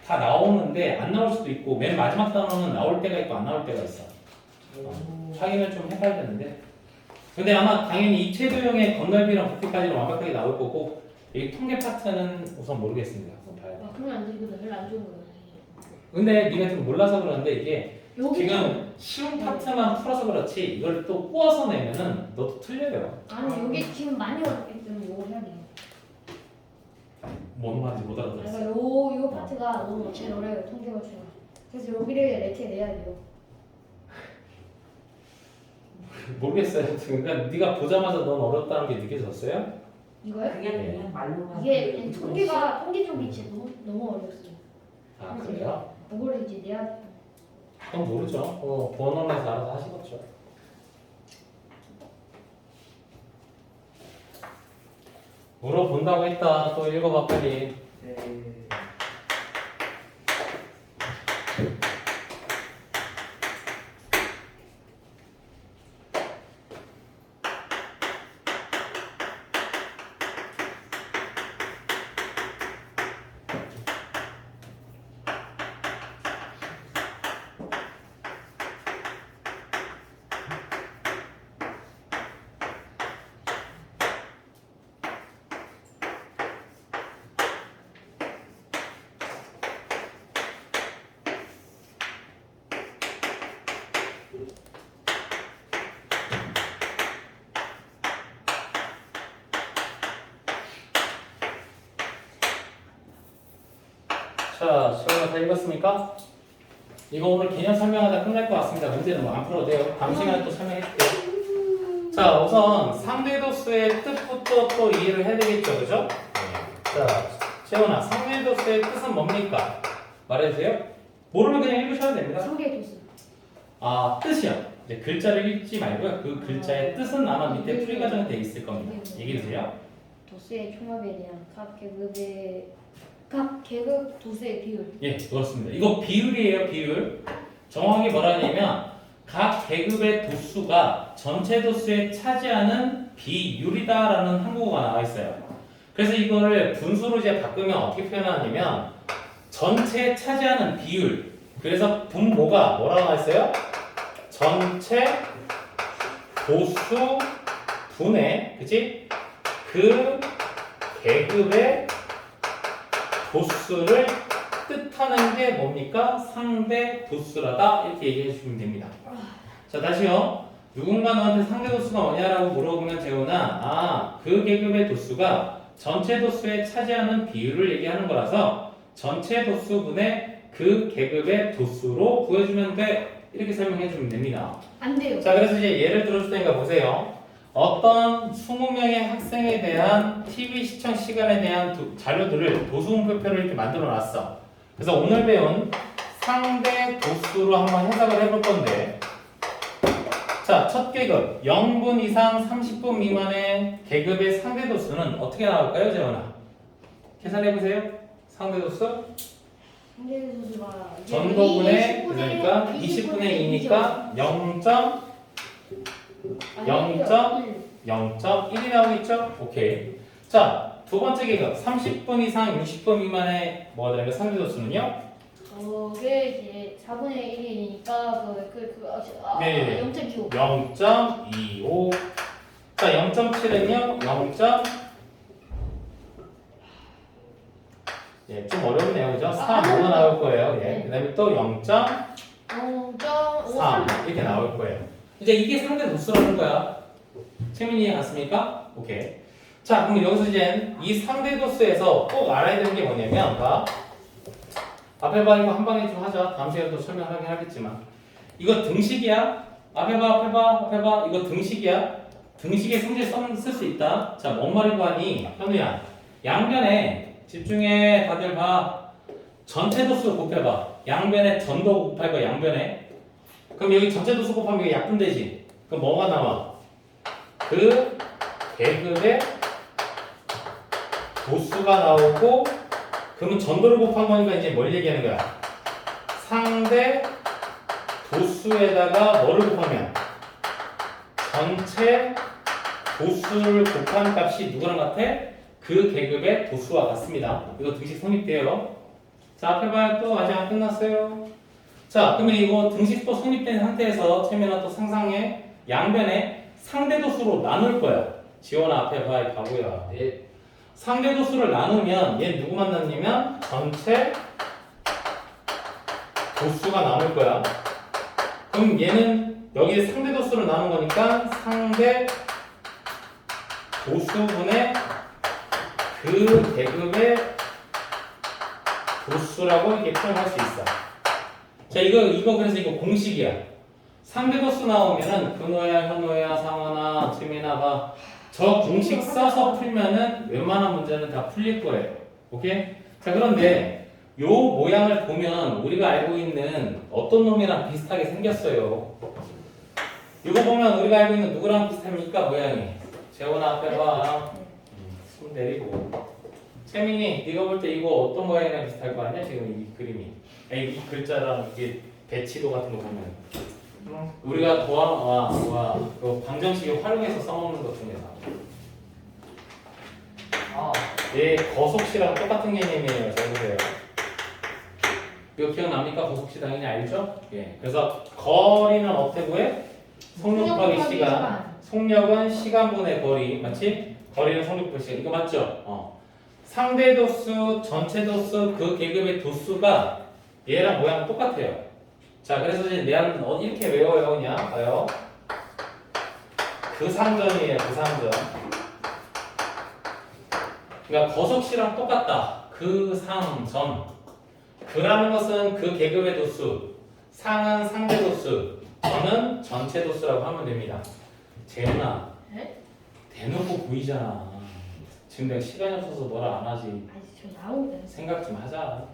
다 나오는데 안 나올 수도 있고 맨 마지막 단어는 나올 때가 있고 안 나올 때가 있어. 확인을 좀 해봐야겠는데. 근데 아마 당연히 입체도형의 건널비랑 부피까지는 완벽하게 나올 거고 이 통계 파트는 우선 모르겠습니다. 한번 봐야 돼.
아 그러면 안 되거든. 별로 안 좋은 거예요.
근데 네가 좀 몰라서 그러는데 이게
여기
지금 쉬운 파트만 풀어서 그렇지 이걸 또 꼬아서 내면은 너도 틀려요.
아니 여기 지금 많이 어렵기 때문에 이거 해야 돼요.
뭔 말인지 못 알아들었어.
그러니까 요 파트가 너무 제일 어려워요. 통계 맞추가. 그래서 여기를 이렇게 내야 돼요.
모르겠어요. 그러니까 네가 보자마자 넌 어렵다는 게 느껴졌어요?
이거요?
그게 그냥 말로만.
이게 통계 쪽이 진짜 너무 어렵어요.
아 그래요?
이거를 이제 내야 돼요.
그건 모르죠. 본원에서 알아서 하시겠죠. 물어본다고 했다. 또 읽어봐 빨리.
네.
자, 시간을 다 읽었습니까? 이거 오늘 개념 설명하다 끝날 것 같습니다. 문제는 뭐 안 풀어도 돼요. 다음 시간에 또 설명해줄게요. 자, 우선 상대도수의 뜻부터 또 이해를 해야 되겠죠, 그죠? 자, 재원아, 상대도수의 뜻은 뭡니까? 말해주세요. 모르면 그냥 읽으셔도 됩니다.
통계 도수.
아, 뜻이요. 이제 글자를 읽지 말고요. 그 글자의 뜻은 아마 밑에 풀이 과정에 돼 있을 겁니다. 얘기해주세요.
도수의 총합에 대한 각 계급 도수의 비율.
예, 그렇습니다. 이거 비율이에요, 비율. 정확하게 뭐라 하냐면 각 계급의 도수가 전체 도수에 차지하는 비율이다라는 한국어가 나와 있어요. 그래서 이거를 분수로 이제 바꾸면 어떻게 표현하냐면 전체 차지하는 비율. 그래서 분모가 뭐라고 나와 있어요? 전체 도수 분의, 그치? 그 계급의 도수를 뜻하는 게 뭡니까? 상대 도수라다 이렇게 얘기해 주시면 됩니다. 자, 다시요. 누군가 너한테 상대 도수가 뭐냐라고 물어보면 재훈아, 그 계급의 도수가 전체 도수에 차지하는 비율을 얘기하는 거라서 전체 도수분의 그 계급의 도수로 구해주면 돼. 이렇게 설명해 주면 됩니다.
안 돼요.
자, 그래서 이제 예를 들어줄 테니까 보세요. 어떤 20명의 학생에 대한 TV 시청 시간에 대한 자료들을 도수분표표를 이렇게 만들어 놨어. 그래서 오늘 배운 상대 도수로 한번 해석을 해볼 건데, 자, 첫 계급 0분 이상 30분 미만의 계급의 상대 도수는 어떻게 나올까요, 재원아? 계산해 보세요. 상대 도수
상대수가
전도분의 그러니까 20분의 2니까 0.1이 나오겠죠? 오케이. 자, 두 번째 계급 30분 이상 60분 미만의 뭐가 되는 상대 도수는요?
저게 이제 4분의 1이니까
네.
0.25.
0.25. 자, 0.7은요? 0. 예, 좀 어렵네요. 그죠? 3, 5가 나올 거예요. 예. 그 다음에 또 0.3
0.53.
이렇게 나올 거예요. 이제 이게 상대 도수라는 거야. 채민이 맞습니까? 오케이. 자, 그럼 여기서 이제 이 상대 도수에서 꼭 알아야 되는 게 뭐냐면, 봐. 앞에 봐, 이거 한 방에 좀 하자. 다음 시간에 또 설명하긴 하겠지만. 이거 등식이야. 앞에 봐. 이거 등식이야. 등식에 성질 쓸 수 있다. 자, 뭔 말이고 하니? 현우야. 양변에 집중해. 다들 봐. 전체 도수 곱해봐. 양변에 전도 곱할 거야. 양변에. 그럼 여기 전체 도수 곱하면 이게 약분되지. 그럼 뭐가 나와? 그 계급의 도수가 나오고, 그러면 전도를 곱한 거니까 이제 뭘 얘기하는 거야? 상대 도수에다가 뭐를 곱하면 전체 도수를 곱한 값이 누구랑 같아? 그 계급의 도수와 같습니다. 이거 등식 성립돼요. 자, 앞에 봐요. 또 아직 안 끝났어요. 자, 그러면 이거 등식도 성립된 상태에서 채민아 또 상상해. 양변에 상대 도수로 나눌 거야. 지원아 앞에 봐, 이 바보야.
네.
상대 도수를 나누면 얘 누구 만나냐면 전체 도수가 남을 거야. 그럼 얘는 여기 상대 도수를 나눈 거니까 상대 도수분의 그 계급의 도수라고 이렇게 표현할 수 있어. 자, 이거 그래서 이거 공식이야. 상대 도수 나오면은 근호야, 현호야, 상원아, 지민아 봐. 저 공식 써서 풀면은 웬만한 문제는 다 풀릴 거예요. 오케이? 자, 그런데 요 모양을 보면 우리가 알고 있는 어떤 놈이랑 비슷하게 생겼어요. 이거 보면 우리가 알고 있는 누구랑 비슷합니까? 모양이. 재원아 앞에 봐. 손 내리고. 채민이 네가 볼 때 이거 어떤 모양이랑 비슷할 거 아니야? 지금 이 그림이. 이 글자랑 이게 배치도 같은 거 보면. 우리가 그 방정식을 활용해서 써먹는 것 중에서 얘 거속시랑 똑같은 개념이에요. 잘 보세요. 이거 기억납니까? 거속시 당연히 알죠? 예. 그래서 거리는 어떻게 구해? 속력 곱하기 시간. 속력은 시간분의 거리. 맞지? 거리는 속력 곱하기 시간. 이거 맞죠? 상대 도수, 전체 도수, 그 계급의 도수가 얘랑 모양 똑같아요. 자, 그래서 이제 내가 이렇게 외워요, 그냥 봐요. 그 상전이에요, 그 상전. 그러니까 거속시랑 똑같다. 그 상전. 그라는 것은 그 계급의 도수, 상은 상대 도수, 전은 전체 도수라고 하면 됩니다. 재훈아,
네?
대놓고 보이잖아. 지금 내가 시간이 없어서 뭐라 안 하지.
아니, 저 나오는데.
생각 좀 하자.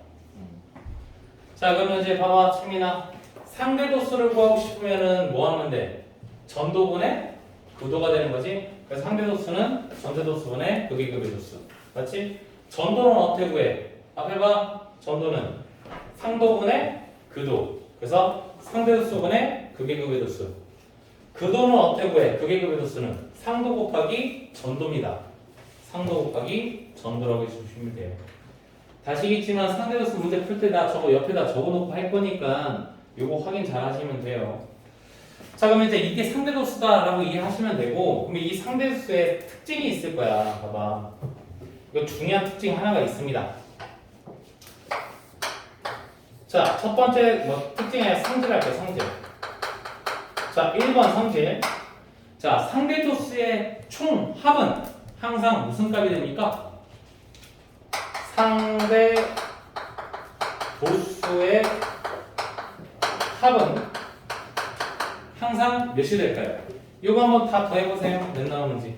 자, 그러면 이제 봐봐, 채민아. 상대 도수를 구하고 싶으면은 뭐 하면 돼? 전도분의 부도가 되는 거지. 그래서 상대 도수는 전체 도수분의 그 계급의 도수. 맞지? 전도는 어떻게 구해? 앞에 봐. 전도는 상도분의 그도. 그래서 상대 도수분의 그 계급의 도수. 그도는 어떻게 구해? 그 계급의 도수는 상도 곱하기 전도입니다. 상도 곱하기 전도라고 해주시면 돼요. 다시 있지만 상대 도수 문제 풀 때 다 저거 옆에다 적어놓고 할 거니까 요거 확인 잘 하시면 돼요. 자, 그러면 이제 이게 상대도수다라고 이해하시면 되고, 그러면 이 상대도수의 특징이 있을 거야. 봐봐. 이거 중요한 특징 하나가 있습니다. 자, 첫 번째 특징이 아니라 성질 할게요, 성질. 자, 1번 성질. 자, 상대도수의 총 합은 항상 무슨 값이 됩니까? 상대 도수의 합은 항상 몇이 될까요? 이거 한번 다 더해보세요. 몇 나오는지.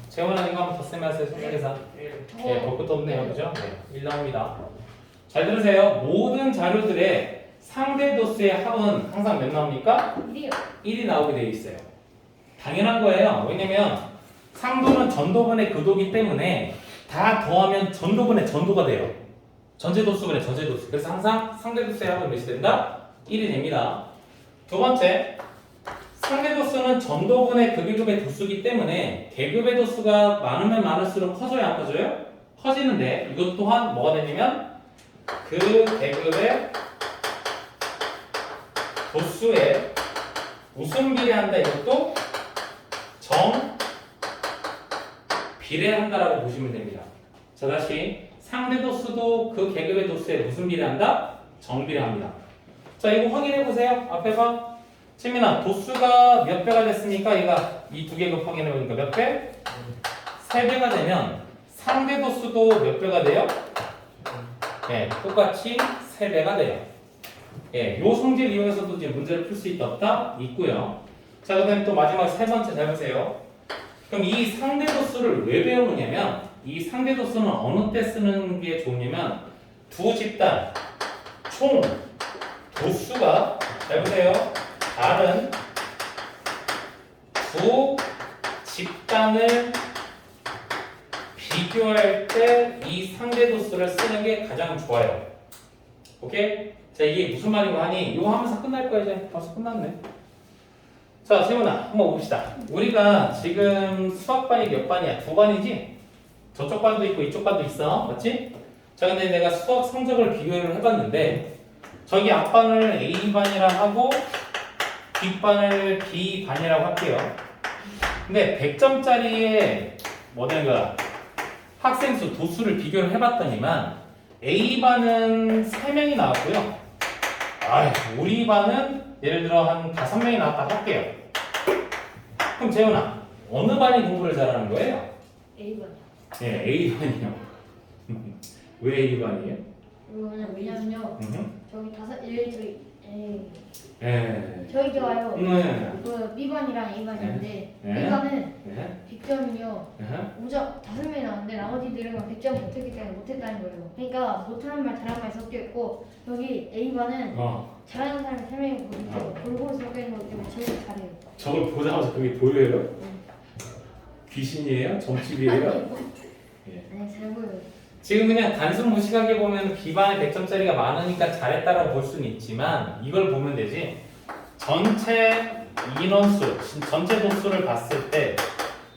재원아 이거 한번 덧셈 하세요. 손가계산. 예, 볼 것도 없네요. 그죠? 네, 1 나옵니다. 잘 들으세요. 모든 자료들의 상대 도수의 합은 항상 몇 나옵니까?
1이요.
1이 나오게 되어 있어요. 당연한 거예요. 왜냐면 상도는 전도분의 근도기 때문에 다 더하면 전도분의 전도가 돼요. 전체도수분의 전체도수. 그래서 항상 상대도수의 합은 몇이 된다? 1이 됩니다. 두 번째, 상대도수는 전도분의 극계급의 도수기 때문에 계급의 도수가 많으면 많을수록 커져요, 안 커져요? 커지는데 이것 또한 뭐가 되냐면 그 계급의 도수에 무슨 비례한다 이것도 비례한다라고 보시면 됩니다. 자, 다시 상대 도수도 그 계급의 도수에 무슨 비례한다? 정비례합니다. 자, 이거 확인해 보세요. 앞에 봐. 채민아, 도수가 몇 배가 됐습니까? 얘가 이 두 계급 확인해 보니까 몇 배? 3배가 되면 상대 도수도 몇 배가 돼요? 네, 똑같이 3배가 돼요. 예, 요 성질 이용해서도 이제 문제를 풀 수 있다 없다? 있고요. 자, 그다음에 또 마지막 세 번째 잘 보세요. 그럼 이 상대 도수를 왜 배우느냐면 이 상대 도수는 어느 때 쓰는 게 좋냐면 두 집단 총 도수가 잘 보세요. 다른 두 집단을 비교할 때 이 상대 도수를 쓰는 게 가장 좋아요. 오케이? 자, 이게 무슨 말인고 하니 이거 하면서 끝날 거야. 이제 벌써 끝났네. 자, 세훈아 한번 봅시다. 우리가 지금 수학반이 몇 반이야? 2반이지? 저쪽 반도 있고 이쪽 반도 있어. 맞지? 자, 근데 내가 수학 성적을 비교를 해봤는데 저기 앞반을 A반이라 하고 뒷반을 B반이라고 할게요. 근데 100점짜리의 뭐든가 학생 수 도수를 비교를 해봤더니만 A반은 3명이 나왔고요. 우리 반은 예를 들어 한 5명이 나왔다 할게요. 그럼 재훈아, 어느 반이 공부를 잘하는 거예요?
A번이요.
네, A반이요. 왜 A반이에요?
왜냐면요. 저기
네.
저기 좋아요.
네.
그 B반이랑 A반인데
네.
B반은
네.
100점이요.
네.
5명이 나왔는데 나머지들은 100점 못했기 때문에 못했다는 거예요. 그러니까 못하는 말 잘하는 말이 섞여 있고 여기 A반은 잘하는 사람이 3명이고 밑에 골고루 섞여 있는 거기 때문에 제일 잘해요.
저걸 보자마자 그게 보여요? 귀신이에요? 점집이에요?
아니 잘 보여요.
지금 그냥 단순 무식하게 보면 B반에 100점짜리가 많으니까 잘했다라고 볼 수는 있지만 이걸 보면 되지. 전체 인원수, 전체 도수를 봤을 때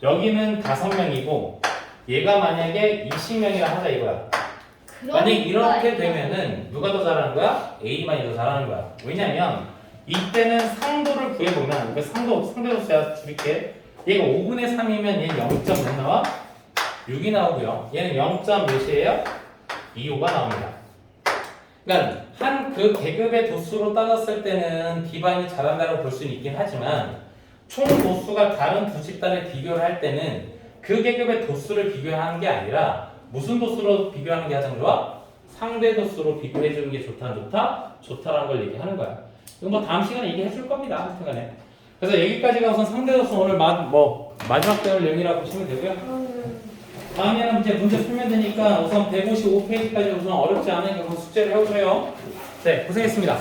여기는 5명이고 얘가 만약에 20명이라 하자 이거야. 만약 이렇게 되면은 누가 더 잘하는 거야? A반이 더 잘하는 거야. 왜냐면 이때는 상도를 구해보면 이거 상대도수야 줄일게. 얘가 5분의 3이면 얘는 0점 몇 나와? 6이 나오고요. 얘는 0점 몇이에요? 25가 나옵니다. 그러니까 한 그 계급의 도수로 따졌을 때는 B반이 잘한다고 볼 수는 있긴 하지만 총 도수가 다른 두 집단을 비교를 할 때는 그 계급의 도수를 비교하는 게 아니라 무슨 도수로 비교하는 게 가장 좋아? 상대 도수로 비교해 주는 게 좋다, 좋다라는 걸 얘기하는 거야. 이거 뭐 다음 시간에 얘기해 줄 겁니다. 하여튼간에. 그래서 여기까지가 우선 상대 도수 오늘 마지막 배울 내용이라고 보시면 되고요. 다음에는 이제 문제 풀면 되니까 우선 155페이지까지 우선 어렵지 않으니까 우선 숙제를 해오세요. 네, 고생했습니다.